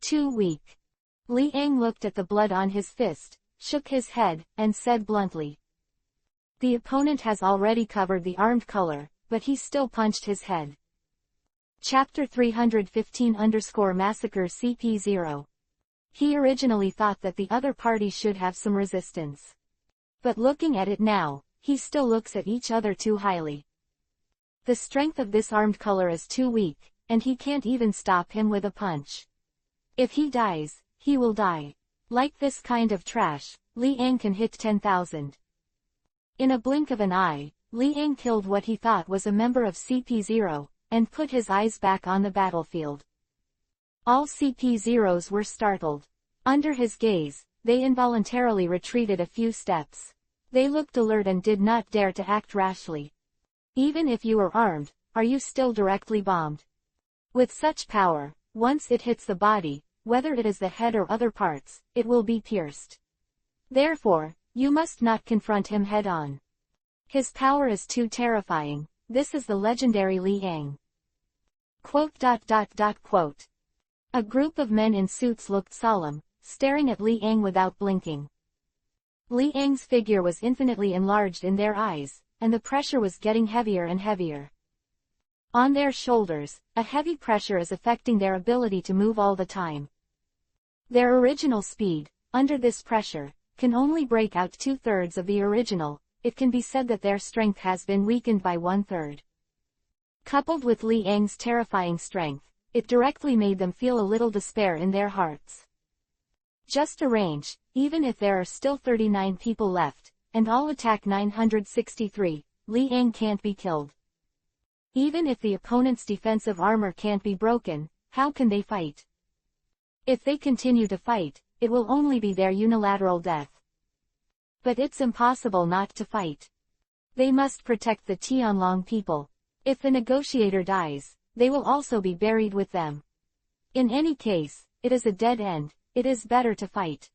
Too weak. Li Yang looked at the blood on his fist, shook his head, and said bluntly. The opponent has already covered the armed color, but he still punched his head. Chapter 315-Massacre CP0. He originally thought that the other party should have some resistance. But looking at it now, he still looks at each other too highly. The strength of this armed color is too weak, and he can't even stop him with a punch. If he dies, he will die. Like this kind of trash, Li Yang can hit 10,000. In a blink of an eye, Li Yang killed what he thought was a member of CP0, and put his eyes back on the battlefield. All CP0s were startled. Under his gaze, they involuntarily retreated a few steps. They looked alert and did not dare to act rashly. Even if you are armed, are you still directly bombed? With such power, once it hits the body, whether it is the head or other parts, it will be pierced. Therefore, you must not confront him head-on. His power is too terrifying, this is the legendary Li Yang. Quote. A group of men in suits looked solemn, staring at Li Yang without blinking. Li Yang's figure was infinitely enlarged in their eyes, and the pressure was getting heavier and heavier. On their shoulders, a heavy pressure is affecting their ability to move all the time. Their original speed, under this pressure, can only break out 2/3 of the original. It can be said that their strength has been weakened by 1/3. Coupled with Li Yang's terrifying strength, it directly made them feel a little despair in their hearts. Just arrange, even if there are still 39 people left, and all attack 963, Li Yang can't be killed. Even if the opponent's defensive armor can't be broken, how can they fight? If they continue to fight, it will only be their unilateral death. But it's impossible not to fight. They must protect the Tianlong people. If the negotiator dies, they will also be buried with them. In any case, it is a dead end. It is better to fight.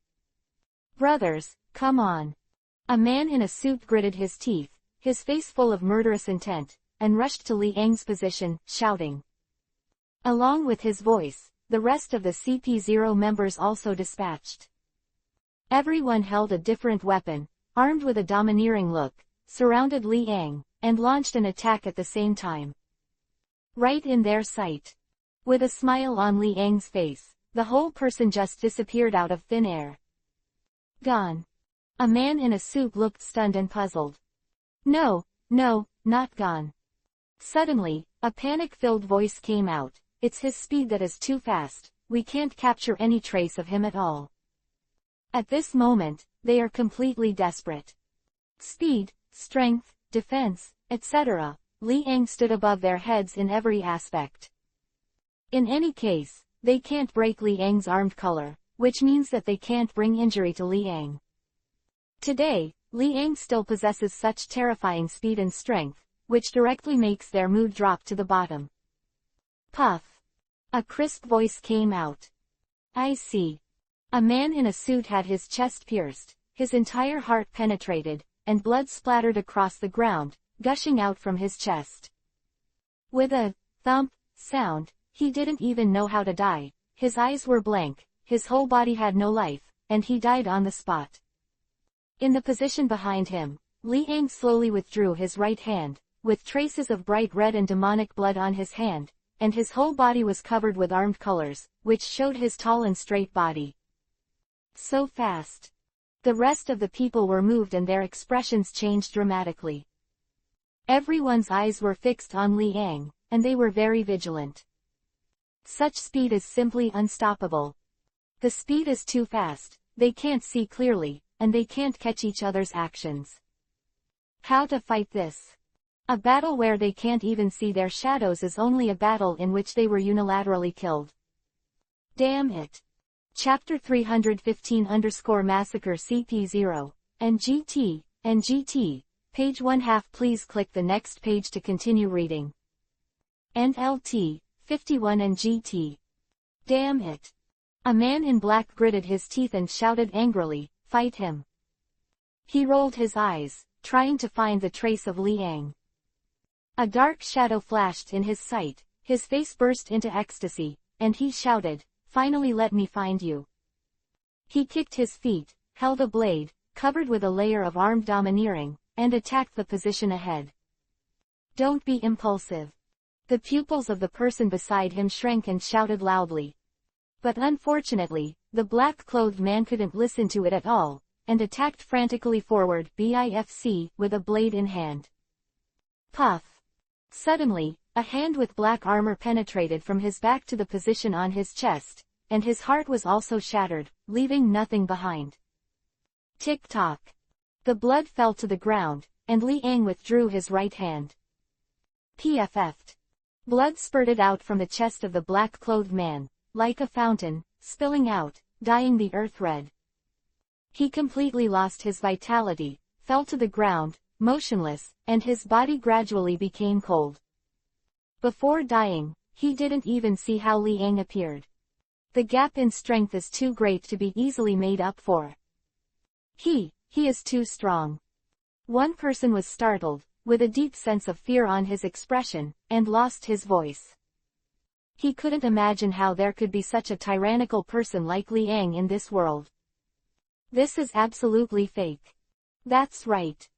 Brothers, come on. A man in a suit gritted his teeth, his face full of murderous intent, and rushed to Li Yang's position, shouting. Along with his voice, the rest of the CP0 members also dispatched. Everyone held a different weapon, armed with a domineering look, surrounded Li Yang, and launched an attack at the same time. Right in their sight. With a smile on Li Yang's face, the whole person just disappeared out of thin air. Gone. A man in a suit looked stunned and puzzled. No, not gone. Suddenly, a panic-filled voice came out. It's his speed that is too fast, we can't capture any trace of him at all. At this moment, they are completely desperate. Speed, strength, defense, etc. Li Yang stood above their heads in every aspect. In any case, they can't break Li Yang's armed color, which means that they can't bring injury to Li Yang. Today, Li Yang still possesses such terrifying speed and strength, which directly makes their mood drop to the bottom. Puff. A crisp voice came out. I see. A man in a suit had his chest pierced, his entire heart penetrated, and blood splattered across the ground, gushing out from his chest. With a thump sound, he didn't even know how to die. His eyes were blank, his whole body had no life, and he died on the spot. In the position behind him, Li Yang slowly withdrew his right hand, with traces of bright red and demonic blood on his hand, and his whole body was covered with armed colors, which showed his tall and straight body. So fast. The rest of the people were moved and their expressions changed dramatically. Everyone's eyes were fixed on Li Yang, and they were very vigilant. Such speed is simply unstoppable. The speed is too fast, they can't see clearly, and they can't catch each other's actions. How to fight this? A battle where they can't even see their shadows is only a battle in which they were unilaterally killed. Damn it. Chapter 315_Massacre CP0, NGT, page 1/2. Please click the next page to continue reading. NLT, 51 NGT. Damn it. A man in black gritted his teeth and shouted angrily, fight him. He rolled his eyes, trying to find the trace of Li Yang. A dark shadow flashed in his sight, his face burst into ecstasy, and he shouted, finally let me find you. He kicked his feet, held a blade, covered with a layer of armed domineering, and attacked the position ahead. Don't be impulsive. The pupils of the person beside him shrank and shouted loudly. But unfortunately, the black-clothed man couldn't listen to it at all, and attacked frantically forward, BIFC, with a blade in hand. Puff. Suddenly, a hand with black armor penetrated from his back to the position on his chest, and his heart was also shattered, leaving nothing behind. Tick-tock. The blood fell to the ground, and Li Yang withdrew his right hand. PFF'd. Blood spurted out from the chest of the black-clothed man, like a fountain, spilling out, dyeing the earth red. He completely lost his vitality, fell to the ground, motionless, and his body gradually became cold. Before dying, he didn't even see how Li Yang appeared. The gap in strength is too great to be easily made up for. He is too strong. One person was startled, with a deep sense of fear on his expression, and lost his voice. He couldn't imagine how there could be such a tyrannical person like Liang in this world. This is absolutely fake. That's right.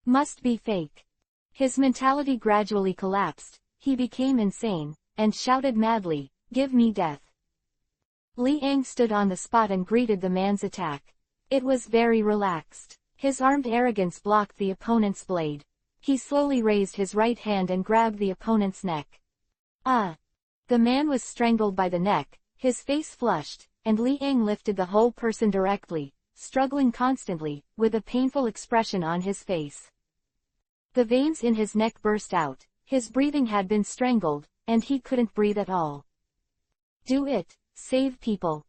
Must be fake. His mentality gradually collapsed, he became insane, and shouted madly, "Give me death." Liang stood on the spot and greeted the man's attack. It was very relaxed. His armed arrogance blocked the opponent's blade. He slowly raised his right hand and grabbed the opponent's neck. The man was strangled by the neck, his face flushed, and Liang lifted the whole person directly, struggling constantly, with a painful expression on his face. The veins in his neck burst out, his breathing had been strangled, and he couldn't breathe at all. Do it, save people.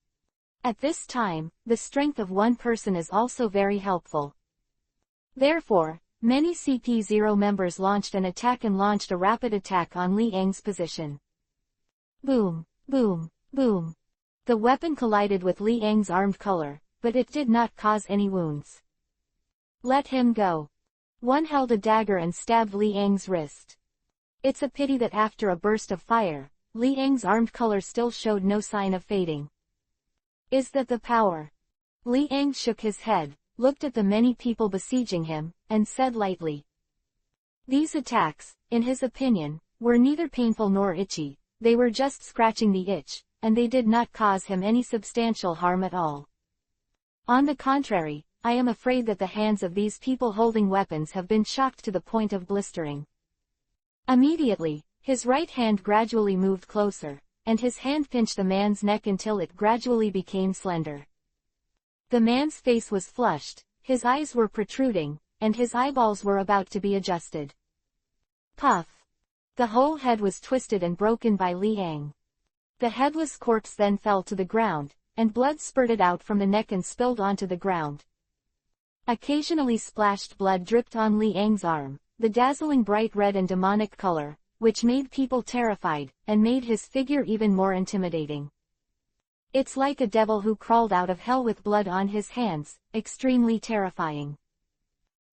At this time, the strength of one person is also very helpful. Therefore, many CP0 members launched an attack and launched a rapid attack on Liang's position. Boom, boom, boom. The weapon collided with Liang's armed collar, but it did not cause any wounds. Let him go. One held a dagger and stabbed Liang's wrist. It's a pity that after a burst of fire, Liang's armed color still showed no sign of fading. Is that the power? Liang shook his head, looked at the many people besieging him, and said lightly. These attacks, in his opinion, were neither painful nor itchy, they were just scratching the itch, and they did not cause him any substantial harm at all. On the contrary, I am afraid that the hands of these people holding weapons have been shocked to the point of blistering. Immediately, his right hand gradually moved closer, and his hand pinched the man's neck until it gradually became slender. The man's face was flushed, his eyes were protruding, and his eyeballs were about to be adjusted. Puff! The whole head was twisted and broken by Liang. The headless corpse then fell to the ground, and blood spurted out from the neck and spilled onto the ground. Occasionally splashed blood dripped on Liang's arm, the dazzling bright red and demonic color, which made people terrified, and made his figure even more intimidating. It's like a devil who crawled out of hell with blood on his hands, extremely terrifying.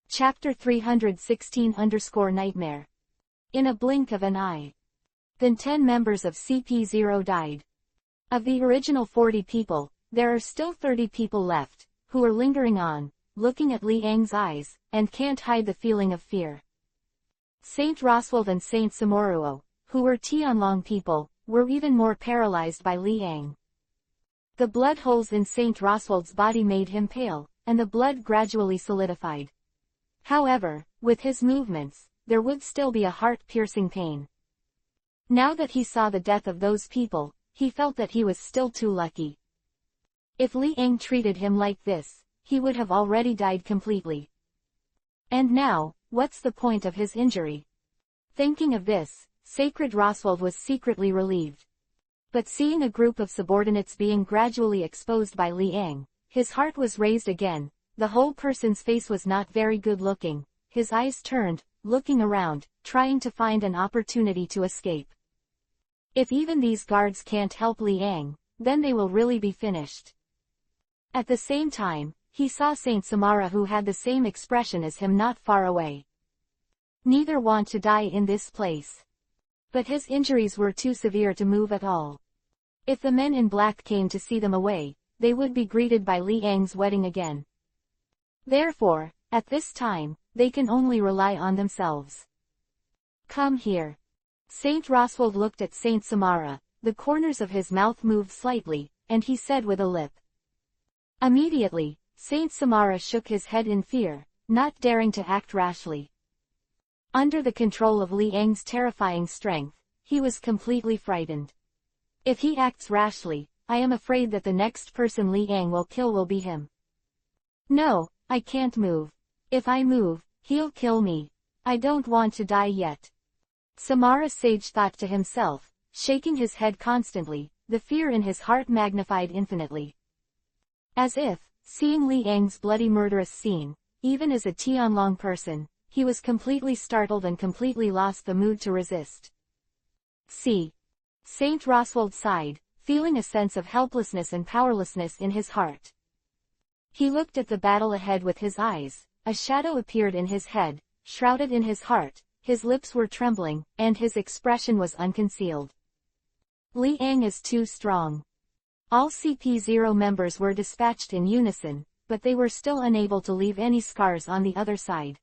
Chapter 316-Nightmare. In a blink of an eye. Then 10 members of CP0 died. Of the original 40 people, there are still 30 people left, who are lingering on, looking at Liang's eyes, and can't hide the feeling of fear. Saint Roswald and Saint Samoruo, who were Tianlong people, were even more paralyzed by Liang. The blood holes in Saint Roswald's body made him pale, and the blood gradually solidified. However, with his movements, there would still be a heart-piercing pain. Now that he saw the death of those people, he felt that he was still too lucky. If Liang treated him like this, he would have already died completely. And now, what's the point of his injury? Thinking of this, Sacred Roswald was secretly relieved. But seeing a group of subordinates being gradually exposed by Liang, his heart was raised again. The whole person's face was not very good looking, his eyes turned, looking around, trying to find an opportunity to escape. If even these guards can't help Liang, then they will really be finished. At the same time, he saw Saint Samara who had the same expression as him not far away. Neither want to die in this place. But his injuries were too severe to move at all. If the men in black came to see them away, they would be greeted by Liang's wedding again. Therefore, at this time, they can only rely on themselves. Come here. Saint Roswald looked at Saint Samara, the corners of his mouth moved slightly, and he said with a lip. Immediately, Saint Samara shook his head in fear, not daring to act rashly. Under the control of Liang's terrifying strength, he was completely frightened. If he acts rashly, I am afraid that the next person Liang will kill will be him. No, I can't move. If I move, he'll kill me. I don't want to die yet. Samara Sage thought to himself, shaking his head constantly, the fear in his heart magnified infinitely. As if, seeing Liang's bloody murderous scene, even as a Tianlong person, he was completely startled and completely lost the mood to resist. See. Saint Roswald sighed, feeling a sense of helplessness and powerlessness in his heart. He looked at the battle ahead with his eyes, a shadow appeared in his head, shrouded in his heart, his lips were trembling, and his expression was unconcealed. Li Ang is too strong. All CP0 members were dispatched in unison, but they were still unable to leave any scars on the other side.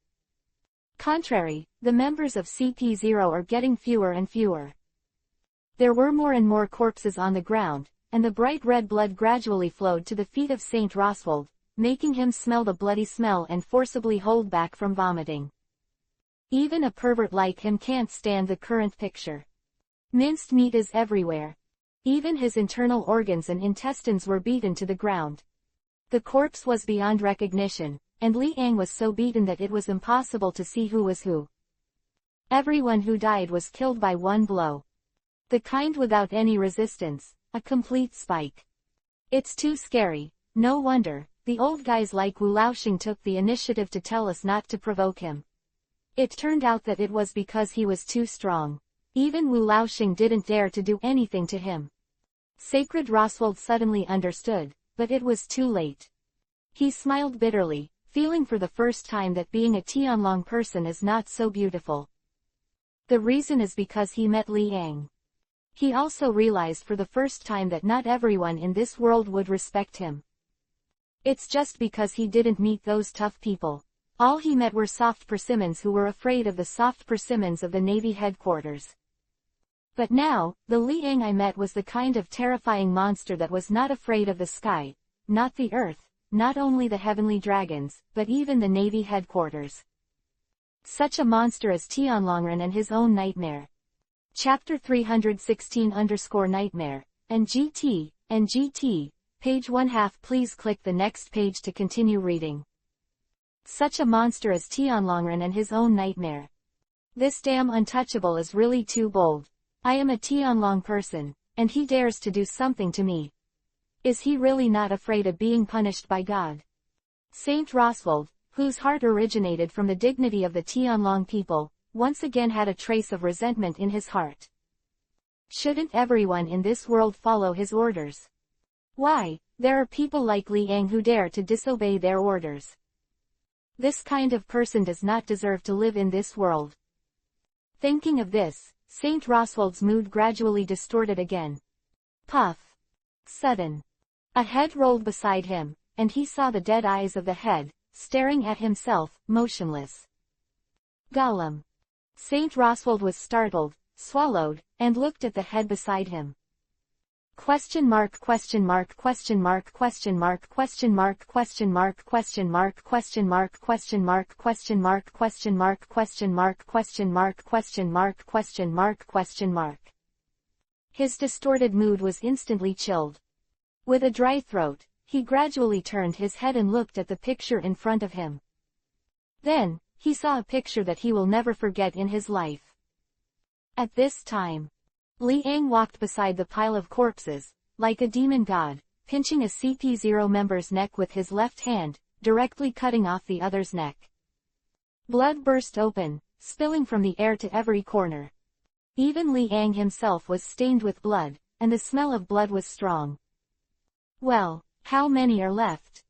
Contrary, the members of CP0 are getting fewer and fewer. There were more and more corpses on the ground, and the bright red blood gradually flowed to the feet of Saint Roswald, making him smell the bloody smell and forcibly hold back from vomiting. Even a pervert like him can't stand the current picture. Minced meat is everywhere. Even his internal organs and intestines were beaten to the ground. The corpse was beyond recognition, and Li Ang was so beaten that it was impossible to see who was who. Everyone who died was killed by one blow. The kind without any resistance, a complete spike. It's too scary, no wonder, the old guys like Wu Laoxing took the initiative to tell us not to provoke him. It turned out that it was because he was too strong. Even Wu Laoxing didn't dare to do anything to him. Sacred Roswald suddenly understood, but it was too late. He smiled bitterly, feeling for the first time that being a Tianlong person is not so beautiful. The reason is because he met Li Ang. He also realized for the first time that not everyone in this world would respect him. It's just because he didn't meet those tough people. All he met were soft persimmons who were afraid of the soft persimmons of the Navy headquarters. But now, the Li Ang I met was the kind of terrifying monster that was not afraid of the sky, not the earth, not only the heavenly dragons, but even the Navy headquarters. Such a monster as Tianlongren and his own nightmare. Chapter 316_Nightmare, NGT, page 1/2. Please click the next page to continue reading. Such a monster as Tianlongren and his own nightmare. This damn untouchable is really too bold. I am a Tianlong person, and he dares to do something to me. Is he really not afraid of being punished by God? Saint Roswald, whose heart originated from the dignity of the Tianlong people, once again had a trace of resentment in his heart. Shouldn't everyone in this world follow his orders? Why, there are people like Li Ang who dare to disobey their orders. This kind of person does not deserve to live in this world. Thinking of this, Saint Roswald's mood gradually distorted again. Puff. Sudden. A head rolled beside him, and he saw the dead eyes of the head, staring at himself, motionless. Gollum. Saint Roswald was startled, swallowed, and looked at the head beside him. Question mark question mark question mark question mark question mark question mark question mark question mark question mark question mark question mark question mark question mark question mark question mark question mark. His distorted mood was instantly chilled. With a dry throat, he gradually turned his head and looked at the picture in front of him. Then, he saw a picture that he will never forget in his life. At this time, Li Ang walked beside the pile of corpses, like a demon god, pinching a CP0 member's neck with his left hand, directly cutting off the other's neck. Blood burst open, spilling from the air to every corner. Even Li Ang himself was stained with blood, and the smell of blood was strong. Well, how many are left?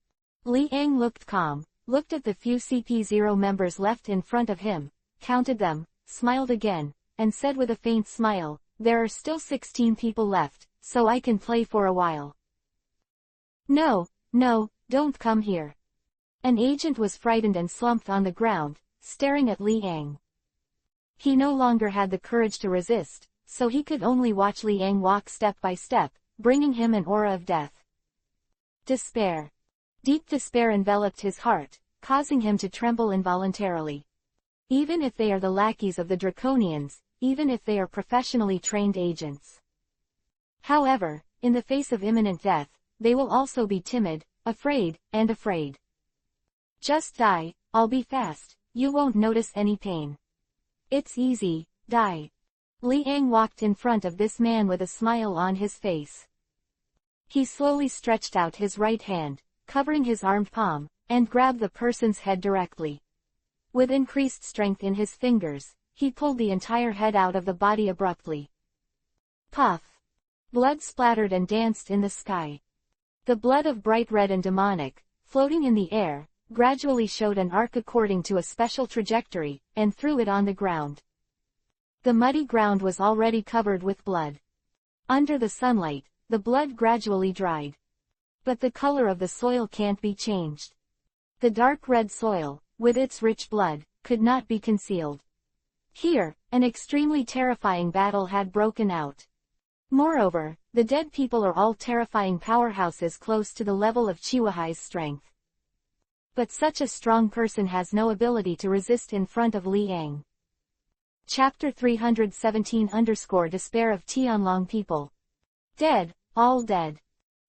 Li Ang looked calm, looked at the few CP0 members left in front of him, counted them, smiled again, and said with a faint smile, "There are still 16 people left, so I can play for a while." No, don't come here. An agent was frightened and slumped on the ground, staring at Li Ang. He no longer had the courage to resist, so he could only watch Li Ang walk step by step, bringing him an aura of death. Despair. Deep despair enveloped his heart, causing him to tremble involuntarily. Even if they are the lackeys of the Draconians, even if they are professionally trained agents. However, in the face of imminent death, they will also be timid, afraid. Just die, I'll be fast, you won't notice any pain. It's easy, die. Li Ang walked in front of this man with a smile on his face. He slowly stretched out his right hand, covering his armed palm, and grabbed the person's head directly. With increased strength in his fingers, he pulled the entire head out of the body abruptly. Puff. Blood splattered and danced in the sky. The blood of bright red and demonic, floating in the air, gradually showed an arc according to a special trajectory, and threw it on the ground. The muddy ground was already covered with blood. Under the sunlight, the blood gradually dried. But the color of the soil can't be changed. The dark red soil, with its rich blood, could not be concealed. Here, an extremely terrifying battle had broken out. Moreover, the dead people are all terrifying powerhouses close to the level of Chihuahua's strength. But such a strong person has no ability to resist in front of Li Yang. Chapter 317-Despair of Tianlong People. Dead, all dead.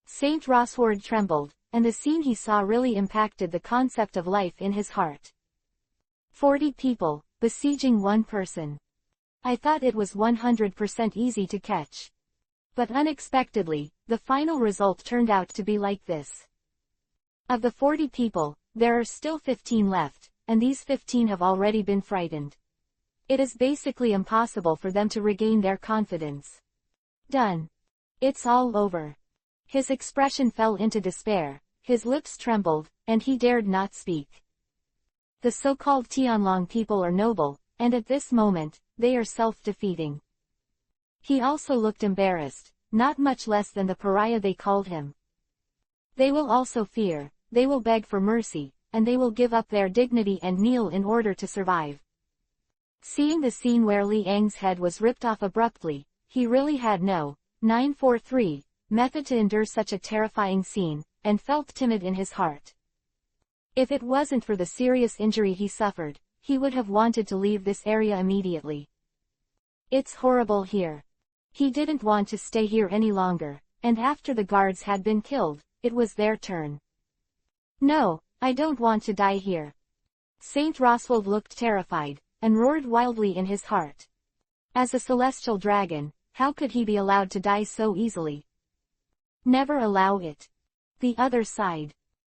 Saint Rosward trembled, and the scene he saw really impacted the concept of life in his heart. 40 people, besieging one person. I thought it was 100% easy to catch. But unexpectedly, the final result turned out to be like this. Of the 40 people, there are still 15 left, and these 15 have already been frightened. It is basically impossible for them to regain their confidence. Done. It's all over. His expression fell into despair, his lips trembled, and he dared not speak. The so-called Tianlong people are noble, and at this moment, they are self-defeating. He also looked embarrassed, not much less than the pariah they called him. They will also fear, they will beg for mercy, and they will give up their dignity and kneel in order to survive. Seeing the scene where Li Yang's head was ripped off abruptly, he really had no 943 method to endure such a terrifying scene, and felt timid in his heart. If it wasn't for the serious injury he suffered, he would have wanted to leave this area immediately. It's horrible here. He didn't want to stay here any longer, and after the guards had been killed, it was their turn. No, I don't want to die here. Saint Roswald looked terrified, and roared wildly in his heart. As a celestial dragon, how could he be allowed to die so easily? Never allow it. The other side.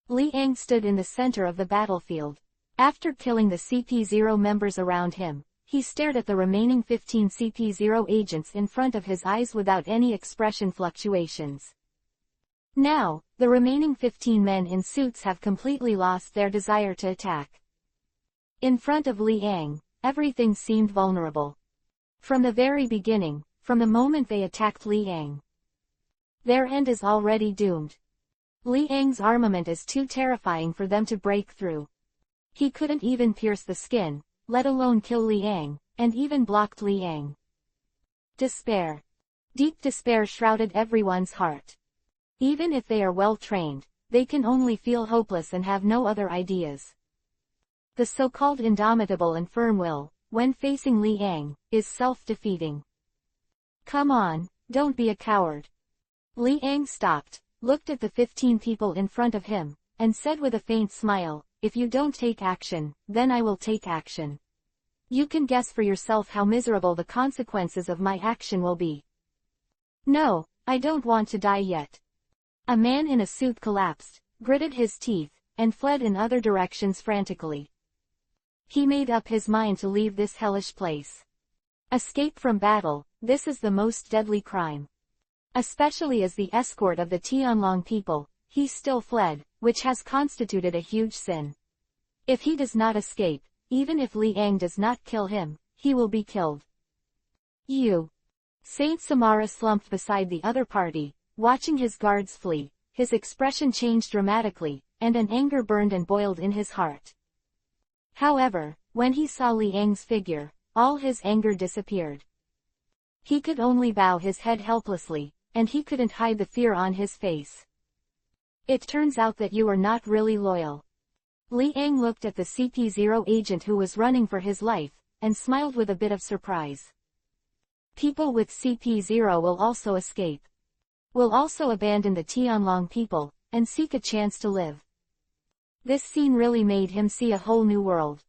Li Yang stood in the center of the battlefield. After killing the CP0 members around him, he stared at the remaining 15 CP0 agents in front of his eyes without any expression fluctuations. Now, the remaining 15 men in suits have completely lost their desire to attack. In front of Li Yang, everything seemed vulnerable. From the very beginning, from the moment they attacked Li Yang. Their end is already doomed. Li Yang's armament is too terrifying for them to break through. He couldn't even pierce the skin, let alone kill Li Yang, and even blocked Li Yang. Despair. Deep despair shrouded everyone's heart. Even if they are well trained, they can only feel hopeless and have no other ideas. The so-called indomitable and firm will, when facing Li Yang, is self-defeating. Come on, don't be a coward. Li Yang stopped, looked at the 15 people in front of him, and said with a faint smile, if you don't take action, then I will take action. You can guess for yourself how miserable the consequences of my action will be. No, I don't want to die yet. A man in a suit collapsed, gritted his teeth, and fled in other directions frantically. He made up his mind to leave this hellish place. Escape from battle, this is the most deadly crime. Especially as the escort of the Tianlong people, he still fled, which has constituted a huge sin. If he does not escape, even if Li Yang does not kill him, he will be killed. You. Saint Samara slumped beside the other party, watching his guards flee. His expression changed dramatically, and an anger burned and boiled in his heart. However, when he saw Li Yang's figure, all his anger disappeared. He could only bow his head helplessly, and he couldn't hide the fear on his face. It turns out that you are not really loyal. Li Yang looked at the CP0 agent who was running for his life, and smiled with a bit of surprise. People with CP0 will also escape. Will also abandon the Tianlong people, and seek a chance to live. This scene really made him see a whole new world.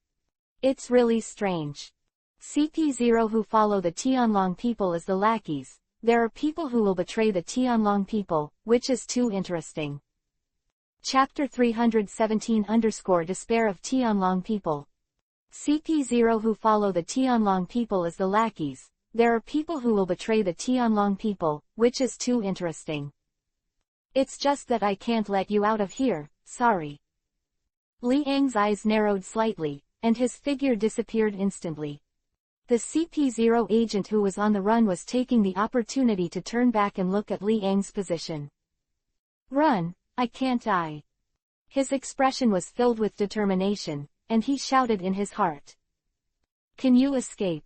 It's really strange. CP0 who follow the Tianlong people as the lackeys. There are people who will betray the Tianlong people, which is too interesting. Chapter 317-Despair of Tianlong People. CP0 who follow the Tianlong people as the lackeys. There are people who will betray the Tianlong people, which is too interesting. It's just that I can't let you out of here, sorry. Li Yang's eyes narrowed slightly, and his figure disappeared instantly. The CP0 agent who was on the run was taking the opportunity to turn back and look at Li Yang's position. "Run, I can't die." His expression was filled with determination, and he shouted in his heart. "Can you escape?"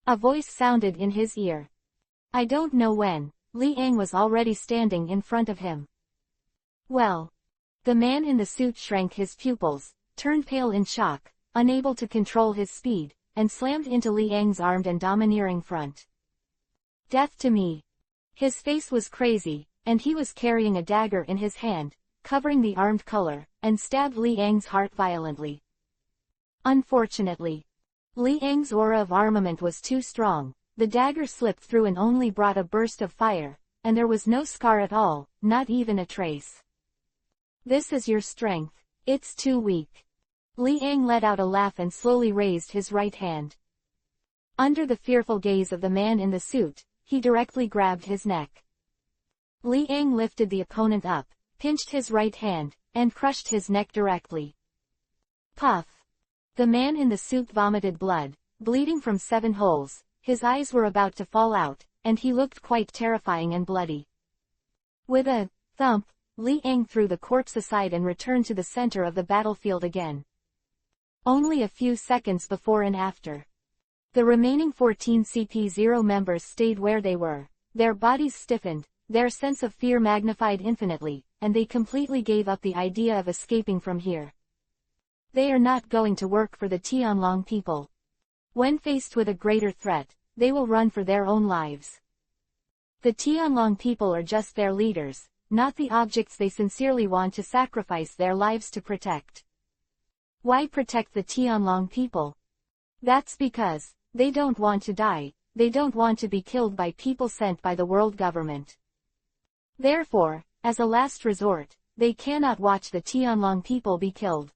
A voice sounded in his ear. I don't know when. Li Yang was already standing in front of him. "Well." The man in the suit shrank his pupils, turned pale in shock, unable to control his speed, and slammed into Li Yang's armed and domineering front. "Death to me." His face was crazy, and he was carrying a dagger in his hand, covering the armed color, and stabbed Li Yang's heart violently. Unfortunately, Li Yang's aura of armament was too strong. The dagger slipped through and only brought a burst of fire, and there was no scar at all, not even a trace. "This is your strength. It's too weak." Li Yang let out a laugh and slowly raised his right hand. Under the fearful gaze of the man in the suit, he directly grabbed his neck. Li Yang lifted the opponent up, pinched his right hand, and crushed his neck directly. Puff! The man in the suit vomited blood, bleeding from 7 holes, his eyes were about to fall out, and he looked quite terrifying and bloody. With a thump, Li Yang threw the corpse aside and returned to the center of the battlefield again. Only a few seconds before and after. The remaining 14 CP0 members stayed where they were, their bodies stiffened, their sense of fear magnified infinitely, and they completely gave up the idea of escaping from here. They are not going to work for the Tianlong people. When faced with a greater threat, they will run for their own lives. The Tianlong people are just their leaders, not the objects they sincerely want to sacrifice their lives to protect. Why protect the Tianlong people? That's because they don't want to die, they don't want to be killed by people sent by the world government. Therefore, as a last resort, they cannot watch the Tianlong people be killed.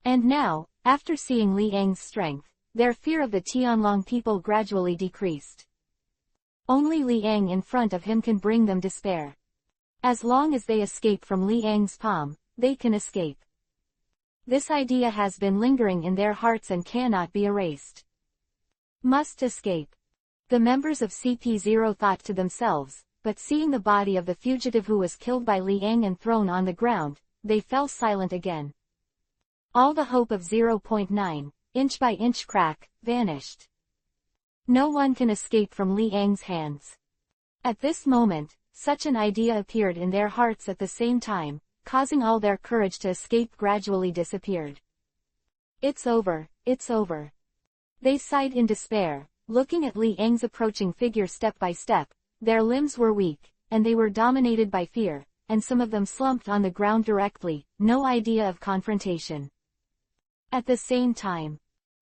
And now, after seeing Li Yang's strength, their fear of the Tianlong people gradually decreased. Only Li Yang in front of him can bring them despair. As long as they escape from Li Yang's palm, they can escape. This idea has been lingering in their hearts and cannot be erased. Must escape. The members of CP0 thought to themselves, but seeing the body of the fugitive who was killed by Li Yang and thrown on the ground, they fell silent again. All the hope of 0.9, inch by inch crack, vanished. No one can escape from Li Yang's hands. At this moment, such an idea appeared in their hearts at the same time, causing all their courage to escape gradually disappeared. It's over, it's over. They sighed in despair, looking at Li Yang's approaching figure step by step. Their limbs were weak, and they were dominated by fear, and some of them slumped on the ground directly, no idea of confrontation. At the same time,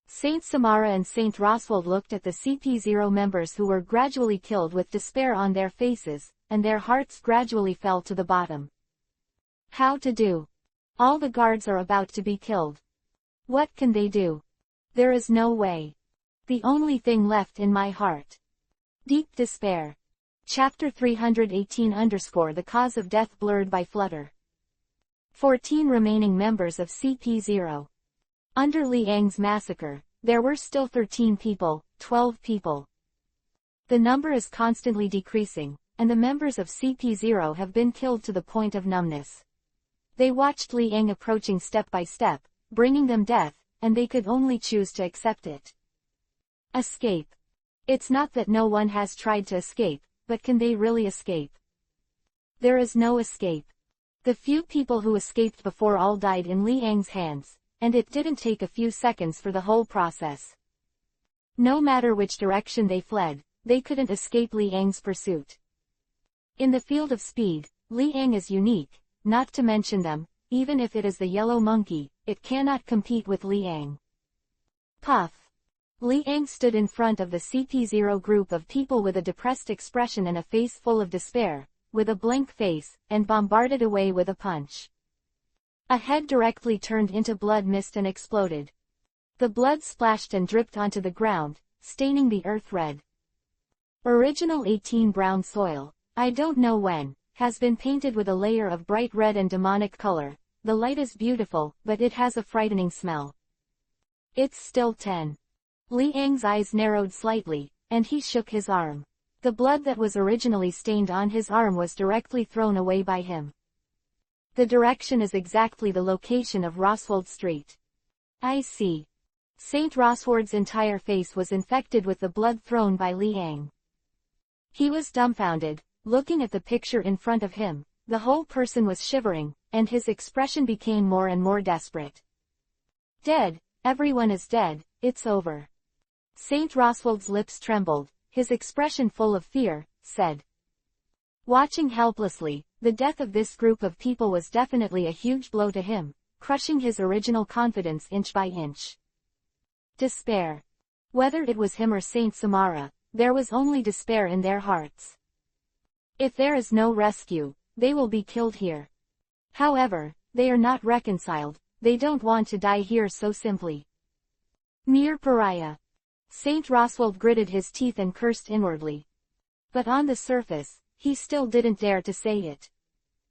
Saint Samara and Saint Roswald looked at the CP0 members who were gradually killed with despair on their faces, and their hearts gradually fell to the bottom. How to do? All the guards are about to be killed. What can they do? There is no way. The only thing left in my heart. Deep despair. Chapter 318 _ The cause of death blurred by flutter. 14 remaining members of CP0. Under Li Yang's massacre, there were still 13 people, 12 people. The number is constantly decreasing, and the members of CP0 have been killed to the point of numbness. They watched Li Yang approaching step by step, bringing them death, and they could only choose to accept it. Escape. It's not that no one has tried to escape, but can they really escape? There is no escape. The few people who escaped before all died in Li Yang's hands, and it didn't take a few seconds for the whole process. No matter which direction they fled, they couldn't escape Li Yang's pursuit. In the field of speed, Li Yang is unique, not to mention them, even if it is the yellow monkey, it cannot compete with Li Yang. Puff. Li Yang stood in front of the CP0 group of people with a depressed expression and a face full of despair, with a blank face, and bombarded away with a punch. A head directly turned into blood mist and exploded. The blood splashed and dripped onto the ground, staining the earth red. Original 18 brown soil, I don't know when, has been painted with a layer of bright red and demonic color, the light is beautiful, but it has a frightening smell. It's still 10. Li Ang's eyes narrowed slightly, and he shook his arm. The blood that was originally stained on his arm was directly thrown away by him. The direction is exactly the location of Roswald Street. I see. Saint Roswald's entire face was infected with the blood thrown by Li Ang. He was dumbfounded, looking at the picture in front of him. The whole person was shivering, and his expression became more and more desperate. Dead, everyone is dead, it's over. Saint Roswald's lips trembled, his expression full of fear, said. Watching helplessly, the death of this group of people was definitely a huge blow to him, crushing his original confidence inch by inch. Despair. Whether it was him or Saint Samara, there was only despair in their hearts. If there is no rescue, they will be killed here. However, they are not reconciled, they don't want to die here so simply. Mere pariah. Saint Roswald gritted his teeth and cursed inwardly. But on the surface, he still didn't dare to say it.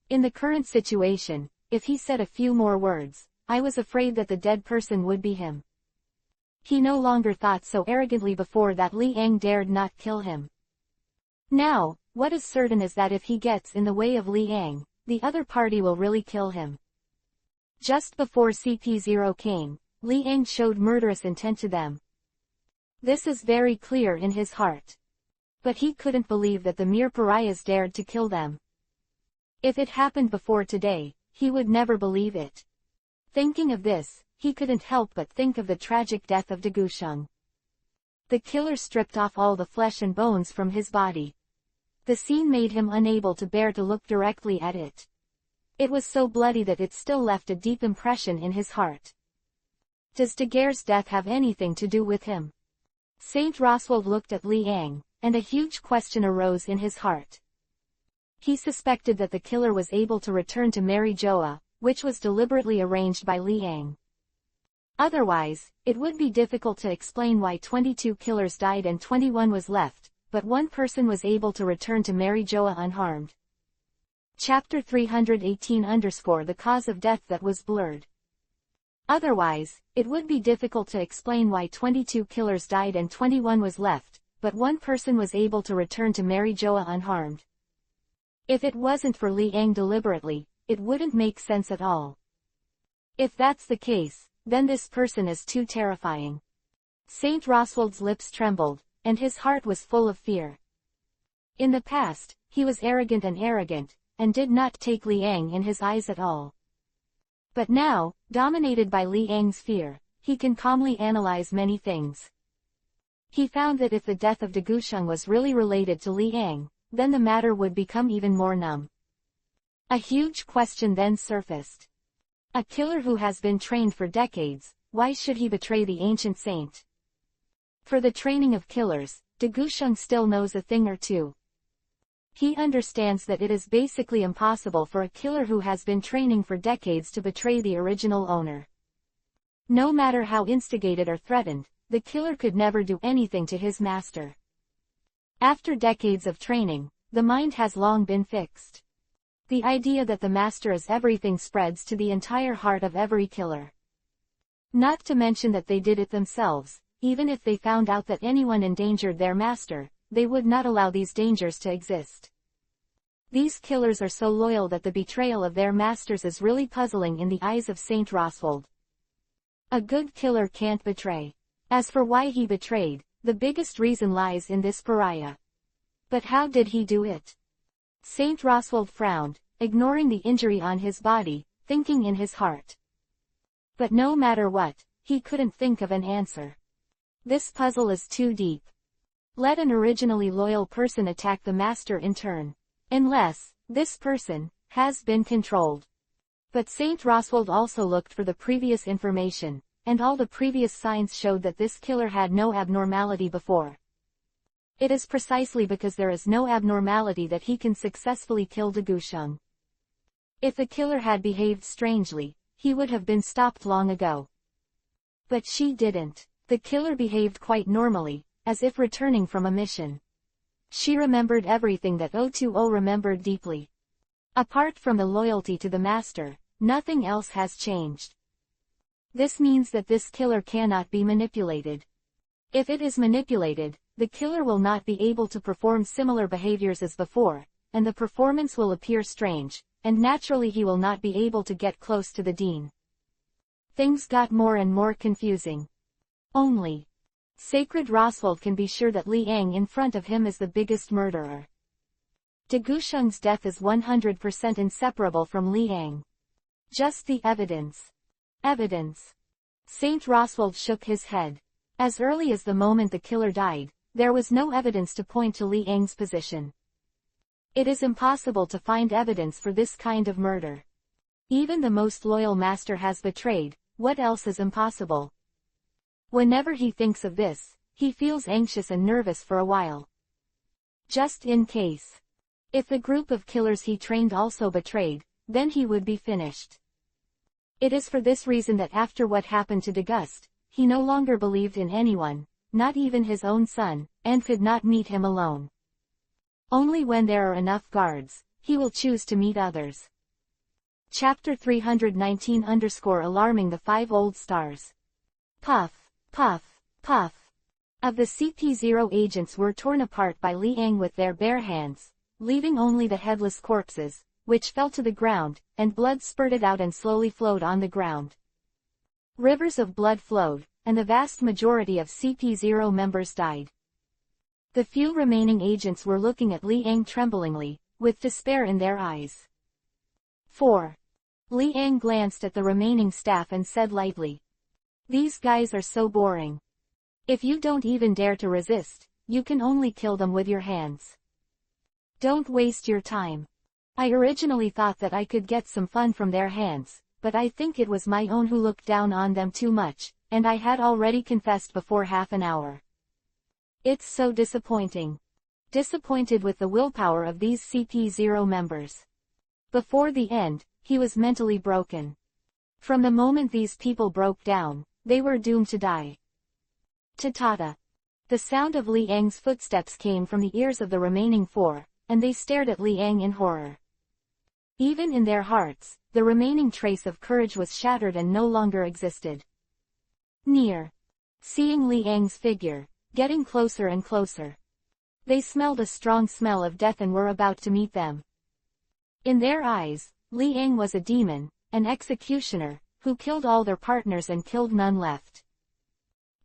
In the current situation, if he said a few more words, I was afraid that the dead person would be him. He no longer thought so arrogantly before that Li Ang dared not kill him. Now, what is certain is that if he gets in the way of Li Ang, the other party will really kill him. Just before CP0 came, Li Ang showed murderous intent to them. This is very clear in his heart. But he couldn't believe that the mere pariahs dared to kill them. If it happened before today, he would never believe it. Thinking of this, he couldn't help but think of the tragic death of Degusheng. The killer stripped off all the flesh and bones from his body. The scene made him unable to bear to look directly at it. It was so bloody that it still left a deep impression in his heart. Does Daguerre's death have anything to do with him? Saint Roswald looked at Li Ang, and a huge question arose in his heart. He suspected that the killer was able to return to Mary Joa, which was deliberately arranged by Li Ang. Otherwise, it would be difficult to explain why 22 killers died and 21 was left, but one person was able to return to Mary Joa unharmed. Chapter 318 _ the cause of death that was blurred. Otherwise, it would be difficult to explain why 22 killers died and 21 was left, but one person was able to return to Mary Joa unharmed. If it wasn't for Li Ang deliberately, it wouldn't make sense at all. If that's the case, then this person is too terrifying. Saint Roswald's lips trembled, and his heart was full of fear. In the past, he was arrogant and did not take Li Ang in his eyes at all. But now, dominated by Li Ang's fear, he can calmly analyze many things. He found that if the death of Degusheng was really related to Li Ang, then the matter would become even more numb. A huge question then surfaced. A killer who has been trained for decades, why should he betray the ancient saint? For the training of killers, Degusheng still knows a thing or two. He understands that it is basically impossible for a killer who has been training for decades to betray the original owner. No matter how instigated or threatened, the killer could never do anything to his master. After decades of training, the mind has long been fixed. The idea that the master is everything spreads to the entire heart of every killer. Not to mention that they did it themselves. Even if they found out that anyone endangered their master, they would not allow these dangers to exist. These killers are so loyal that the betrayal of their masters is really puzzling in the eyes of Saint Roswald. A good killer can't betray. As for why he betrayed, the biggest reason lies in this pariah. But how did he do it? Saint Roswald frowned, ignoring the injury on his body, thinking in his heart. But no matter what, he couldn't think of an answer. This puzzle is too deep. Let an originally loyal person attack the master in turn. Unless, this person, has been controlled. But Saint Roswald also looked for the previous information, and all the previous signs showed that this killer had no abnormality before. It is precisely because there is no abnormality that he can successfully kill Degusheng. If the killer had behaved strangely, he would have been stopped long ago. But she didn't. The killer behaved quite normally, as if returning from a mission. She remembered everything that 020 remembered deeply. Apart from the loyalty to the master, Nothing else has changed. This means that this killer cannot be manipulated. If it is manipulated, the killer will not be able to perform similar behaviors as before, and the performance will appear strange, and naturally he will not be able to get close to the dean. Things got more and more confusing. Only Sacred Roswald can be sure that Li Ang in front of him is the biggest murderer. De Gusheng's death is 100% inseparable from Li Ang. Just the evidence. Evidence. Saint Roswald shook his head. As early as the moment the killer died, there was no evidence to point to Li Ang's position. It is impossible to find evidence for this kind of murder. Even the most loyal master has betrayed. What else is impossible? Whenever he thinks of this, he feels anxious and nervous for a while. Just in case. If the group of killers he trained also betrayed, then he would be finished. It is for this reason that after what happened to Degust, he no longer believed in anyone, not even his own son, and could not meet him alone. Only when there are enough guards, he will choose to meet others. Chapter 319_Alarming the 5 Old Stars. Puff, puff, puff. Of the CP0 agents were torn apart by Li Ang with their bare hands, leaving only the headless corpses, which fell to the ground, and blood spurted out and slowly flowed on the ground. Rivers of blood flowed, and the vast majority of CP0 members died. The few remaining agents were looking at Li Ang tremblingly, with despair in their eyes. 4. Li Ang glanced at the remaining staff and said lightly, "These guys are so boring. If you don't even dare to resist, you can only kill them with your hands. Don't waste your time. I originally thought that I could get some fun from their hands, but I think it was my own who looked down on them too much, and I had already confessed before half an hour. It's so disappointing. Disappointed with the willpower of these CP0 members." Before the end, he was mentally broken. From the moment these people broke down, they were doomed to die. Ta-ta-ta. The sound of Li Ang's footsteps came from the ears of the remaining 4, and they stared at Li Ang in horror. Even in their hearts, the remaining trace of courage was shattered and no longer existed. Near. Seeing Li Ang's figure, getting closer and closer. They smelled a strong smell of death and were about to meet them. In their eyes, Li Ang was a demon, an executioner, who killed all their partners and killed none left.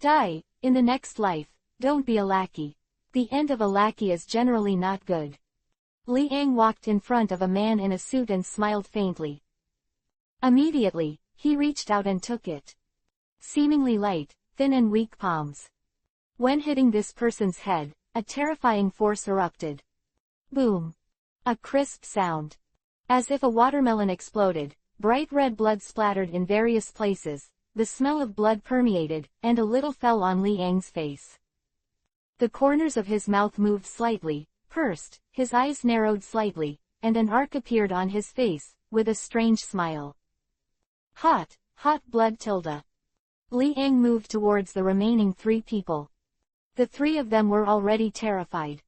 Die, in the next life, don't be a lackey. The end of a lackey is generally not good. Li Ang walked in front of a man in a suit and smiled faintly. Immediately, he reached out and took it. Seemingly light, thin and weak palms. When hitting this person's head, a terrifying force erupted. Boom. A crisp sound. As if a watermelon exploded, bright red blood splattered in various places, the smell of blood permeated, and a little fell on Li Ang's face. The corners of his mouth moved slightly, pursed, his eyes narrowed slightly, and an arc appeared on his face, with a strange smile. Hot, hot blood tilde. Li Ang moved towards the remaining 3 people. The 3 of them were already terrified.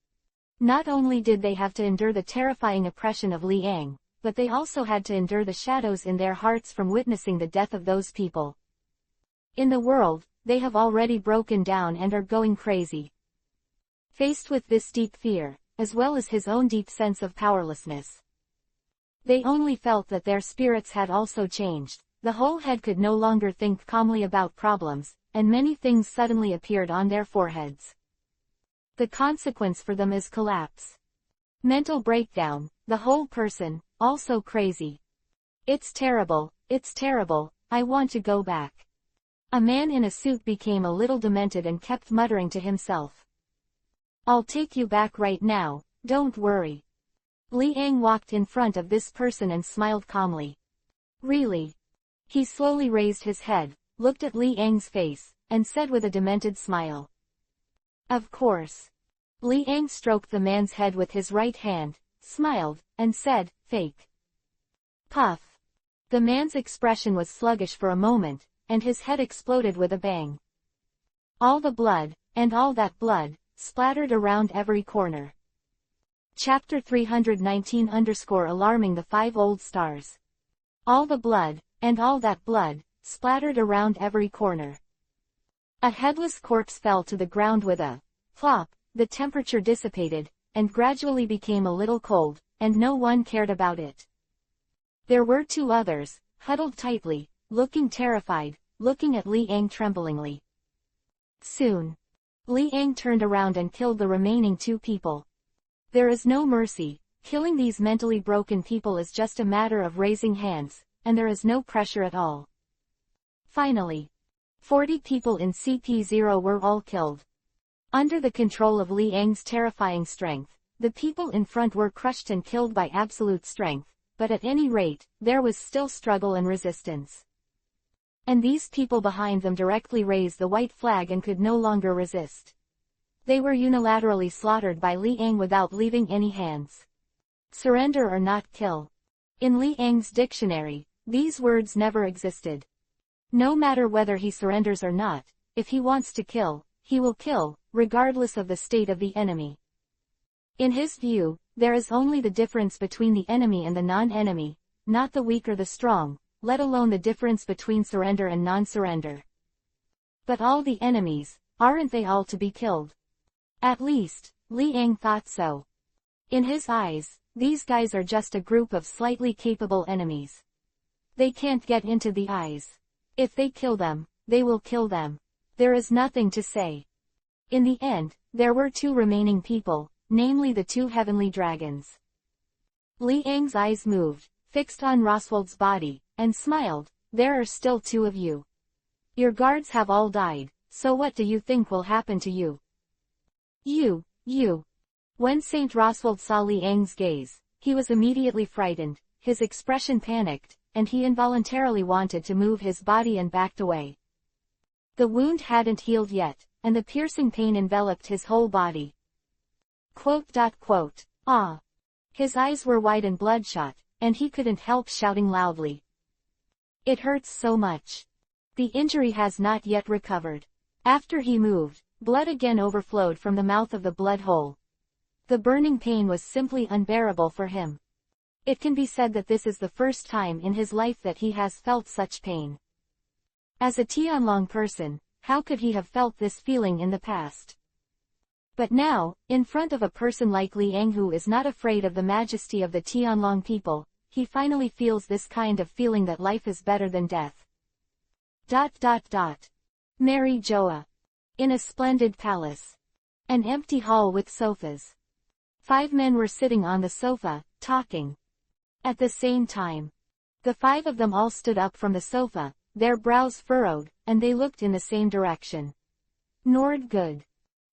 Not only did they have to endure the terrifying oppression of Li Ang, but they also had to endure the shadows in their hearts from witnessing the death of those people. In the world, they have already broken down and are going crazy. Faced with this deep fear, as well as his own deep sense of powerlessness, they only felt that their spirits had also changed. The whole head could no longer think calmly about problems, and many things suddenly appeared on their foreheads. The consequence for them is collapse. Mental breakdown, the whole person, also crazy. It's terrible, I want to go back. A man in a suit became a little demented and kept muttering to himself. I'll take you back right now, don't worry. Li Ang walked in front of this person and smiled calmly. Really? He slowly raised his head, looked at Li Ang's face, and said with a demented smile. Of course. Li Ang stroked the man's head with his right hand, smiled, and said, fake. Puff. The man's expression was sluggish for a moment, and his head exploded with a bang. All the blood, and all that blood, splattered around every corner. Chapter 319_Alarming the 5 Old Stars. All the blood, and all that blood, splattered around every corner. A headless corpse fell to the ground with a plop. The temperature dissipated, and gradually became a little cold, and no one cared about it. There were two others, huddled tightly, looking terrified, looking at Li Ang tremblingly. Soon, Li Ang turned around and killed the remaining two people. There is no mercy. Killing these mentally broken people is just a matter of raising hands, and there is no pressure at all. Finally, 40 people in CP0 were all killed. Under the control of Li Ang's terrifying strength, the people in front were crushed and killed by absolute strength, but at any rate, there was still struggle and resistance. And these people behind them directly raised the white flag and could no longer resist. They were unilaterally slaughtered by Li Ang without leaving any hands. Surrender or not kill. In Li Ang's dictionary, these words never existed. No matter whether he surrenders or not, if he wants to kill, he will kill, regardless of the state of the enemy. In his view, there is only the difference between the enemy and the non-enemy, not the weak or the strong, let alone the difference between surrender and non-surrender. But all the enemies, aren't they all to be killed? At least, Li Ang thought so. In his eyes, these guys are just a group of slightly capable enemies. They can't get into the eyes. If they kill them, they will kill them. There is nothing to say. In the end, there were two remaining people, namely the two heavenly dragons. Li Ang's eyes moved, fixed on Roswald's body, and smiled. There are still two of you. Your guards have all died, so what do you think will happen to you? You. When Saint Roswald saw Li Ang's gaze, he was immediately frightened, his expression panicked, and he involuntarily wanted to move his body and backed away. The wound hadn't healed yet, and the piercing pain enveloped his whole body. Ah! His eyes were wide and bloodshot, and he couldn't help shouting loudly. It hurts so much. The injury has not yet recovered. After he moved, blood again overflowed from the mouth of the blood hole. The burning pain was simply unbearable for him. It can be said that this is the first time in his life that he has felt such pain. As a Tianlong person, how could he have felt this feeling in the past? But now, in front of a person like Li Ang who is not afraid of the majesty of the Tianlong people, he finally feels this kind of feeling that life is better than death. Mary Joa. In a splendid palace. An empty hall with sofas. 5 men were sitting on the sofa, talking. At the same time, the 5 of them all stood up from the sofa, their brows furrowed, and they looked in the same direction. Nord good.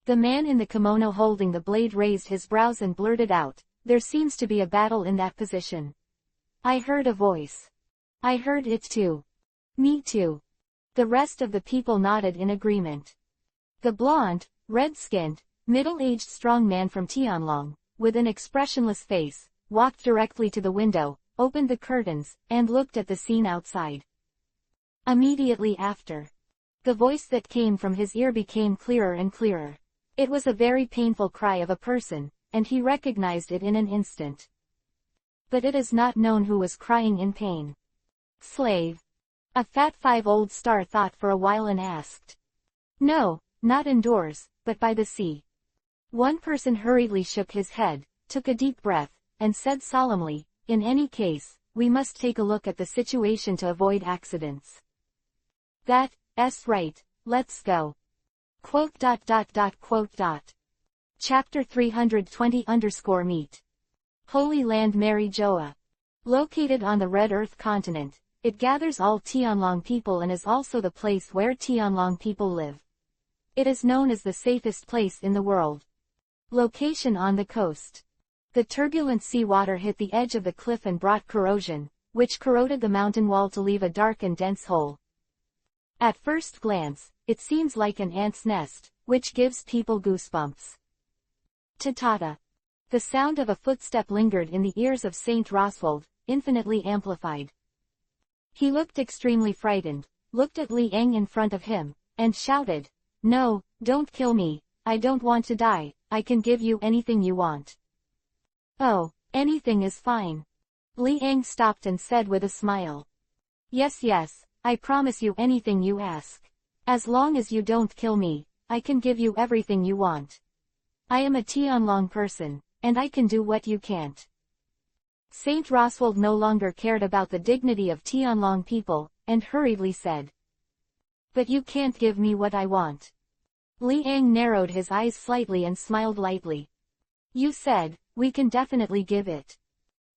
The man in the kimono holding the blade raised his brows and blurted out, "There seems to be a battle in that position." I heard a voice. I heard it too. Me too. The rest of the people nodded in agreement. The blonde, red-skinned, middle-aged strong man from Tianlong, with an expressionless face, walked directly to the window, opened the curtains, and looked at the scene outside. Immediately after, the voice that came from his ear became clearer and clearer. It was a very painful cry of a person, and he recognized it in an instant. But it is not known who was crying in pain. Slave. A fat 5-old star thought for a while and asked. No, not indoors, but by the sea. One person hurriedly shook his head, took a deep breath, and said solemnly, "In any case, we must take a look at the situation to avoid accidents." That's right, let's go. Chapter 320-meet. Holy Land Mary Joa. Located on the Red Earth continent, it gathers all Tianlong people and is also the place where Tianlong people live. It is known as the safest place in the world. Location on the coast. The turbulent sea water hit the edge of the cliff and brought corrosion, which corroded the mountain wall to leave a dark and dense hole. At first glance, it seems like an ant's nest, which gives people goosebumps. Ta-ta-ta. The sound of a footstep lingered in the ears of Saint Roswald, infinitely amplified. He looked extremely frightened, looked at Li Ang in front of him, and shouted, "No, don't kill me, I don't want to die, I can give you anything you want." "Oh, anything is fine. Li Ang stopped and said with a smile. Yes, yes, I promise you anything you ask. As long as you don't kill me, I can give you everything you want. I am a Tianlong person, and I can do what you can't. Saint Roswald no longer cared about the dignity of Tianlong people, and hurriedly said. But you can't give me what I want. Li Ang narrowed his eyes slightly and smiled lightly. You said, we can definitely give it.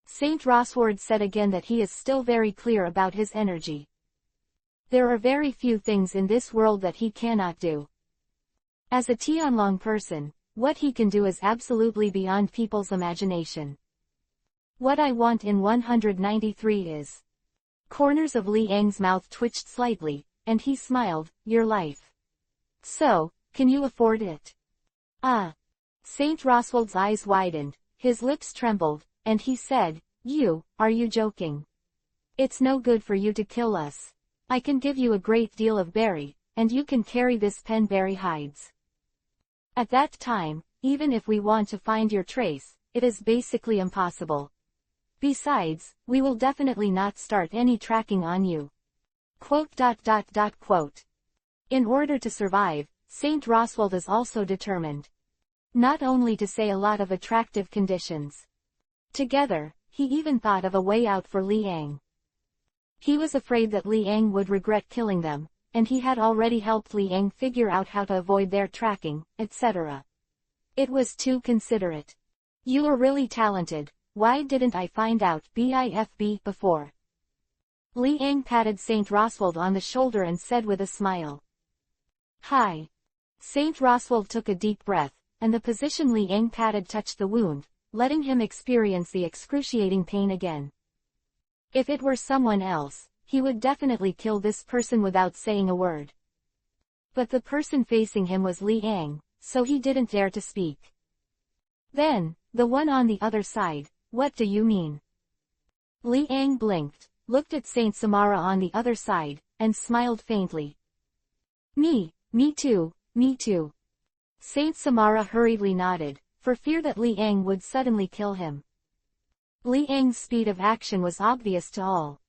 Saint Roswald said again that he is still very clear about his energy. There are very few things in this world that he cannot do. As a Tianlong person, what he can do is absolutely beyond people's imagination. What I want in 193 is. Corners of Li Ang's mouth twitched slightly, and he smiled, your life. So, can you afford it? Ah. Saint Roswald's eyes widened, his lips trembled, and he said, are you joking? It's no good for you to kill us. I can give you a great deal of berry, and you can carry this pen berry hides. At that time, even if we want to find your trace, it is basically impossible. Besides, we will definitely not start any tracking on you. Quote. In order to survive, Saint Roswald is also determined. Not only to say a lot of attractive conditions. Together, he even thought of a way out for Li Ang. He was afraid that Li Ang would regret killing them, and he had already helped Li Ang figure out how to avoid their tracking, etc. It was too considerate. You are really talented, why didn't I find out BIFB before? Li Ang patted Saint Roswald on the shoulder and said with a smile. Hi. Saint Roswald took a deep breath, and the position Li Ang patted touched the wound, letting him experience the excruciating pain again. If it were someone else, he would definitely kill this person without saying a word. But the person facing him was Li Ang, so he didn't dare to speak. Then, the one on the other side, what do you mean? Li Ang blinked, looked at Saint Samara on the other side, and smiled faintly. Me too. Saint Samara hurriedly nodded, for fear that Li Ang would suddenly kill him. Li Ang's speed of action was obvious to all.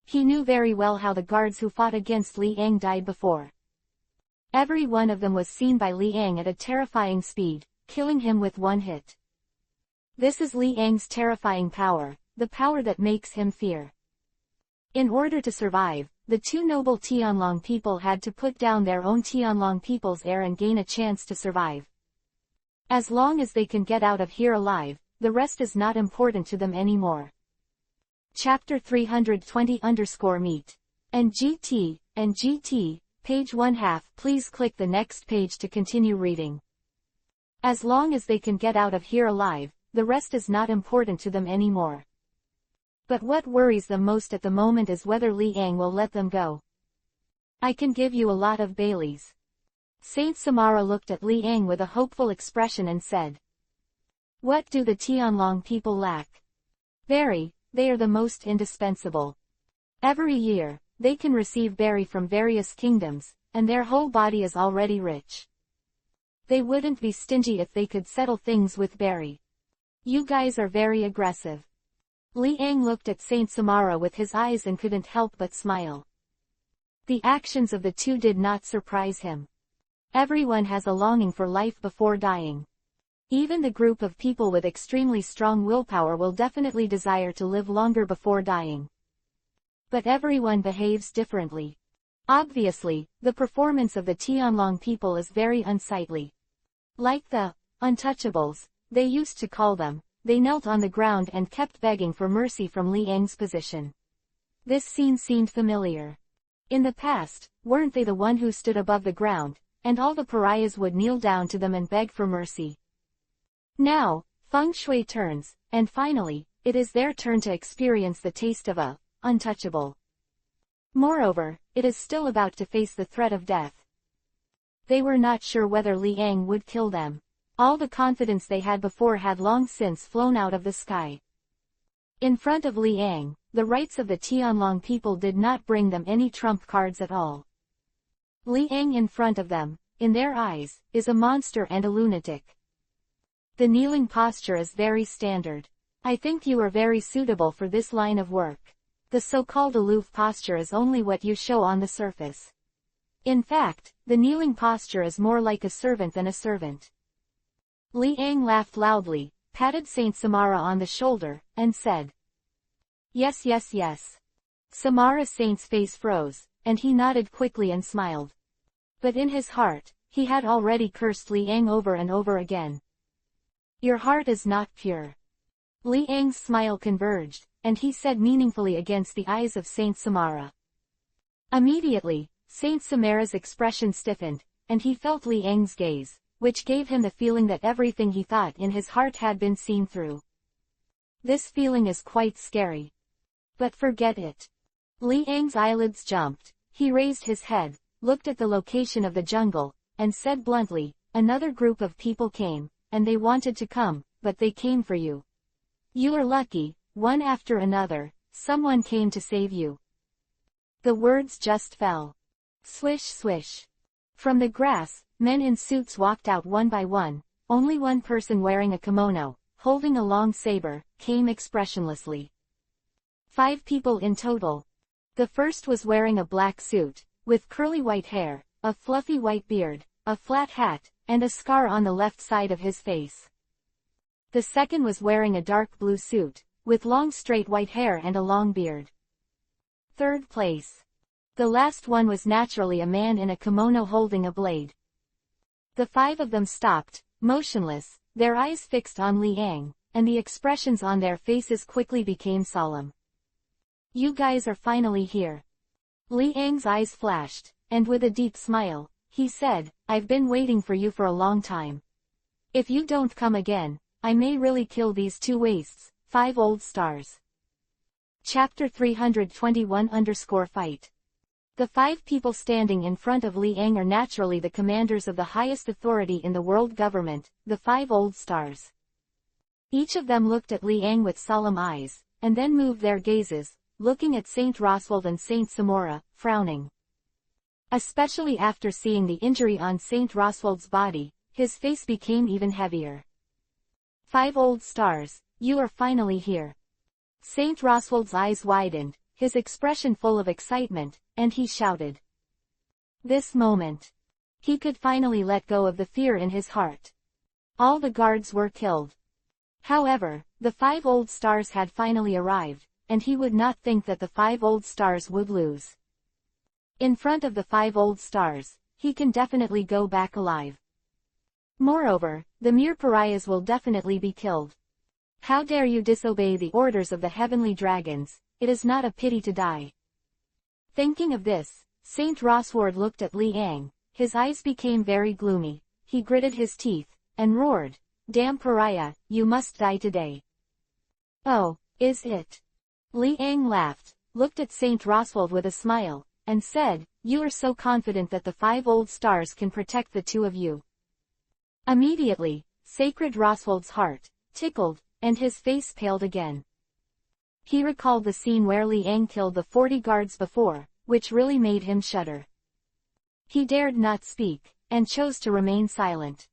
He knew very well how the guards who fought against Li Ang died before. Every one of them was seen by Li Ang at a terrifying speed, killing him with one hit. This is Li Ang's terrifying power, the power that makes him fear. In order to survive, the two noble Tianlong people had to put down their own Tianlong people's heir and gain a chance to survive. As long as they can get out of here alive, the rest is not important to them anymore. Chapter 320-meet. And GT, page 1/2. Please click the next page to continue reading. As long as they can get out of here alive, the rest is not important to them anymore. But what worries them most at the moment is whether Li Ang will let them go. I can give you a lot of Baileys. Saint Samara looked at Li Ang with a hopeful expression and said. What do the Tianlong people lack? Berry, they are the most indispensable. Every year, they can receive berry from various kingdoms, and their whole body is already rich. They wouldn't be stingy if they could settle things with berry. You guys are very aggressive. Li Ang looked at Saint Samara with his eyes and couldn't help but smile. The actions of the two did not surprise him. Everyone has a longing for life before dying. Even the group of people with extremely strong willpower will definitely desire to live longer before dying. But everyone behaves differently. Obviously, the performance of the Tianlong people is very unsightly. Like the untouchables, they used to call them, they knelt on the ground and kept begging for mercy from Li Ang's position. This scene seemed familiar. In the past, weren't they the one who stood above the ground, and all the pariahs would kneel down to them and beg for mercy? Now, feng shui turns, and finally, it is their turn to experience the taste of a untouchable. Moreover, it is still about to face the threat of death. They were not sure whether Li Ang would kill them. All the confidence they had before had long since flown out of the sky. In front of Li Ang, the rights of the Tianlong people did not bring them any trump cards at all. Li Ang in front of them, in their eyes, is a monster and a lunatic. The kneeling posture is very standard. I think you are very suitable for this line of work. The so-called aloof posture is only what you show on the surface. In fact, the kneeling posture is more like a servant than a servant. Li Ang laughed loudly, patted Saint Samara on the shoulder, and said, Yes, yes, yes. Samara Saint's face froze, and he nodded quickly and smiled. But in his heart, he had already cursed Li Ang over and over again. Your heart is not pure. Li Ang's smile converged, and he said meaningfully against the eyes of Saint Samara. Immediately, Saint Samara's expression stiffened, and he felt Li Ang's gaze, which gave him the feeling that everything he thought in his heart had been seen through. This feeling is quite scary. But forget it. Li Ang's eyelids jumped, he raised his head, looked at the location of the jungle, and said bluntly, Another group of people came, and they wanted to come, but they came for you. You are lucky, one after another, someone came to save you. The words just fell. Swish swish. From the grass, men in suits walked out one by one, only one person wearing a kimono, holding a long saber, came expressionlessly. 5 people in total. The first was wearing a black suit, with curly white hair, a fluffy white beard, a flat hat, and a scar on the left side of his face. The second was wearing a dark blue suit, with long straight white hair and a long beard. Third place. The last one was naturally a man in a kimono holding a blade. The 5 of them stopped, motionless, their eyes fixed on Li Ang, and the expressions on their faces quickly became solemn. You guys are finally here. Li Ang's eyes flashed, and with a deep smile, he said, I've been waiting for you for a long time. If you don't come again, I may really kill these 2 wastes, 5 old stars. Chapter 321-Fight. The 5 people standing in front of Li Ang are naturally the commanders of the highest authority in the world government, the 5 old stars. Each of them looked at Li Ang with solemn eyes, and then moved their gazes, looking at Saint Roswald and Saint Samora, frowning. Especially after seeing the injury on Saint Roswald's body, his face became even heavier. 5 old stars, you are finally here. Saint Roswald's eyes widened, his expression full of excitement, and he shouted. This moment. He could finally let go of the fear in his heart. All the guards were killed. However, the 5 old stars had finally arrived, and he would not think that the 5 old stars would lose. In front of the 5 old stars, he can definitely go back alive. Moreover, the mere pariahs will definitely be killed. How dare you disobey the orders of the heavenly dragons, it is not a pity to die. Thinking of this, Saint Rosward looked at Li Ang, his eyes became very gloomy, he gritted his teeth, and roared, Damn pariah, you must die today. Oh, is it? Li Ang laughed, looked at Saint Roswald with a smile, and said, You are so confident that the 5 old stars can protect the 2 of you. Immediately, Sacred Roswald's heart tickled, and his face paled again. He recalled the scene where Li Ang killed the 40 guards before, which really made him shudder. He dared not speak, and chose to remain silent.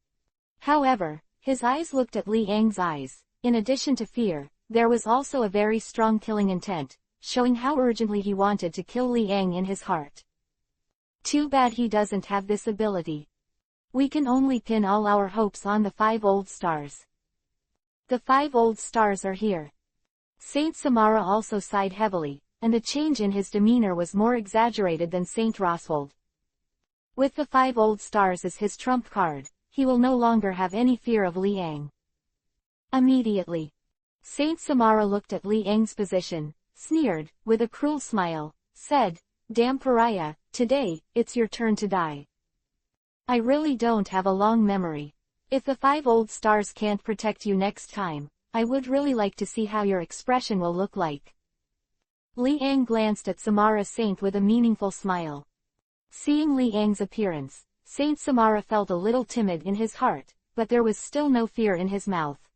However, his eyes looked at Li Ang's eyes. In addition to fear, there was also a very strong killing intent, showing how urgently he wanted to kill Li Ang in his heart. Too bad he doesn't have this ability. We can only pin all our hopes on the 5 old stars. The 5 old stars are here. Saint Samara also sighed heavily, and the change in his demeanor was more exaggerated than Saint Roswald. With the 5 old stars as his trump card, he will no longer have any fear of Li Ang. Immediately, Saint Samara looked at Li Ang's position, sneered, with a cruel smile, said, Damn pariah, today, it's your turn to die. I really don't have a long memory. If the 5 old stars can't protect you next time, I would really like to see how your expression will look like. Li Ang glanced at Samara Saint with a meaningful smile. Seeing Li Ang's appearance, Saint Samara felt a little timid in his heart, but there was still no fear in his mouth.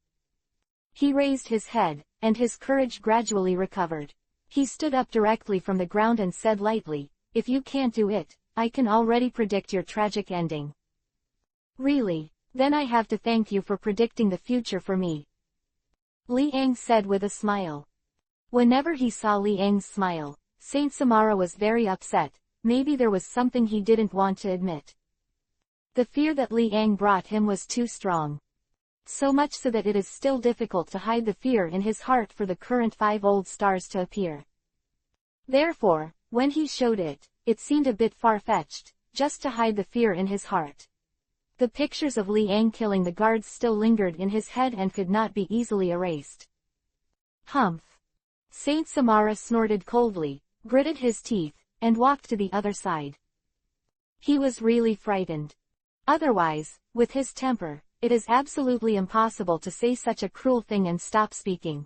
He raised his head, and his courage gradually recovered. He stood up directly from the ground and said lightly, If you can't do it, I can already predict your tragic ending. Really? Then I have to thank you for predicting the future for me. Li Ang said with a smile. Whenever he saw Li Ang's smile, Saint Samara was very upset. Maybe there was something he didn't want to admit. The fear that Li Ang brought him was too strong. So much so that it is still difficult to hide the fear in his heart for the current 5 old stars to appear. Therefore, when he showed it, it seemed a bit far-fetched, just to hide the fear in his heart. The pictures of Li Ang killing the guards still lingered in his head and could not be easily erased. Humph! Saint Samara snorted coldly, gritted his teeth, and walked to the other side. He was really frightened. Otherwise, with his temper, it is absolutely impossible to say such a cruel thing and stop speaking.